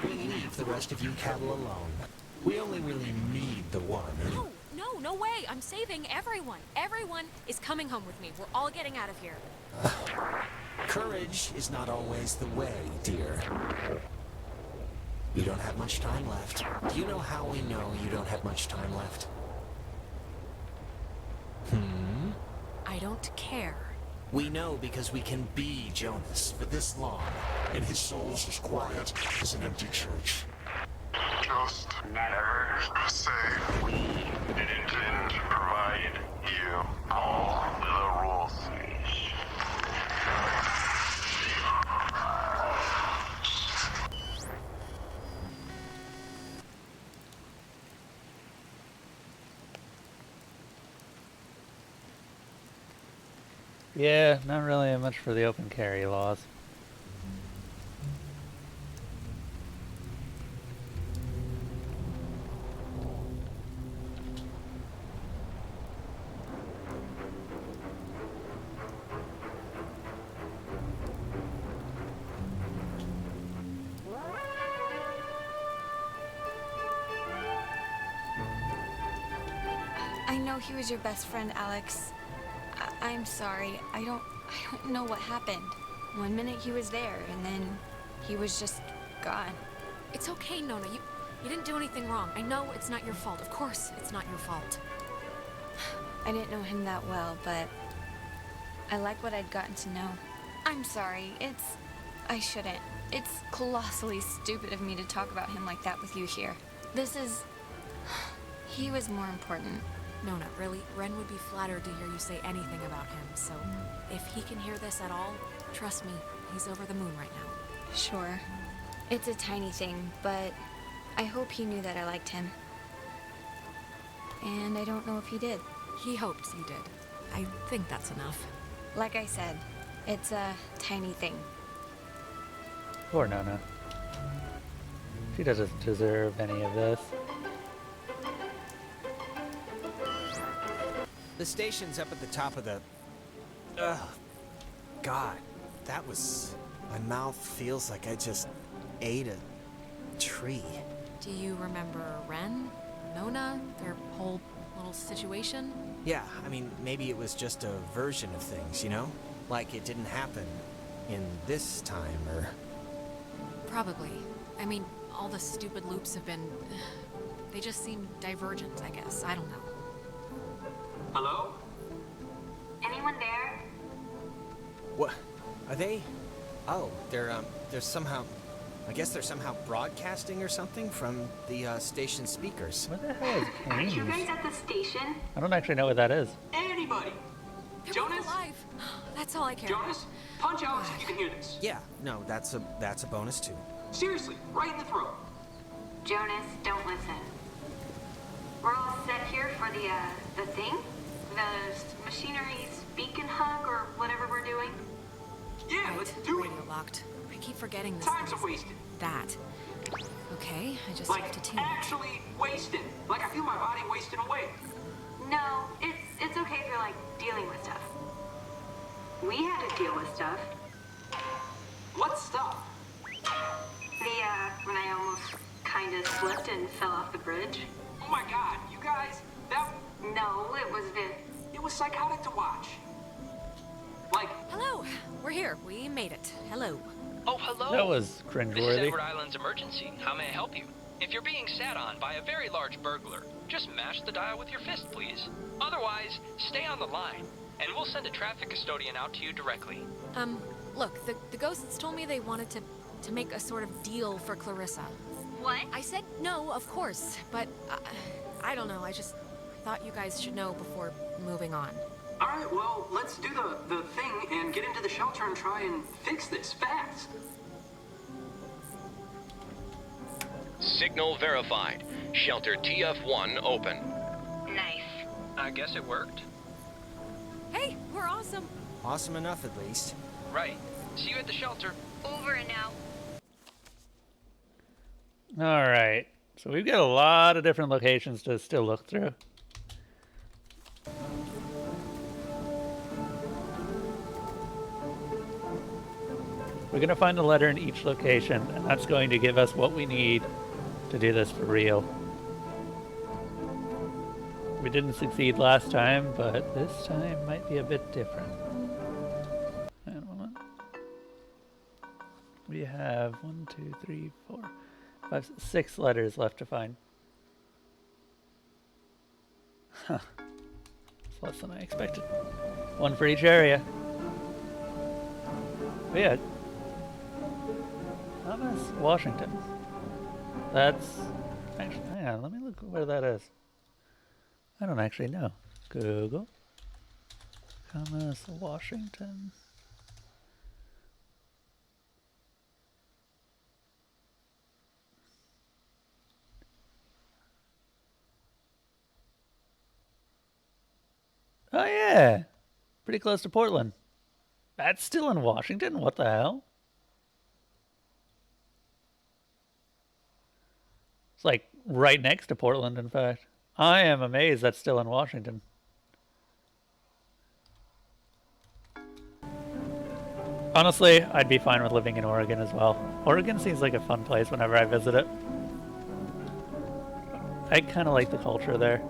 We leave the rest of you cattle alone. We only really need the one.
No way. I'm saving everyone. Everyone is coming home with me. We're all getting out of here.
Courage is not always the way, dear. You don't have much time left. Do you know how we know you don't have much time left?
I don't care.
We know because we can be Jonas for this long, and his soul's as quiet as an empty church.
Just never say we didn't provide you all the rules.
Yeah, not really much for the open carry laws.
I know he was your best friend, Alex. I'm sorry. I don't know what happened. One minute he was there, and then he was just gone.
It's okay, Nona. You didn't do anything wrong. I know it's not your fault. Of course, it's not your fault.
I didn't know him that well, but I like what I'd gotten to know. I'm sorry. I shouldn't. It's colossally stupid of me to talk about him like that with you here. He was more important.
Nona, really, Ren would be flattered to hear you say anything about him, so if he can hear this at all, trust me, he's over the moon right now.
Sure. It's a tiny thing, but I hope he knew that I liked him. And I don't know if he did.
He hoped you did. I think that's enough.
Like I said, it's a tiny thing.
Poor Nona. She doesn't deserve any of this.
The station's up at the top of the... Ugh. God, that was... My mouth feels like I just ate a tree.
Do you remember Ren? Nona? Their whole little situation?
Yeah, I mean, maybe it was just a version of things, you know? Like it didn't happen in this time, or...
Probably. I mean, all the stupid loops have been... They just seem divergent, I guess. I don't know.
Hello?
Anyone there?
What? Are they... Oh, they're somehow... I guess they're somehow broadcasting or something from the station speakers.
What the hell is
Are you
Ames?
guys at the station?
I don't actually know what that is.
Anybody?
They're
Jonas?
alive. That's all I care
Jonas? Punch out if you can hear this.
Yeah, no, that's a bonus too.
Seriously, right in the throat.
Jonas, don't listen. We're all set here for the thing? The machinery's beacon hug or whatever we're doing?
Yeah, let's do it.
Radio locked. I keep forgetting this.
Time's wasted.
That. Okay, I just
Like,
have to tune.
actually wasted. Like I feel my body wasting away.
No, it's okay if you're like dealing with stuff. We had to deal with stuff.
What stuff?
When I almost kinda slipped and fell off the bridge.
Oh my god, you guys, that...
No, it was
It was psychotic to watch. Like...
Hello, we're here. We made it. Hello.
Oh, hello.
That was
This is
cringeworthy.
Edward Island's emergency. How may I help you? If you're being sat on by a very large burglar, just mash the dial with your fist, please. Otherwise, stay on the line, and we'll send a traffic custodian out to you directly.
Look, the ghosts told me they wanted to make a sort of deal for Clarissa.
What?
I said no, of course, but I don't know. I just thought you guys should know before moving on.
Alright, well, let's do the thing and get into the shelter and try and fix this fast.
Signal verified. Shelter TF1 open.
Nice.
I guess it worked.
Hey, we're awesome.
Awesome enough, at least.
Right. See you at the shelter.
Over and out.
All right. So we've got a lot of different locations to still look through. We're going to find a letter in each location, and that's going to give us what we need to do this for real. We didn't succeed last time, but this time might be a bit different. Hang on a moment. We have 1, 2, 3, 4, 5, 6 letters left to find. Huh. It's less than I expected. One for each area. But yeah. Thomas Washington. That's... Actually, hang on, let me look where that is. I don't actually know. Google. Thomas Washington. Oh yeah! Pretty close to Portland. That's still in Washington? What the hell? It's like right next to Portland, in fact. I am amazed that's still in Washington. Honestly, I'd be fine with living in Oregon as well. Oregon seems like a fun place whenever I visit it. I kind of like the culture there.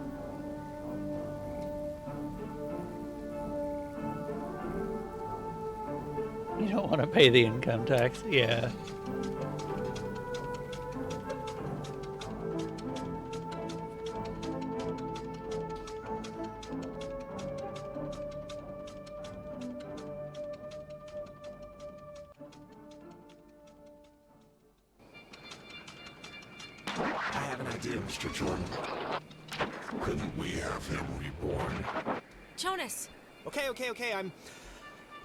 You don't want to pay the income tax, yeah.
I have an idea, Mr. Jordan.
Couldn't we have him reborn?
Jonas!
Okay, I'm...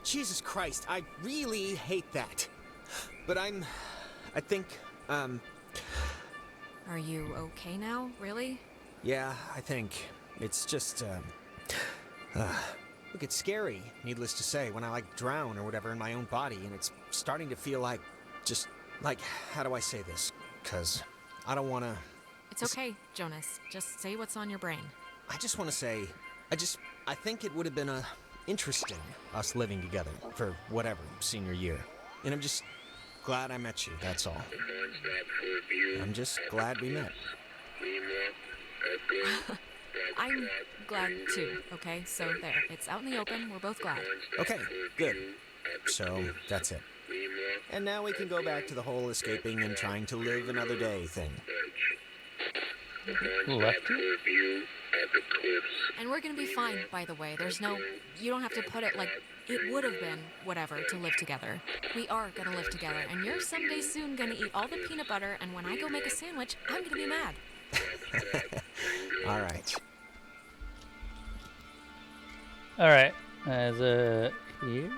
Jesus Christ, I really hate that. But I think,
Are you okay now? Really?
yeah, I think. It's just, look, it's scary, needless to say, when I, like, drown or whatever in my own body, and it's starting to feel like, just, like, how do I say this? 'Cause I don't want to...
It's okay, Jonas. Just say what's on your brain.
I just want to say, I think it would have been, interesting, us living together for whatever, senior year. And I'm just glad I met you, that's all. I'm just glad we met.
I'm glad too, okay? So there, it's out in the open, we're both glad.
Okay, good. So, that's it. And now we can go back to the whole escaping and trying to live another day thing.
Lefty?
And we're gonna be fine, by the way. You don't have to put it like it would have been whatever to live together. We are gonna live together, and you're someday soon gonna eat all the peanut butter, and when I go make a sandwich, I'm gonna be mad.
All right.
Alright, as here?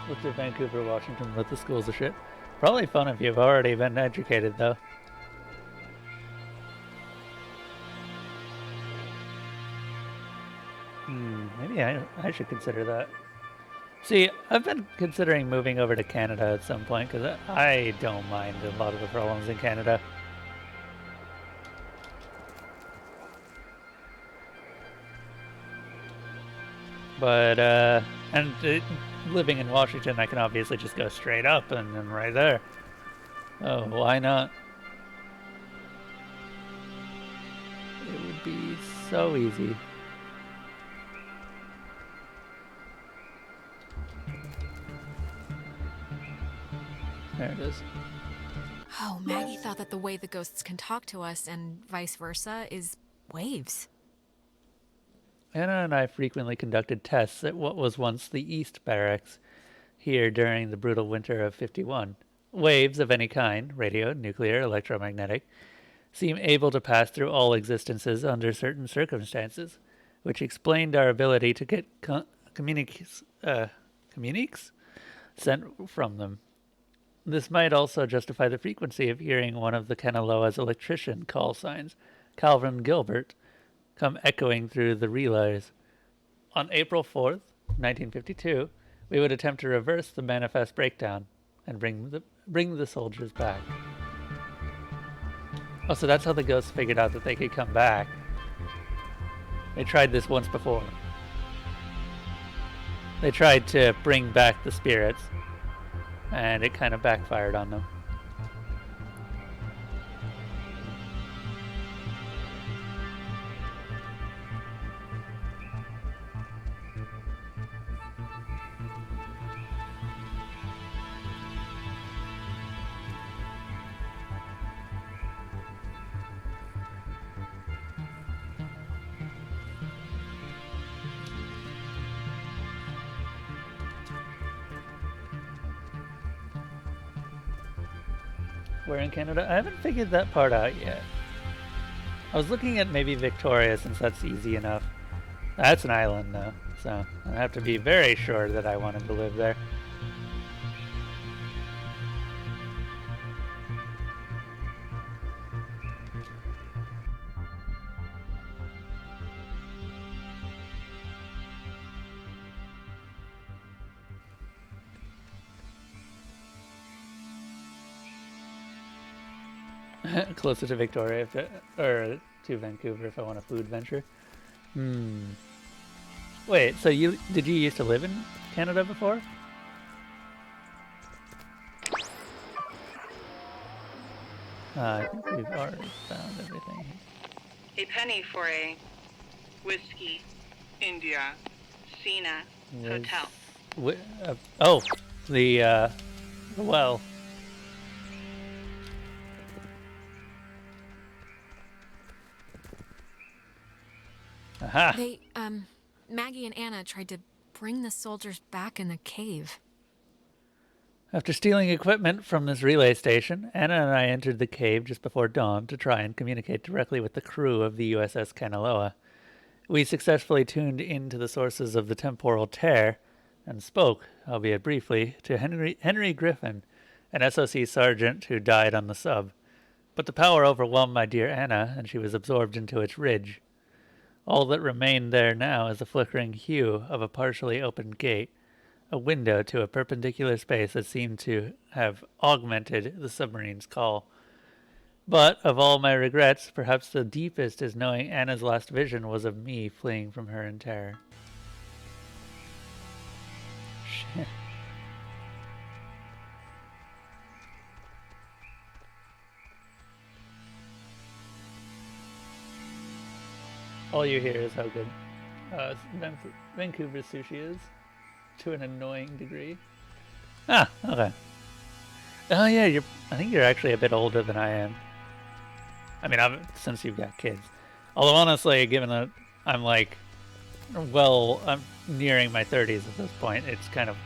Looked at Vancouver, Washington, but the school's a shit. Probably fun if you've already been educated, though. Maybe I should consider that. See, I've been considering moving over to Canada at some point, because I don't mind a lot of the problems in Canada. But, living in Washington, I can obviously just go straight up and then right there. Oh, why not? It would be so easy. There it is.
Oh, Maggie thought that the way the ghosts can talk to us and vice versa is waves.
Anna and I frequently conducted tests at what was once the East Barracks here during the brutal winter of '51. Waves of any kind, radio, nuclear, electromagnetic, seem able to pass through all existences under certain circumstances, which explained our ability to get communiques sent from them. This might also justify the frequency of hearing one of the Kanaloa's electrician call signs, Calvin Gilbert, come echoing through the relays. On April 4th, 1952, we would attempt to reverse the manifest breakdown and bring the soldiers back. Oh, so that's how the ghosts figured out that they could come back. They tried this once before. They tried to bring back the spirits, and it kind of backfired on them. We're in Canada. I haven't figured that part out yet. I was looking at maybe Victoria, since that's easy enough. That's an island, though, so I have to be very sure that I wanted to live there. Closer to Victoria, or to Vancouver if I want a food venture. Wait, so did you used to live in Canada before? I think we've already found everything.
A penny for a whiskey, India, Sina hotel.
Oh, the well. Aha.
They, Maggie and Anna tried to bring the soldiers back in the cave.
After stealing equipment from this relay station, Anna and I entered the cave just before dawn to try and communicate directly with the crew of the USS Kanaloa. We successfully tuned into the sources of the temporal tear and spoke, albeit briefly, to Henry Griffin, an SOC sergeant who died on the sub. But the power overwhelmed my dear Anna, and she was absorbed into its ridge. All that remained there now is the flickering hue of a partially opened gate, a window to a perpendicular space that seemed to have augmented the submarine's call. But, of all my regrets, perhaps the deepest is knowing Anna's last vision was of me fleeing from her in terror. Shit. All you hear is how good Vancouver sushi is, to an annoying degree. Ah, okay. Oh yeah, I think you're actually a bit older than I am. I mean, since you've got kids. Although honestly, given that I'm I'm nearing my 30s at this point, it's kind of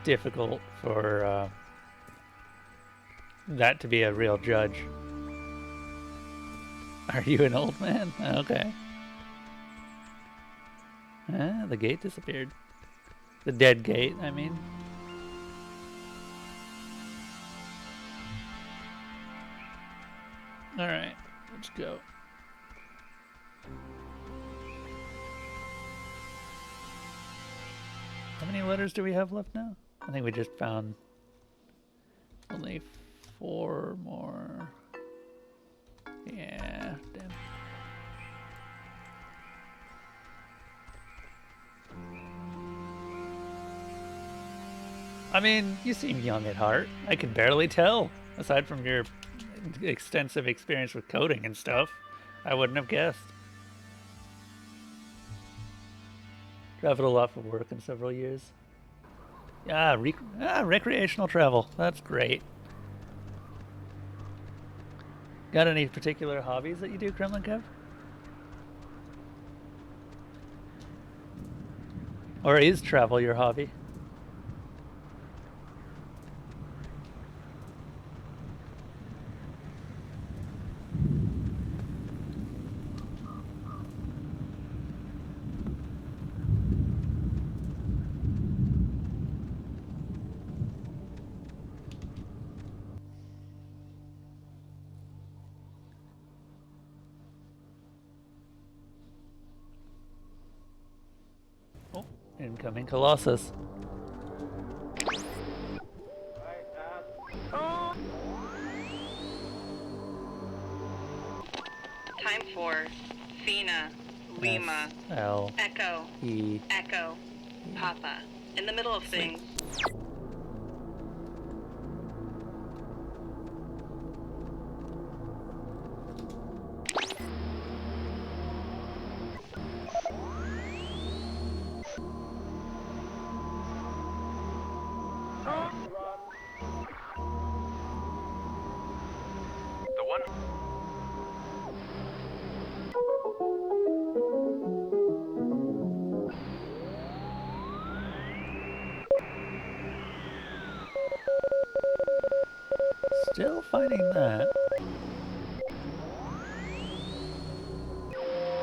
difficult for that to be a real judge. Are you an old man? Okay. Ah, the gate disappeared. The dead gate, I mean. Alright, let's go. How many letters do we have left now? I think we just found only 4 more. Yeah, damn. I mean, you seem young at heart. I can barely tell. Aside from your extensive experience with coding and stuff, I wouldn't have guessed. Traveled a lot for work in several years. Recreational travel. That's great. Got any particular hobbies that you do, Kremlin Kev? Or is travel your hobby? Incoming Colossus.
Time for Fina, Lima,
L
Echo,
E
Echo, Papa. In the middle of things.
The one.
Still finding that.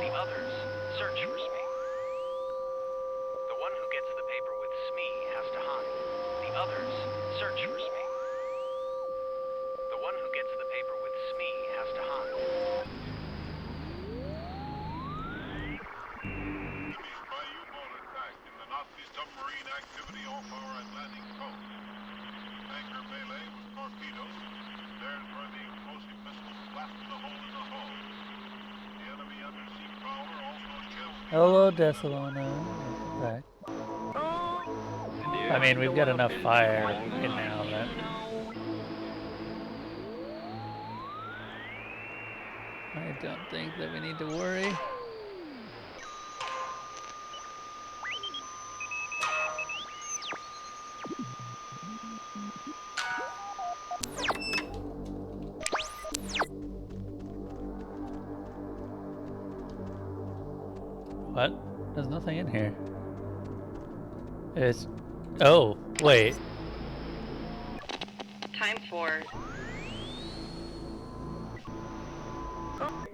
The others search for Smee. The one who gets the paper with Smee has to hide. The others search for Smee. The one who gets the paper with Smee has to hide.
In the Nazi submarine activity off our Atlantic coast. Tanker melee with torpedoes. There's where the explosive missiles blasted a hole in the hull. The enemy undersea prowler also shells.
Hello, Desalona. Back. I mean, we've got enough fire in now that. I don't think that we need to worry. What? There's nothing in here. It's... Oh, wait.
Time for
Something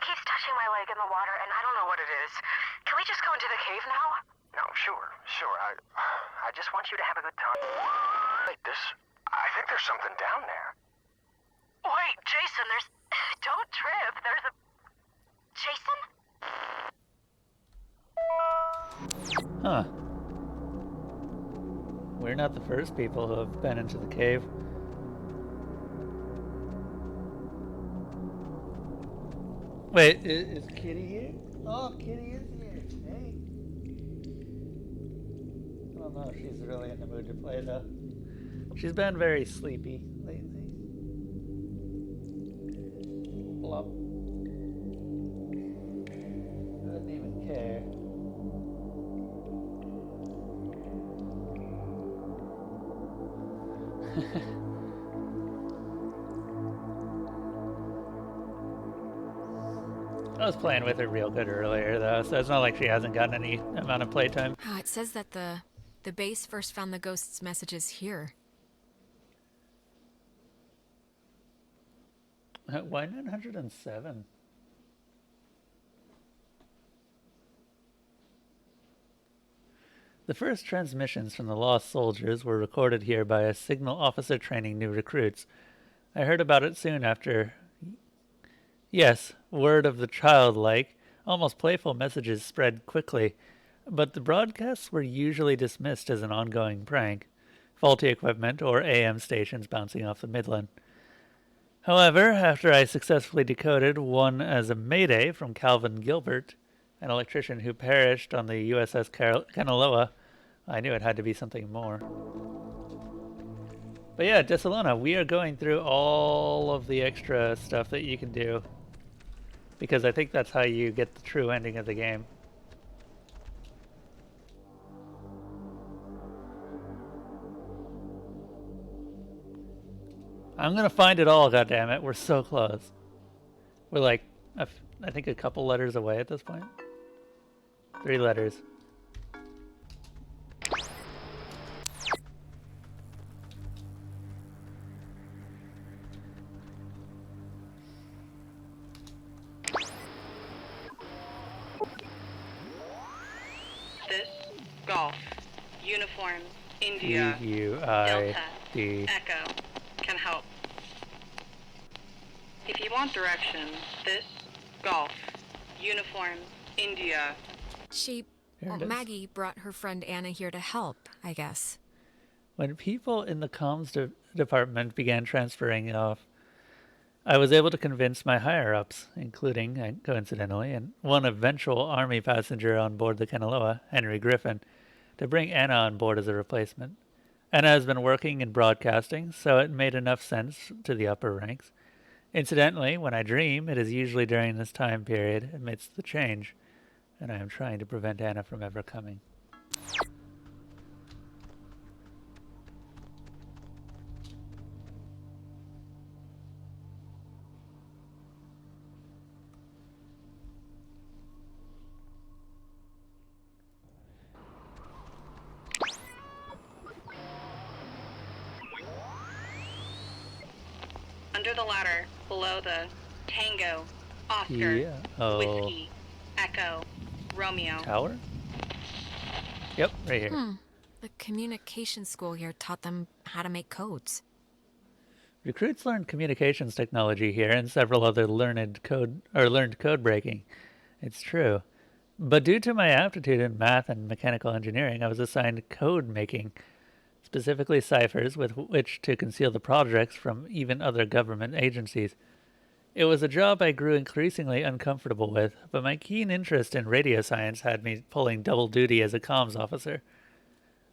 keeps touching my leg in the water, and I don't know what it is. Can we just go into the cave now?
No, sure. I just want you to have a good time. Wait, I think there's something down there.
Wait, Jason, there's... Don't trip, there's a... Jason?
Huh. We're not the first people who have been into the cave. Wait, is Kitty here? Oh, Kitty is here. Hey. I don't know if she's really in the mood to play though. She's been very sleepy lately. Blop. Doesn't even care. I was playing with her real good earlier, though, so it's not like she hasn't gotten any amount of playtime.
Oh, it says that the base first found the ghost's messages here.
Why 907? The first transmissions from the lost soldiers were recorded here by a signal officer training new recruits. I heard about it soon after. Yes, word of the childlike, almost playful messages spread quickly, but the broadcasts were usually dismissed as an ongoing prank, faulty equipment, or AM stations bouncing off the Midland. However, after I successfully decoded one as a mayday from Calvin Gilbert, an electrician who perished on the USS Kanaloa, I knew it had to be something more. But yeah, Desalona, we are going through all of the extra stuff that you can do, because I think that's how you get the true ending of the game. I'm gonna find it all, goddammit. We're so close. We're like, I think a couple letters away at this point. 3 letters.
this, golf, uniform, India,
E-U-I-D.
Delta, Echo, can help. If you want directions, this, golf, uniform, India.
Here it is.
Maggie brought her friend Anna here to help, I guess.
When people in the comms department began transferring off, I was able to convince my higher-ups, including, coincidentally, and one eventual Army passenger on board the Kanaloa, Henry Griffin, to bring Anna on board as a replacement. Anna has been working in broadcasting, so it made enough sense to the upper ranks. Incidentally, when I dream, it is usually during this time period amidst the change, and I am trying to prevent Anna from ever coming.
Under the ladder, below the Tango, Oscar, Whiskey, Echo, Romeo.
Tower? Yep, right here.
The communication school here taught them how to make codes.
Recruits learned communications technology here and several other learned code breaking. It's true. But due to my aptitude in math and mechanical engineering, I was assigned code making, specifically ciphers with which to conceal the projects from even other government agencies. It was a job I grew increasingly uncomfortable with, but my keen interest in radio science had me pulling double duty as a comms officer.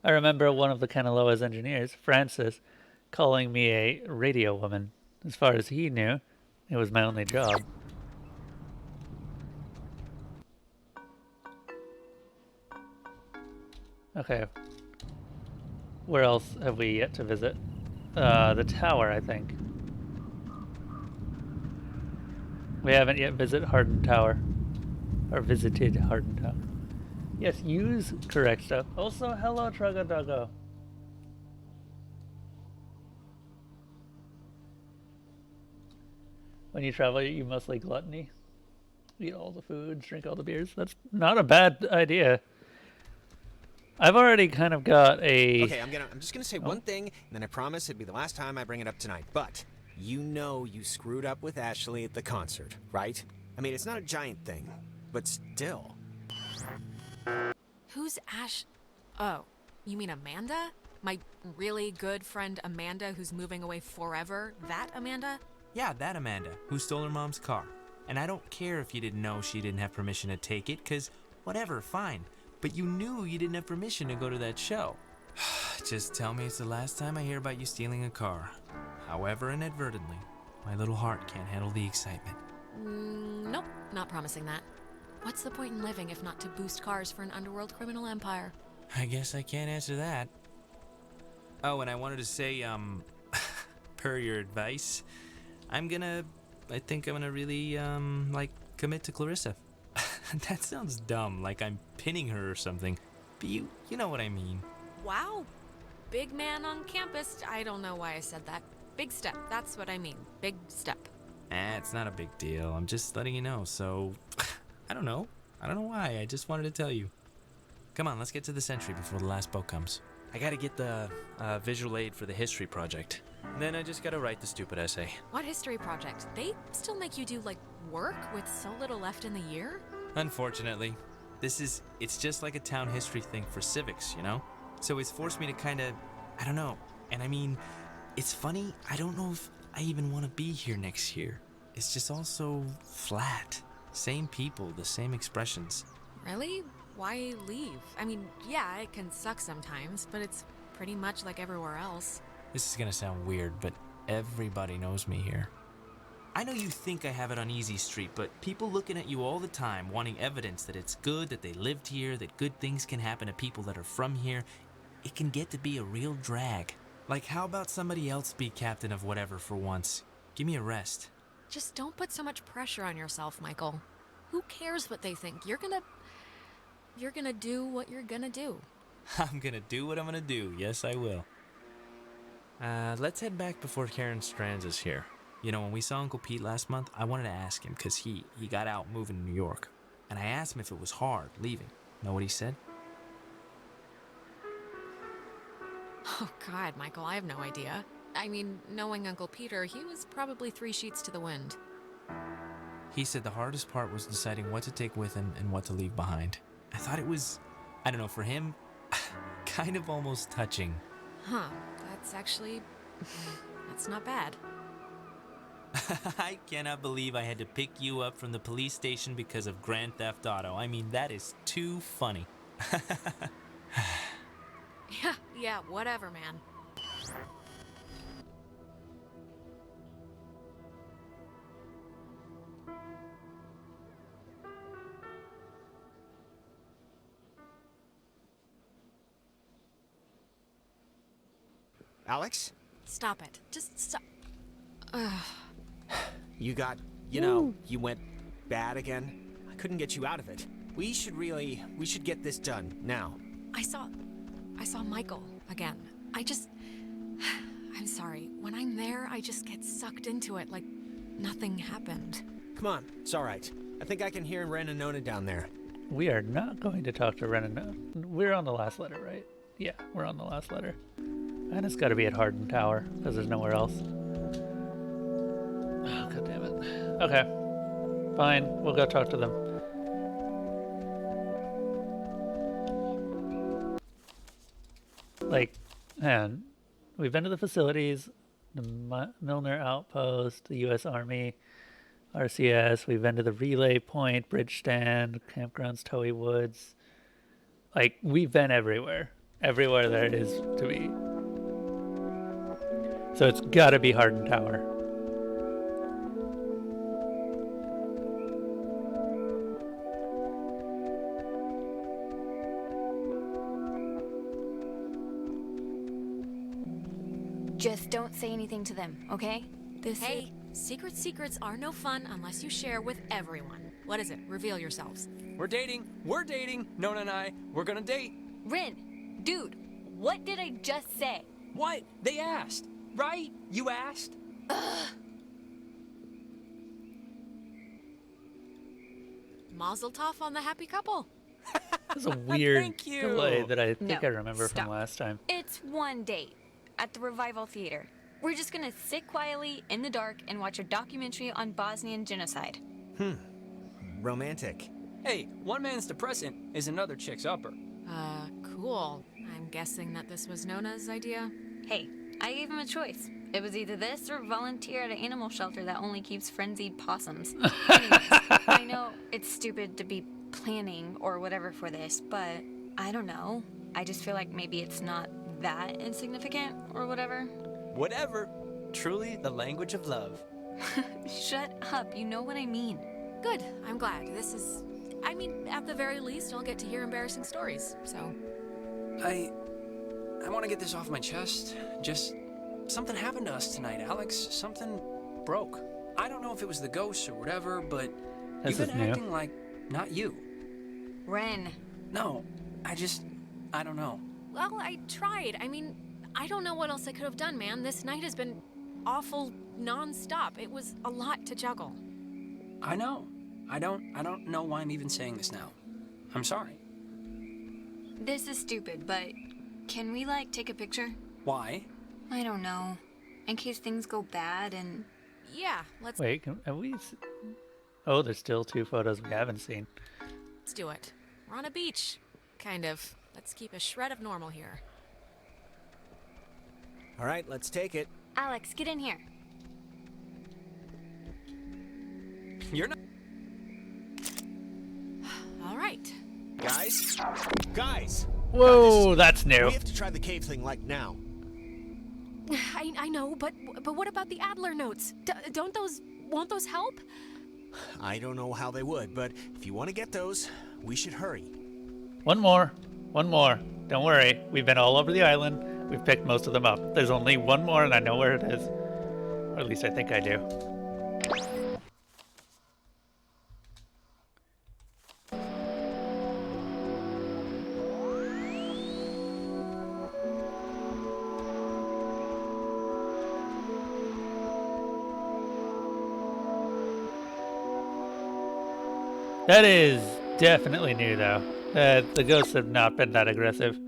I remember one of the Kanaloa's engineers, Francis, calling me a radio woman. As far as he knew, it was my only job. Okay. Where else have we yet to visit? The tower, I think. We haven't yet visited Hardin Tower. Or visited Hardin Tower. Yes, use correct stuff. Also, hello, Trugadago. When you travel, you mostly gluttony. Eat all the foods, drink all the beers. That's not a bad idea. I've already kind of got a...
Okay, I'm just gonna say one thing, and then I promise it'd be the last time I bring it up tonight. But you know you screwed up with Ashley at the concert, right? I mean, it's not a giant thing, but still.
Who's Ash? Oh, you mean Amanda? My really good friend Amanda who's moving away forever? That Amanda?
Yeah, that Amanda, who stole her mom's car. And I don't care if you didn't know she didn't have permission to take it, because whatever, fine. But you knew you didn't have permission to go to that show. Just tell me it's the last time I hear about you stealing a car. However inadvertently, my little heart can't handle the excitement.
Nope, not promising that. What's the point in living if not to boost cars for an underworld criminal empire?
I guess I can't answer that. Oh, and I wanted to say, per your advice, I think I'm gonna really, commit to Clarissa. That sounds dumb, like I'm pinning her or something. But you know what I mean.
Wow. Big man on campus. I don't know why I said that. Big step. That's what I mean. Big step.
It's not a big deal. I'm just letting you know, so... I don't know why. I just wanted to tell you. Come on, let's get to the Sentry before the last boat comes. I gotta get the visual aid for the history project. And then I just gotta write the stupid essay.
What history project? They still make you do, work with so little left in the year?
Unfortunately. It's just like a town history thing for civics, you know? So it's forced me to kinda, I don't know. And I mean, it's funny, I don't know if I even want to be here next year. It's just all so flat. Same people, the same expressions.
Really? Why leave? I mean, yeah, it can suck sometimes, but it's pretty much like everywhere else.
This is gonna sound weird, but everybody knows me here. I know you think I have it on easy street, but people looking at you all the time, wanting evidence that it's good, that they lived here, that good things can happen to people that are from here, it can get to be a real drag. Like, how about somebody else be captain of whatever for once? Give me a rest.
Just don't put so much pressure on yourself, Michael. Who cares what they think? You're gonna do what you're gonna do.
I'm gonna do what I'm gonna do. Yes, I will. Let's head back before Karen Strands is here. You know, when we saw Uncle Pete last month, I wanted to ask him, because he got out moving to New York. And I asked him if it was hard leaving. Know what he said?
Oh, God, Michael, I have no idea. I mean, knowing Uncle Peter, he was probably 3 sheets to the wind.
He said the hardest part was deciding what to take with him and what to leave behind. I thought it was, I don't know, for him, kind of almost touching.
Huh, that's actually... that's not bad.
I cannot believe I had to pick you up from the police station because of Grand Theft Auto. I mean, that is too funny.
Yeah, whatever, man.
Alex?
Stop it. Just stop.
You got, you went bad again? I couldn't get you out of it. We should get this done, now.
I saw Michael again. I'm sorry. When I'm there, I just get sucked into it like nothing happened.
Come on, it's all right. I think I can hear Ren and Nona down there.
We are not going to talk to Ren and Nona. We're on the last letter, right? Yeah, we're on the last letter. And it's got to be at Hardin Tower, because there's nowhere else. Oh, god damn it. Okay. Fine, we'll go talk to them. Like, man, we've been to the facilities, the Milner Outpost, the U.S. Army, RCS. We've been to the Relay Point, Bridge Stand, Campgrounds, Toey Woods. Like, we've been everywhere. Everywhere there is to be. So it's gotta be Hardin Tower.
Just don't say anything to them, okay?
Hey, secrets are no fun unless you share with everyone. What is it? Reveal yourselves.
We're dating. We're dating. Nona and I, we're gonna date.
Rin, dude, what did I just say?
What? They asked. Right? You asked?
Mazel tov on the happy couple.
That's a weird
Thank you.
delay that I think
No,
I remember
stop.
from last time.
It's one date at the Revival Theater. We're just gonna sit quietly in the dark and watch a documentary on Bosnian genocide.
Romantic.
Hey, one man's depressant is another chick's upper.
Cool. I'm guessing that this was Nona's idea.
Hey, I gave him a choice. It was either this or volunteer at an animal shelter that only keeps frenzied possums. Anyways, I know it's stupid to be planning or whatever for this, but I don't know. I just feel like maybe it's not that insignificant or whatever.
Whatever. Truly the language of love.
Shut up, you know what I mean.
Good. I'm glad. I mean, at the very least, I'll get to hear embarrassing stories, so...
I want to get this off my chest. Just something happened to us tonight, Alex. Something broke. I don't know if it was the ghosts or whatever, but
This
you've
is
been
new.
acting like not you.
Ren.
No, I don't know.
Well, I tried. I mean, I don't know what else I could have done, man. This night has been awful non-stop. It was a lot to juggle.
I know. I don't know why I'm even saying this now. I'm sorry.
This is stupid, but can we, take a picture?
Why?
I don't know. In case things go bad and...
Yeah, let's
Wait, have we... Oh, there's still 2 photos we haven't seen.
do it. We're on a beach. Kind of. Let's keep a shred of normal here.
All right, let's take it.
Alex, get in here.
You're not...
All right.
Guys!
Whoa, that's new.
We have to try the cave thing, now.
I know, but what about the Adler notes? Won't those help?
I don't know how they would, but if you want to get those, we should hurry.
One more. Don't worry. We've been all over the island. We've picked most of them up. There's only one more, and I know where it is. Or at least I think I do. That is definitely new, though. The ghosts have not been that aggressive.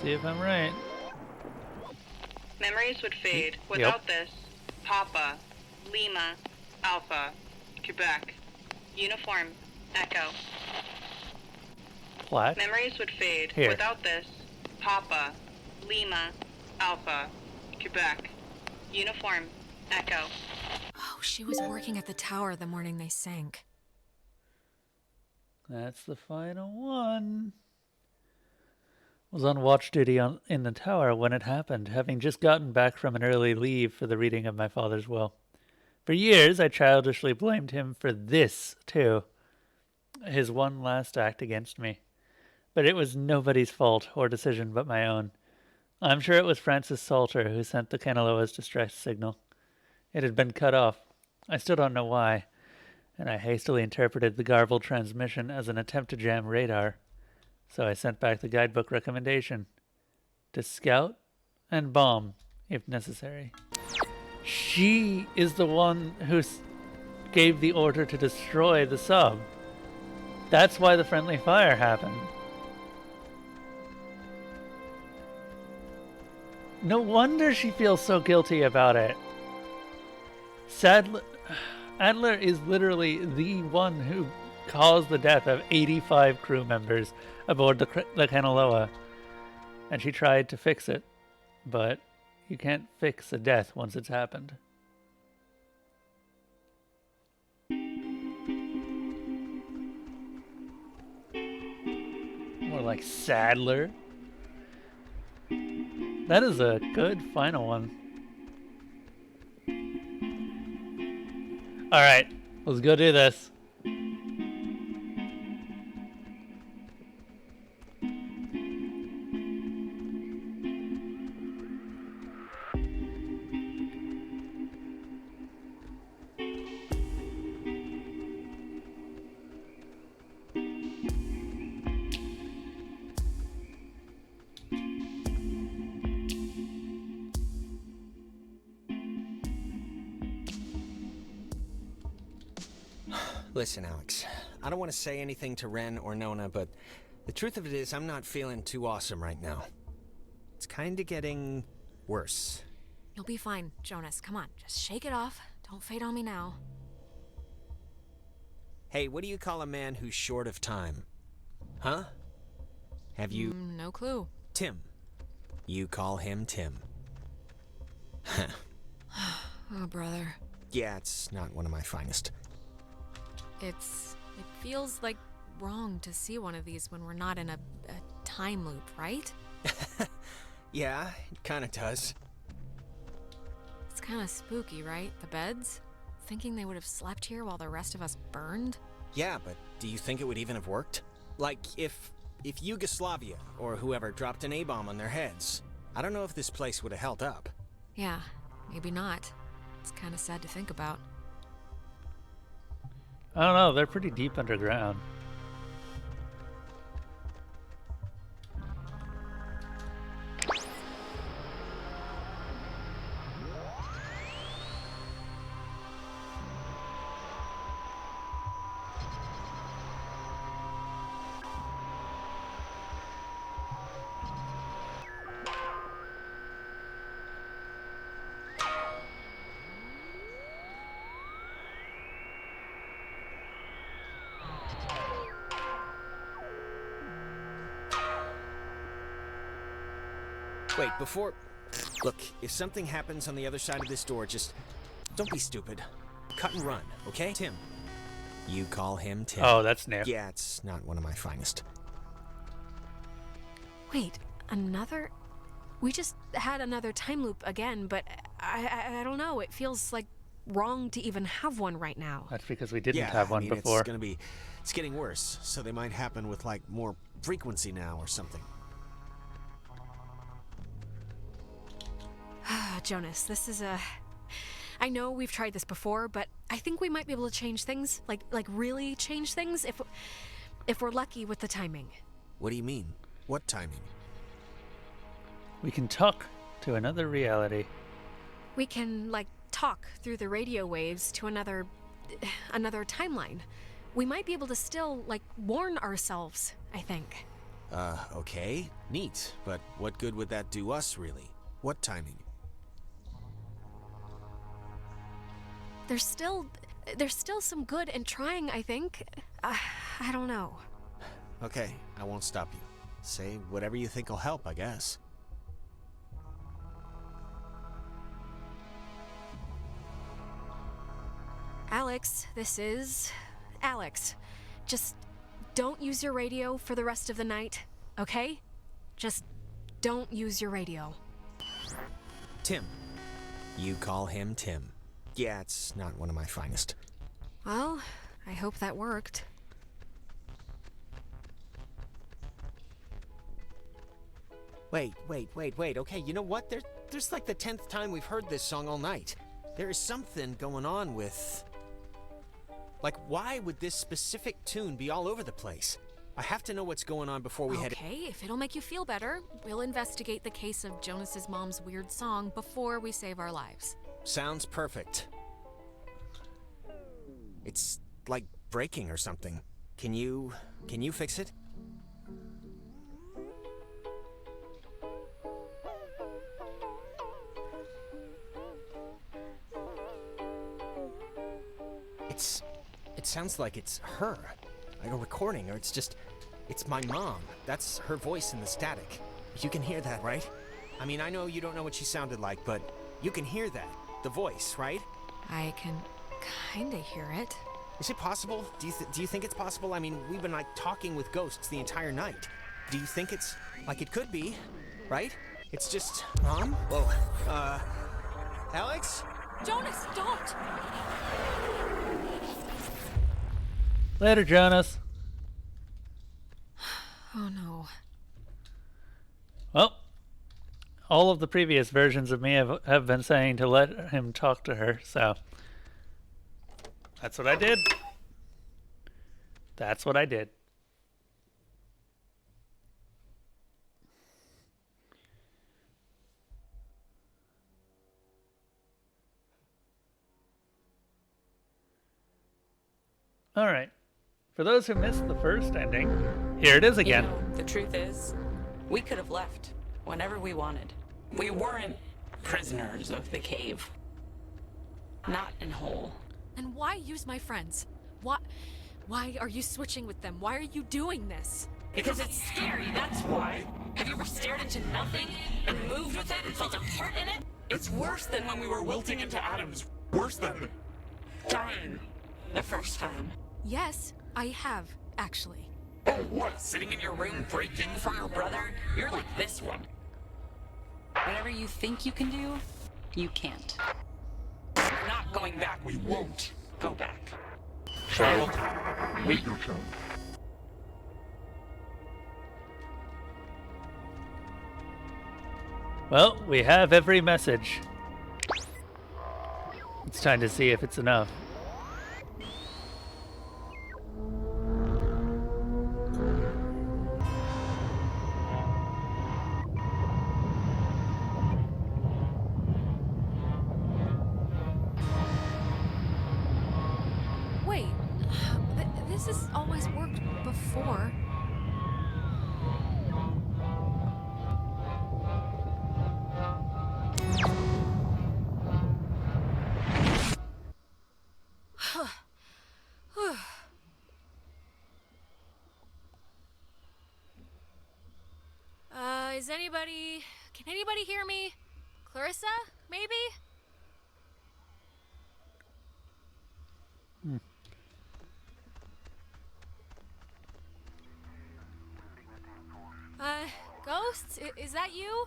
see if I'm right.
Memories would fade.
Yep.
Without this, Papa, Lima, Alpha, Quebec, Uniform, Echo.
What?
Memories would fade.
Here.
Without this, Papa, Lima, Alpha, Quebec, Uniform, Echo.
Oh, she was working at the tower the morning they sank.
That's the final one. Was on watch duty in the tower when it happened, having just gotten back from an early leave for the reading of my father's will. For years, I childishly blamed him for this, too. His one last act against me. But it was nobody's fault or decision but my own. I'm sure it was Francis Salter who sent the Kanaloa's distress signal. It had been cut off. I still don't know why, and I hastily interpreted the garbled transmission as an attempt to jam radar. So I sent back the guidebook recommendation to scout and bomb if necessary. She is the one who gave the order to destroy the sub. That's why the friendly fire happened. No wonder she feels so guilty about it. Adler is literally the one who caused the death of 85 crew members aboard the Kanaloa, and she tried to fix it, but you can't fix a death once it's happened. More like Sadler. That is a good final one. Alright, let's go do this.
Listen, Alex, I don't want to say anything to Ren or Nona, but the truth of it is I'm not feeling too awesome right now. It's kind of getting worse.
You'll be fine, Jonas. Come on, just shake it off. Don't fade on me now.
Hey, what do you call a man who's short of time? Huh? Have you...
No clue.
Tim. You call him Tim.
Oh, brother.
Yeah, it's not one of my finest.
It feels like wrong to see one of these when we're not in a time loop, right?
Yeah, it kind of does.
It's kind of spooky, right? The beds? Thinking they would have slept here while the rest of us burned?
Yeah, but do you think it would even have worked? Like, if Yugoslavia or whoever dropped an A-bomb on their heads, I don't know if this place would have held up.
Yeah, maybe not. It's kind of sad to think about.
I don't know, they're pretty deep underground.
Wait, before... Look, if something happens on the other side of this door, just... Don't be stupid. Cut and run, okay? Tim. You call him Tim.
Oh, that's new.
Yeah, it's not one of my finest.
Wait, another... We just had another time loop again, but I don't know. It feels like wrong to even have one right now.
That's because we didn't have one before.
It's getting worse, so they might happen with, like, more frequency now or something.
Jonas, this is a... I know we've tried this before, but I think we might be able to change things. Like really change things if we're lucky with the timing.
What do you mean? What timing?
We can talk to another reality.
We can, talk through the radio waves to another timeline. We might be able to still, warn ourselves, I think.
Okay. Neat. But what good would that do us, really? What timing?
There's still some good in trying, I think. I don't know.
Okay, I won't stop you. Say whatever you think will help, I guess.
Alex, this is Alex. Just don't use your radio for the rest of the night, okay? Just don't use your radio.
Tim. You call him Tim. Yeah, it's not one of my finest.
Well, I hope that worked.
Wait. Okay, you know what? There's like the 10th time we've heard this song all night. There is something going on with... Like, why would this specific tune be all over the place? I have to know what's going on before we head...
Okay, if it'll make you feel better, we'll investigate the case of Jonas's mom's weird song before we save our lives.
Sounds perfect. It's like breaking or something. Can you fix it? It sounds like it's her. Like a recording, or it's my mom. That's her voice in the static. You can hear that, right? I mean, I know you don't know what she sounded like, but you can hear that. The voice, right?
I can kinda hear it.
Is it possible? Do you think it's possible? I mean, we've been like talking with ghosts the entire night. Do you think it's like it could be, right? It's just Mom? Whoa. Alex?
Jonas, don't!
Later, Jonas.
Oh no.
Well, all of the previous versions of me have been saying to let him talk to her, so that's what I did. That's what I did. All right. For those who missed the first ending, here it is again.
You know, the truth is, we could have left whenever we wanted. We weren't prisoners of the cave. Not in whole.
And why use my friends? Why are you switching with them? Why are you doing this?
Because it's scary, that's why. Have you ever stared into nothing and moved with it and felt a part in it? It's worse than when we were wilting into atoms. Worse than dying the first time.
Yes, I have, actually.
Oh, what? Sitting in your room breaking for your brother? You're like this one. Whatever you think you can do, you can't. We're not going back. We won't go back.
Child, wait your turn.
Well, we have every message. It's time to see if it's enough.
Wait, this has always worked before. Can anybody hear me? Clarissa, maybe? Ghosts? Is that you?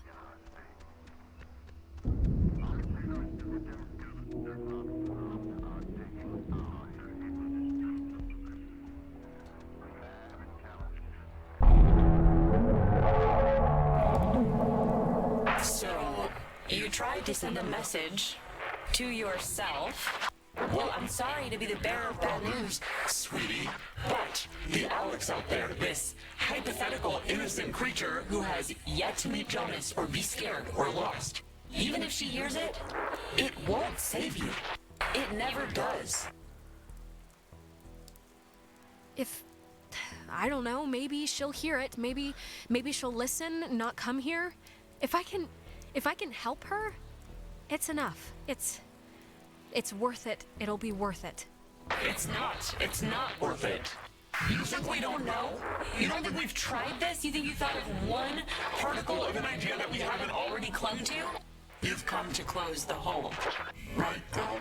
So, you tried to send a message to yourself. Well, I'm sorry to be the bearer of bad news, sweetie, but the Alex out there, this hypothetical innocent creature who has yet to meet Jonas or be scared or lost, even if she hears it, it won't save you. It never does.
If I don't know, maybe she'll hear it. Maybe she'll listen, not come here. If I can help her, it's enough. It's worth it. It'll be worth it.
It's not worth it. You think we don't know? You don't think we've tried this? You think you thought of one particle of an idea that we haven't already clung to? You've come to close the hole, right, girl?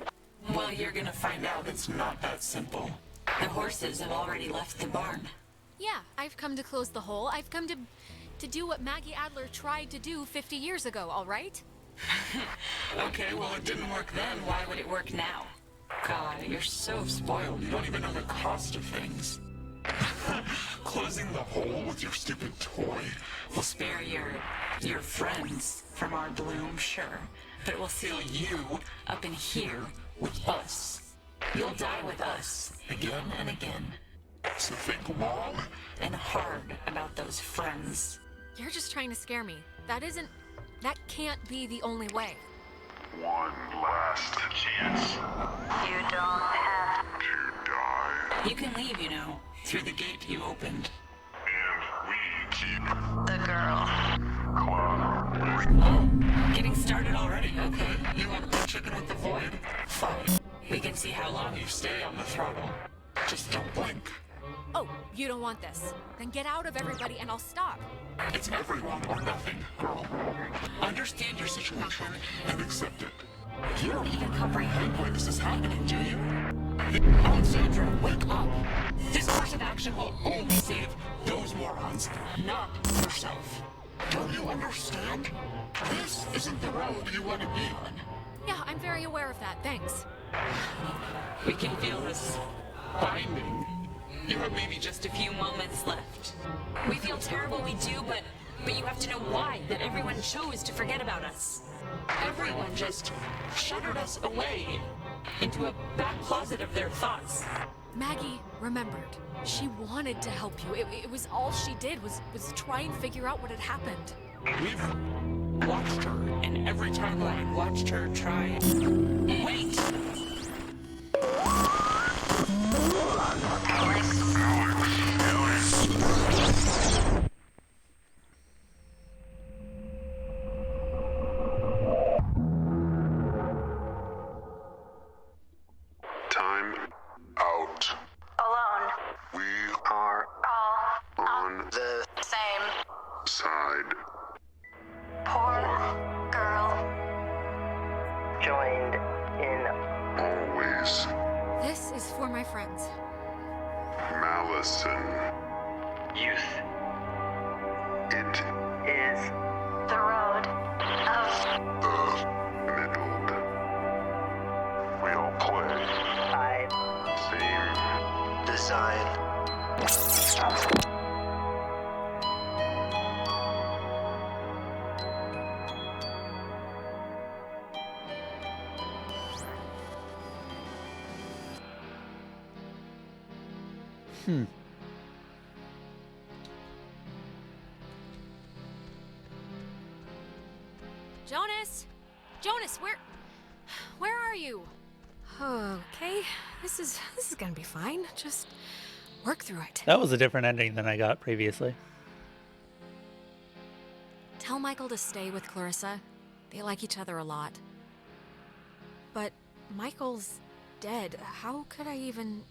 Well, you're gonna find out it's not that simple. The horses have already left the barn.
Yeah, I've come to close the hole. I've come to do what Maggie Adler tried to do 50 years ago, all right?
Okay, well, it didn't work then. Why would it work now? God, you're so spoiled. You don't even know the cost of things. Closing the hole with your stupid toy will spare your friends from our bloom, sure. But it will seal you up in here with us. You'll die with us again and again. So think long and hard about those friends.
You're just trying to scare me. That can't be the only way.
One last chance.
You don't have
to die.
You can leave, you know, through the gate you opened.
And we keep
the girl.
Oh, getting started already. Okay, you want to play chicken with the void? Fine. We can see how long you stay on the throttle. Just don't blink.
Oh, you don't want this. Then get out of everybody and I'll stop.
It's everyone or nothing, girl. Understand your situation and accept it. You don't even comprehend why this is happening, do you? Alexandra, wake up! This course of action will only save those morons, not yourself. Don't you understand? This isn't the road you want to be on.
Yeah, I'm very aware of that. Thanks.
We can feel this binding. You have maybe just a few moments left. We feel terrible, we do, but you have to know why, that everyone chose to forget about us. Everyone just shuttered us away into a back closet of their thoughts.
Maggie remembered. She wanted to help you. It was all she did was try and figure out what had happened.
We've watched her, and every timeline watched her try. Wait!
time out.
Alone.
We are
All
on
the same.
side.
Poor girl.
Joined in.
Always.
This is for my friends.
Malison.
Youth.
It
Is.
The road of
the middled. We all play.
I.
Same.
Design.
Jonas, where are you? Okay, this is gonna be fine. Just work through it.
That was a different ending than I got previously.
Tell Michael to stay with Clarissa. They like each other a lot. But Michael's dead. How could I even...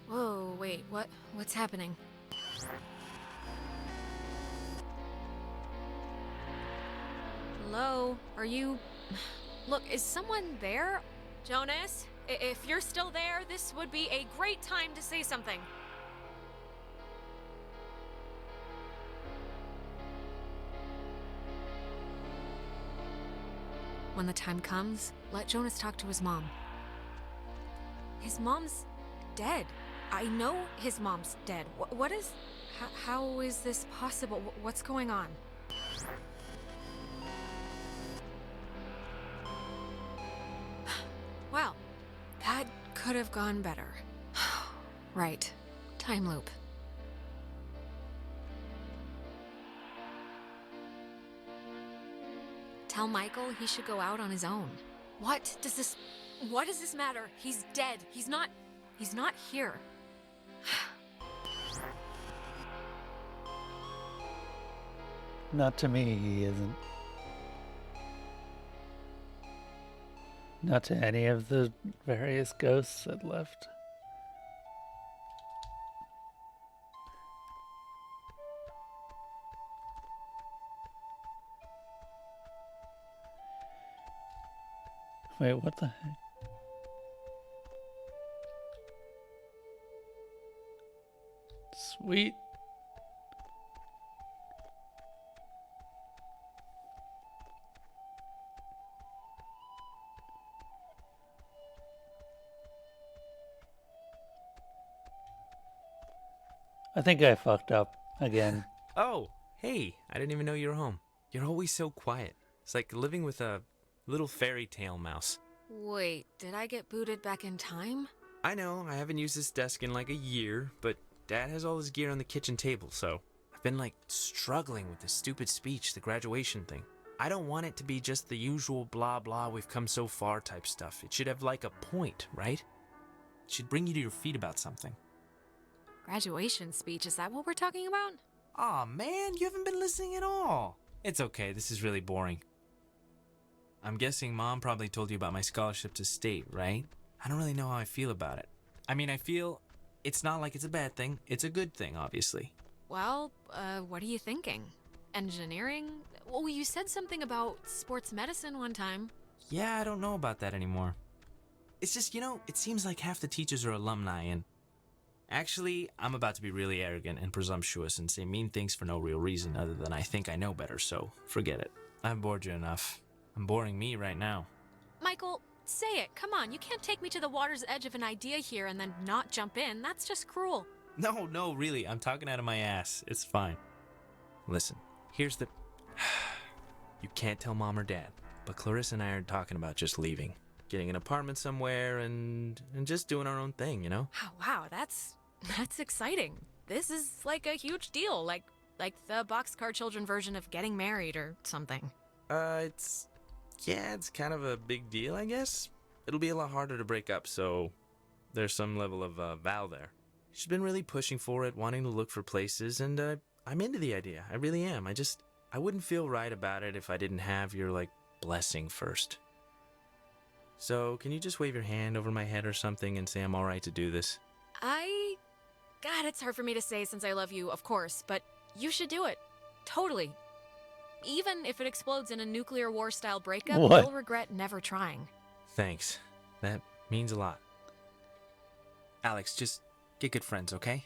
Whoa, wait, what's happening? Hello? Are you... Look, is someone there? Jonas, if you're still there, this would be a great time to say something. When the time comes, let Jonas talk to his mom. His mom's dead. I know his mom's dead. What is... How is this possible? What's going on? Well, that could have gone better. Right. Time loop. Tell Michael he should go out on his own. What does this matter? He's dead. He's not here.
Not to me, he isn't. Not to any of the various ghosts that left. Wait, what the heck? Sweet. I think I fucked up again.
Oh, hey, I didn't even know you were home. You're always so quiet. It's like living with a little fairy tale mouse.
Wait, did I get booted back in time?
I know, I haven't used this desk in like a year, but Dad has all his gear on the kitchen table, so I've been like struggling with this stupid speech, the graduation thing. I don't want it to be just the usual blah blah we've come so far type stuff. It should have like a point, right? It should bring you to your feet about something.
Graduation speech, is that what we're talking about?
Aw, man, you haven't been listening at all. It's okay, this is really boring. I'm guessing Mom probably told you about my scholarship to state, right? I don't really know how I feel about it. I mean, I feel it's not like it's a bad thing. It's a good thing, obviously.
Well, what are you thinking? Engineering? Well, you said something about sports medicine one time.
Yeah, I don't know about that anymore. It's just, it seems like half the teachers are alumni and... Actually, I'm about to be really arrogant and presumptuous and say mean things for no real reason other than I think I know better, so forget it. I've bored you enough. I'm boring me right now.
Michael, say it. Come on, you can't take me to the water's edge of an idea here and then not jump in. That's just cruel.
No, really, I'm talking out of my ass. It's fine. Listen, here's the... You can't tell Mom or Dad, but Clarissa and I are talking about just leaving. Getting an apartment somewhere and just doing our own thing,
Oh, wow, that's exciting. This is like a huge deal, like the Boxcar Children version of getting married or something.
It's kind of a big deal, I guess. It'll be a lot harder to break up, so there's some level of vow there. She's been really pushing for it, wanting to look for places, and I'm into the idea. I really am. I wouldn't feel right about it if I didn't have your, blessing first. So, can you just wave your hand over my head or something and say I'm alright to do this?
God, it's hard for me to say since I love you, of course, but you should do it. Totally. Even if it explodes in a nuclear war-style breakup, you'll regret never trying.
Thanks. That means a lot. Alex, just get good friends, okay?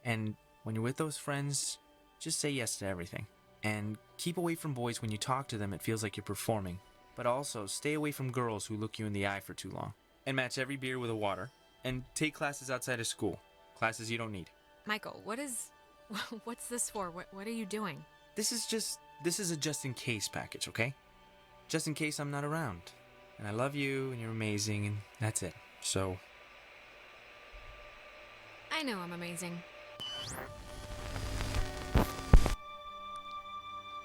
And when you're with those friends, just say yes to everything. And keep away from boys when you talk to them, it feels like you're performing. But also, stay away from girls who look you in the eye for too long. And match every beer with a water. And take classes outside of school. Classes you don't need.
Michael, what's this for? What are you doing?
This is a just-in-case package, okay? Just in case I'm not around. And I love you, and you're amazing, and that's it. So...
I know I'm amazing.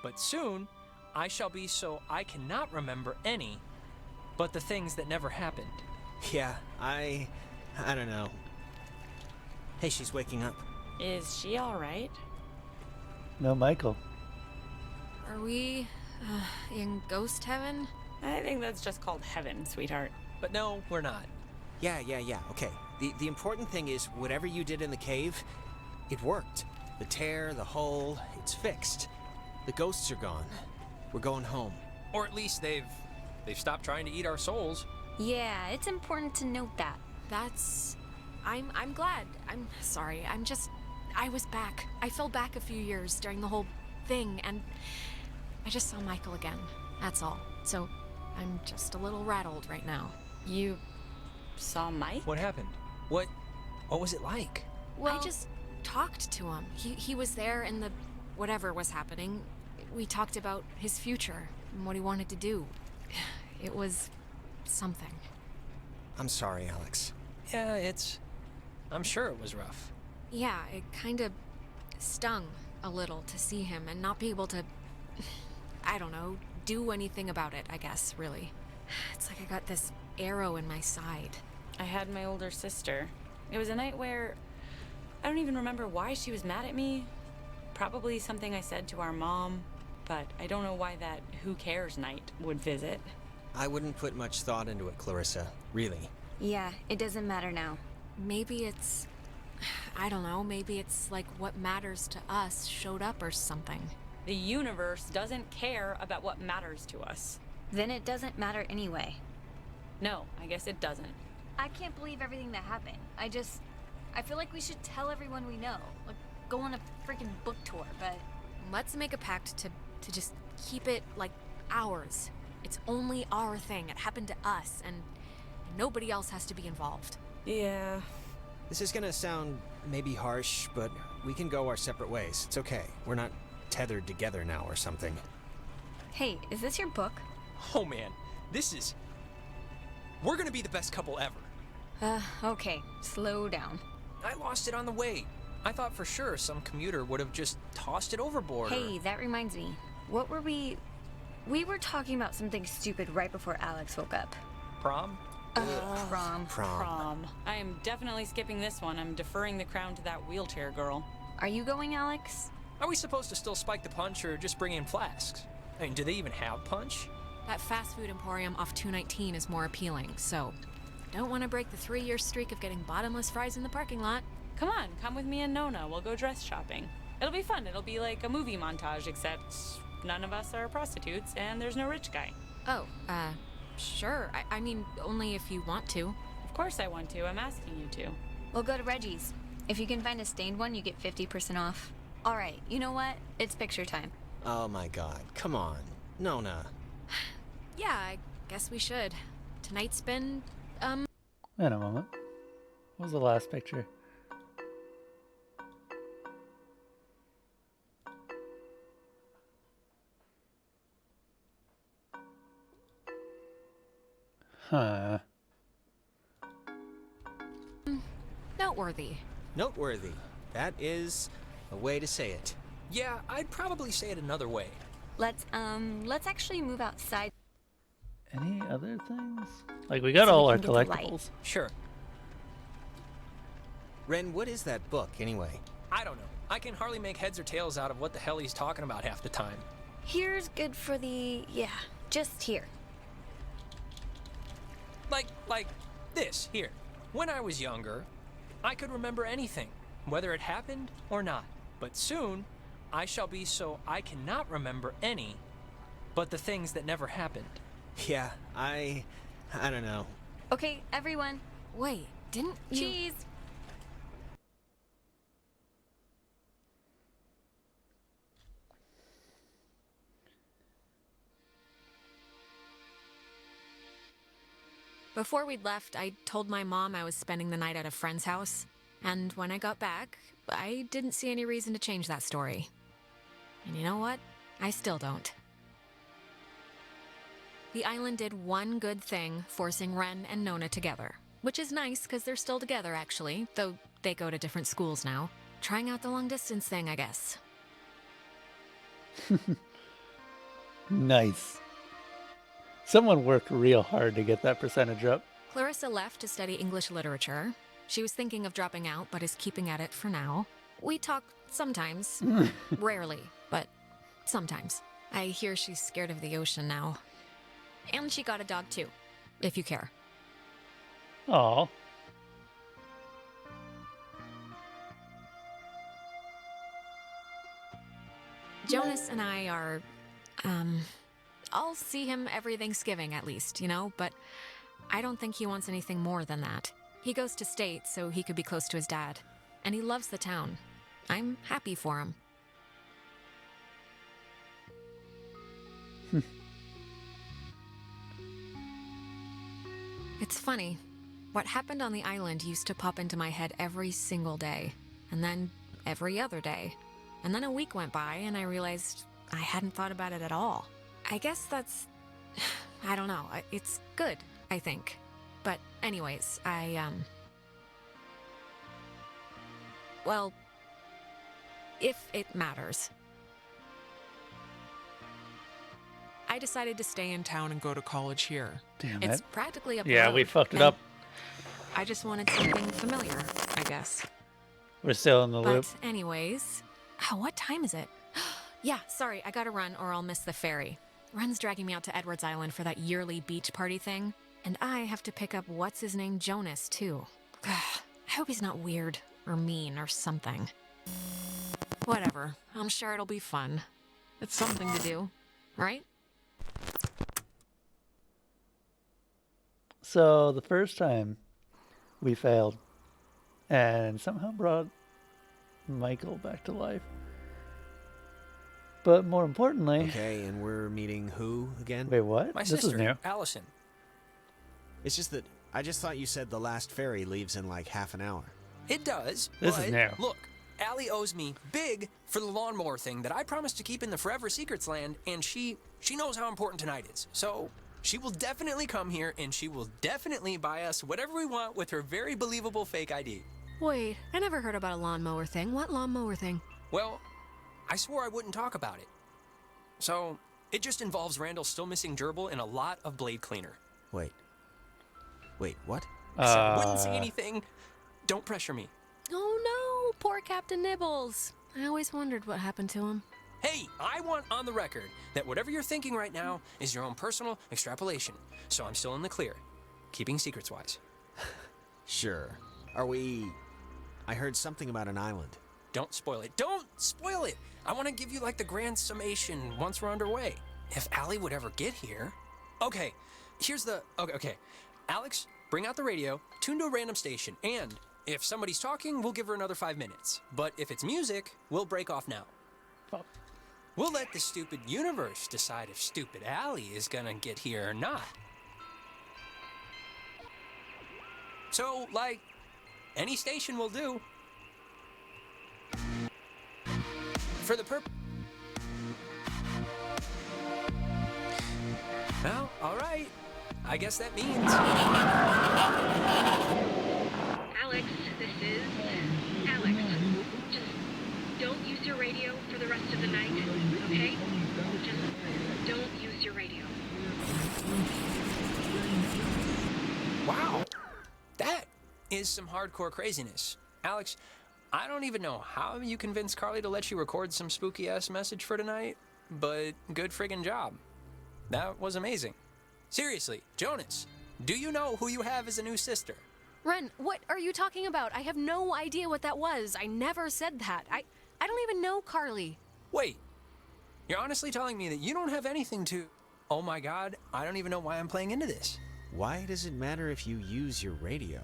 But soon, I shall be so I cannot remember any, but the things that never happened.
Yeah, I don't know. Hey, she's waking up.
Is she alright?
No, Michael.
Are we in ghost heaven?
I think that's just called heaven, sweetheart.
But no, we're not.
Yeah, okay. The important thing is, whatever you did in the cave, it worked. The tear, the hole, it's fixed. The ghosts are gone. We're going home.
Or at least they've stopped trying to eat our souls.
Yeah, it's important to note that.
I'm glad. I'm sorry. I was back. I fell back a few years during the whole thing, and I just saw Michael again. That's all. So I'm just a little rattled right now.
You saw Mike?
What happened? What was it like?
Well, I just talked to him. He was there in the whatever was happening. We talked about his future and what he wanted to do. It was something.
I'm sorry, Alex.
Yeah, I'm sure it was rough.
Yeah, it kind of stung a little to see him and not be able to, I don't know, do anything about it, I guess, really. It's like I got this arrow in my side.
I had my older sister. It was a night where I don't even remember why she was mad at me. Probably something I said to our mom.
but I don't know why that who cares night would visit.
I wouldn't put much thought into it, Clarissa. Really.
Yeah, it doesn't matter now.
Maybe it's... I don't know, maybe it's like what matters to us showed up or something.
The universe doesn't care about what matters to us.
Then it doesn't matter anyway.
No, I guess it doesn't.
I can't believe everything that happened. I feel like we should tell everyone we know. Like, go on a freaking book tour, but...
Let's make a pact to just keep it, like, ours. It's only our thing. It happened to us, and nobody else has to be involved.
Yeah.
This is gonna sound maybe harsh, but we can go our separate ways. It's okay. We're not tethered together now or something.
Hey, is this your book?
Oh man, we're gonna be the best couple ever.
Okay, slow down.
I lost it on the way. I thought for sure some commuter would have just tossed it overboard.
Hey, that reminds me. What were we were talking about something stupid right before Alex woke up.
Prom?
Prom. I am definitely skipping this one. I'm deferring the crown to that wheelchair girl.
Are you going, Alex?
Are we supposed to still spike the punch or just bring in flasks? I mean, do they even have punch?
That fast food emporium off 219 is more appealing, so don't want to break the 3-year streak of getting bottomless fries in the parking lot.
Come on, come with me and Nona. We'll go dress shopping. It'll be fun. It'll be like a movie montage, except none of us are prostitutes and there's no rich guy.
Oh, sure. I mean, only if you want to.
Of course I want to. I'm asking you to.
We'll go to Reggie's. If you can find a stained one, you get 50% off. All right, you know what? It's picture time.
Oh my god, come on. Nona.
Yeah, I guess we should. Tonight's been,
Wait a moment. What was the last picture? Huh.
noteworthy.
Noteworthy. That is a way to say it.
Yeah, I'd probably say it another way.
Let's actually move outside.
Any other things? Like, we got all our
get the light.
collectibles.
Sure.
Ren, what is that book, anyway?
I don't know. I can hardly make heads or tails out of what the hell he's talking about half the time.
Here's good for just here.
Like this, here. When I was younger, I could remember anything, whether it happened or not. But soon, I shall be so I cannot remember any, but the things that never happened.
Yeah, I don't know.
Okay, everyone.
Wait, didn't you...
Cheese!
Before we'd left, I told my mom I was spending the night at a friend's house. And when I got back, I didn't see any reason to change that story. And you know what? I still don't. The island did one good thing, forcing Ren and Nona together. Which is nice, because they're still together, actually, though they go to different schools now. Trying out the long-distance thing, I guess.
Nice. Someone worked real hard to get that percentage up.
Clarissa left to study English literature. She was thinking of dropping out, but is keeping at it for now. We talk sometimes. Rarely, but sometimes. I hear she's scared of the ocean now. And she got a dog too, if you care.
Aw.
Jonas and I are, I'll see him every Thanksgiving at least, you know, but I don't think he wants anything more than that. He goes to state so he could be close to his dad, and he loves the town. I'm happy for him. It's funny. What happened on the island used to pop into my head every single day, and then every other day. And then a week went by, and I realized I hadn't thought about it at all. I guess that's... I don't know. It's good, I think. But anyways, well, if it matters. I decided to stay in town and go to college here.
Damn
It's
it.
practically up the
Yeah,
road,
we fucked it
and
up.
I just wanted something familiar, I guess.
We're still in the loop.
But anyways, what time is it? Yeah, sorry, I gotta run or I'll miss the ferry. Ren's dragging me out to Edwards Island for that yearly beach party thing. And I have to pick up what's-his-name Jonas, too. I hope he's not weird or mean or something. Whatever, I'm sure it'll be fun. It's something to do, right?
So the first time we failed and somehow brought Michael back to life. But more importantly...
Okay, and we're meeting who again?
Wait, what?
My
This
sister,
is new.
Allison.
It's just that I just thought you said the last ferry leaves in like half an hour.
It does.
This
but
is new.
Look, Allie owes me big for the lawnmower thing that I promised to keep in the Forever Secrets land, and she knows how important tonight is. So she will definitely come here, and she will definitely buy us whatever we want with her very believable fake ID.
Wait, I never heard about a lawnmower thing. What lawnmower thing?
Well, I swore I wouldn't talk about it. So it just involves Randall still missing Gerbil and a lot of blade cleaner.
Wait, what?
I said I wouldn't say anything. Don't pressure me.
Oh no, poor Captain Nibbles. I always wondered what happened to him.
Hey, I want on the record that whatever you're thinking right now is your own personal extrapolation. So I'm still in the clear. Keeping secrets wise.
Sure. Are we... I heard something about an island.
Don't spoil it. Don't spoil it! I want to give you like the grand summation once we're underway. If Allie would ever get here... Okay, here's the... Okay. Alex, bring out the radio, tune to a random station, and if somebody's talking, we'll give her another 5 minutes. But if it's music, we'll break off now. We'll let the stupid universe decide if stupid Allie is gonna get here or not. So, like, any station will do. For the Well, alright. I guess that means...
Alex, this is... Alex. Just don't use your radio for the rest of the night, okay? Just don't use your radio.
Wow. That is some hardcore craziness. Alex, I don't even know how you convinced Carly to let you record some spooky-ass message for tonight, but good friggin' job. That was amazing. Seriously, Jonas, do you know who you have as a new sister?
Ren, what are you talking about? I have no idea what that was. I never said that. I don't even know Carly.
Wait, you're honestly telling me that you don't have anything to... Oh my god, I don't even know why I'm playing into this.
Why does it matter if you use your radio?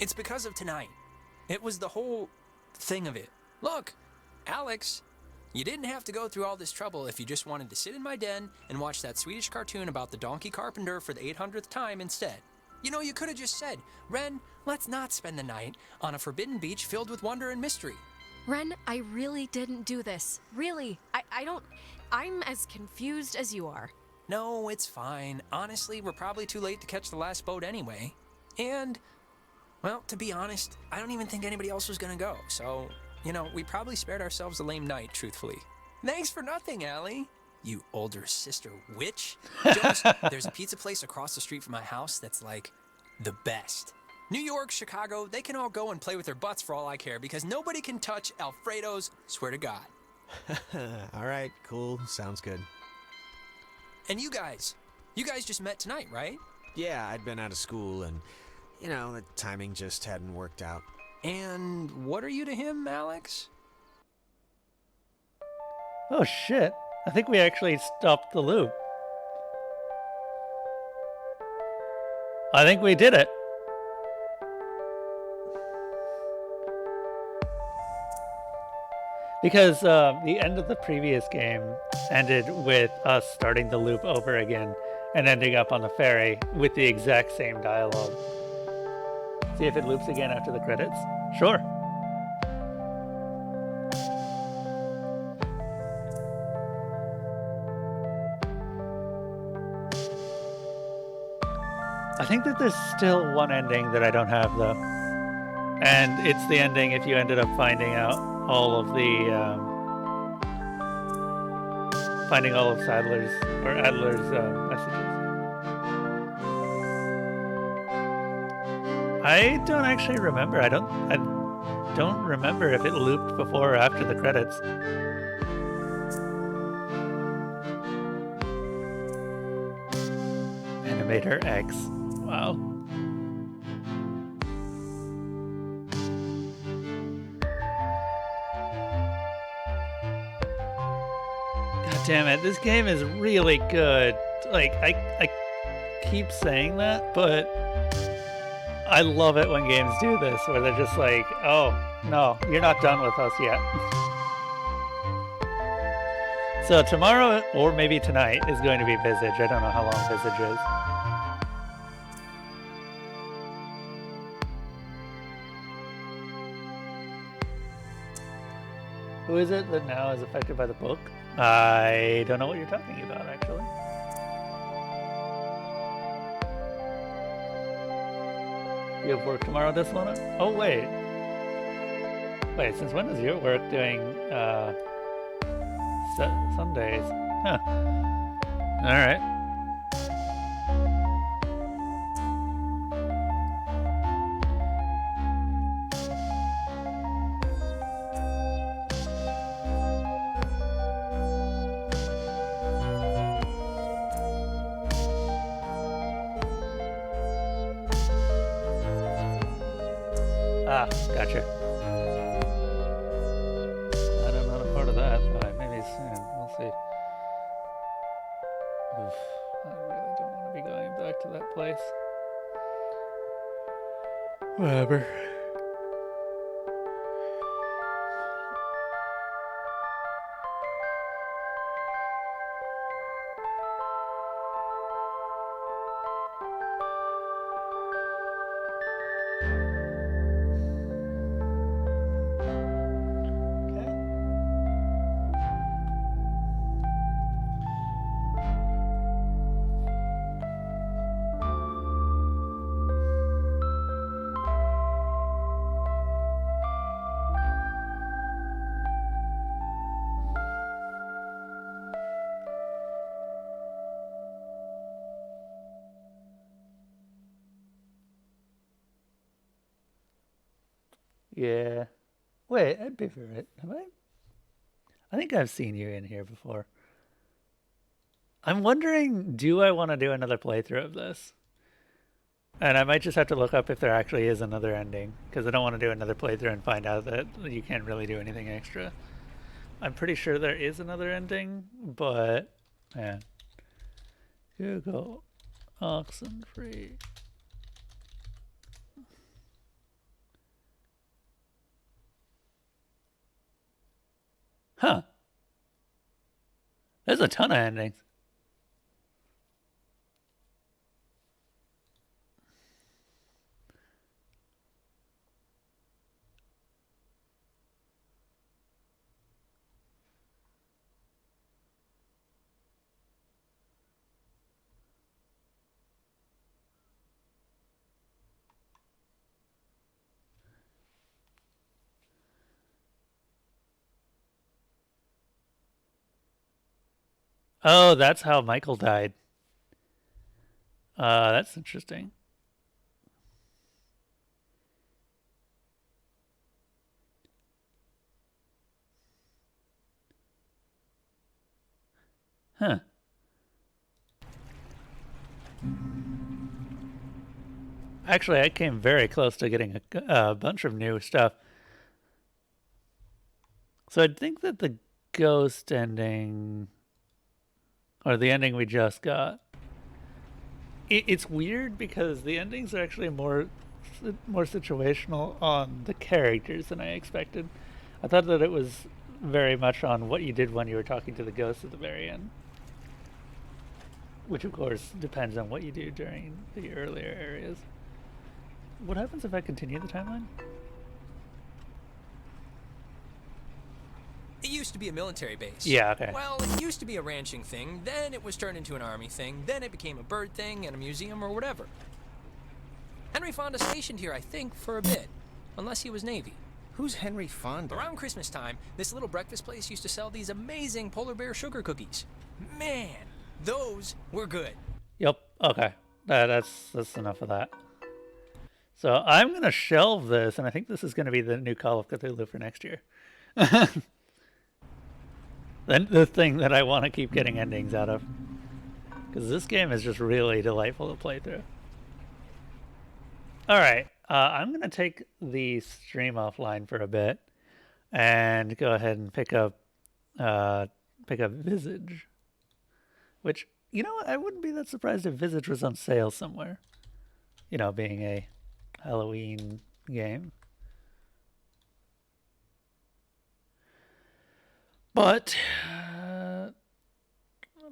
It's because of tonight. It was the whole thing of it. Look, Alex, you didn't have to go through all this trouble if you just wanted to sit in my den and watch that Swedish cartoon about the donkey carpenter for the 800th time instead. You know, you could have just said, Ren, let's not spend the night on a forbidden beach filled with wonder and mystery.
Ren, I really didn't do this. Really. I'm as confused as you are.
No, it's fine. Honestly, we're probably too late to catch the last boat anyway. And, well, to be honest, I don't even think anybody else was gonna go, so... You know, we probably spared ourselves a lame night, truthfully. Thanks for nothing, Allie. You older sister witch. Jonas, there's a pizza place across the street from my house that's like the best. New York, Chicago, they can all go and play with their butts for all I care because nobody can touch Alfredo's, swear to God.
All right, cool. Sounds good.
And you guys just met tonight, right?
Yeah, I'd been out of school and, you know, the timing just hadn't worked out.
And what are you to him, Alex?
Oh shit. I think we actually stopped the loop. I think we did it. Because the end of the previous game ended with us starting the loop over again and ending up on the ferry with the exact same dialogue. See if it loops again after the credits? Sure. I think that there's still one ending that I don't have though. And it's the ending if you ended up finding out all of the finding all of Sadler's or Adler's messages. I don't actually remember. I don't remember if it looped before or after the credits. and made her eggs. Wow. God damn it, this game is really good. Like, I keep saying that, but I love it when games do this, where they're just like, oh, no, you're not done with us yet. So tomorrow, or maybe tonight, is going to be Visage. I don't know how long Visage is. Who is it that now is affected by the book? I don't know what you're talking about, actually. You have work tomorrow, Deslona? Oh, wait. Wait, since when is your work doing, Sundays? Huh. Alright. Ah, gotcha. Glad I'm not a part of that, but maybe soon. We'll see. Oof, I really don't want to be going back to that place. Whatever. Yeah. Wait, I'd be for it. Have I? I think I've seen you in here before. I'm wondering, do I want to do another playthrough of this? And I might just have to look up if there actually is another ending, because I don't want to do another playthrough and find out that you can't really do anything extra. I'm pretty sure there is another ending, but yeah. Google Oxenfree. Huh. There's a ton of endings. Oh, that's how Michael died. That's interesting. Huh. Actually, I came very close to getting a bunch of new stuff. So I think that the ghost ending, or the ending we just got, it's weird because the endings are actually more situational on the characters than I expected. I thought that it was very much on what you did when you were talking to the ghost at the very end. Which, of course, depends on what you do during the earlier areas. What happens if I continue the timeline?
It used to be a military base.
Yeah, okay.
Well, it used to be a ranching thing, then it was turned into an army thing, then it became a bird thing and a museum or whatever. Henry Fonda stationed here, I think, for a bit. Unless he was Navy.
Who's Henry Fonda?
Around Christmas time, this little breakfast place used to sell these amazing polar bear sugar cookies. Man, those were good.
Yep, okay. That's enough of that. So I'm going to shelve this, and I think this is going to be the new Call of Cthulhu for next year. The thing that I want to keep getting endings out of. Because this game is just really delightful to play through. Alright, I'm going to take the stream offline for a bit and go ahead and pick up Visage. Which, you know what, I wouldn't be that surprised if Visage was on sale somewhere. You know, being a Halloween game. But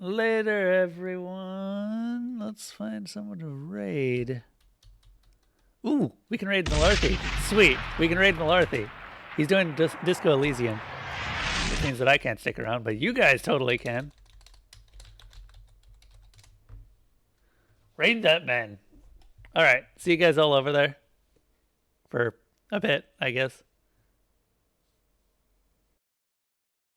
later, everyone. Let's find someone to raid. Ooh, we can raid Malarthy. Sweet, we can raid Malarthy. He's doing Disco Elysium. Which means that I can't stick around, but you guys totally can. Raid that man. Alright, see you guys all over there. For a bit, I guess.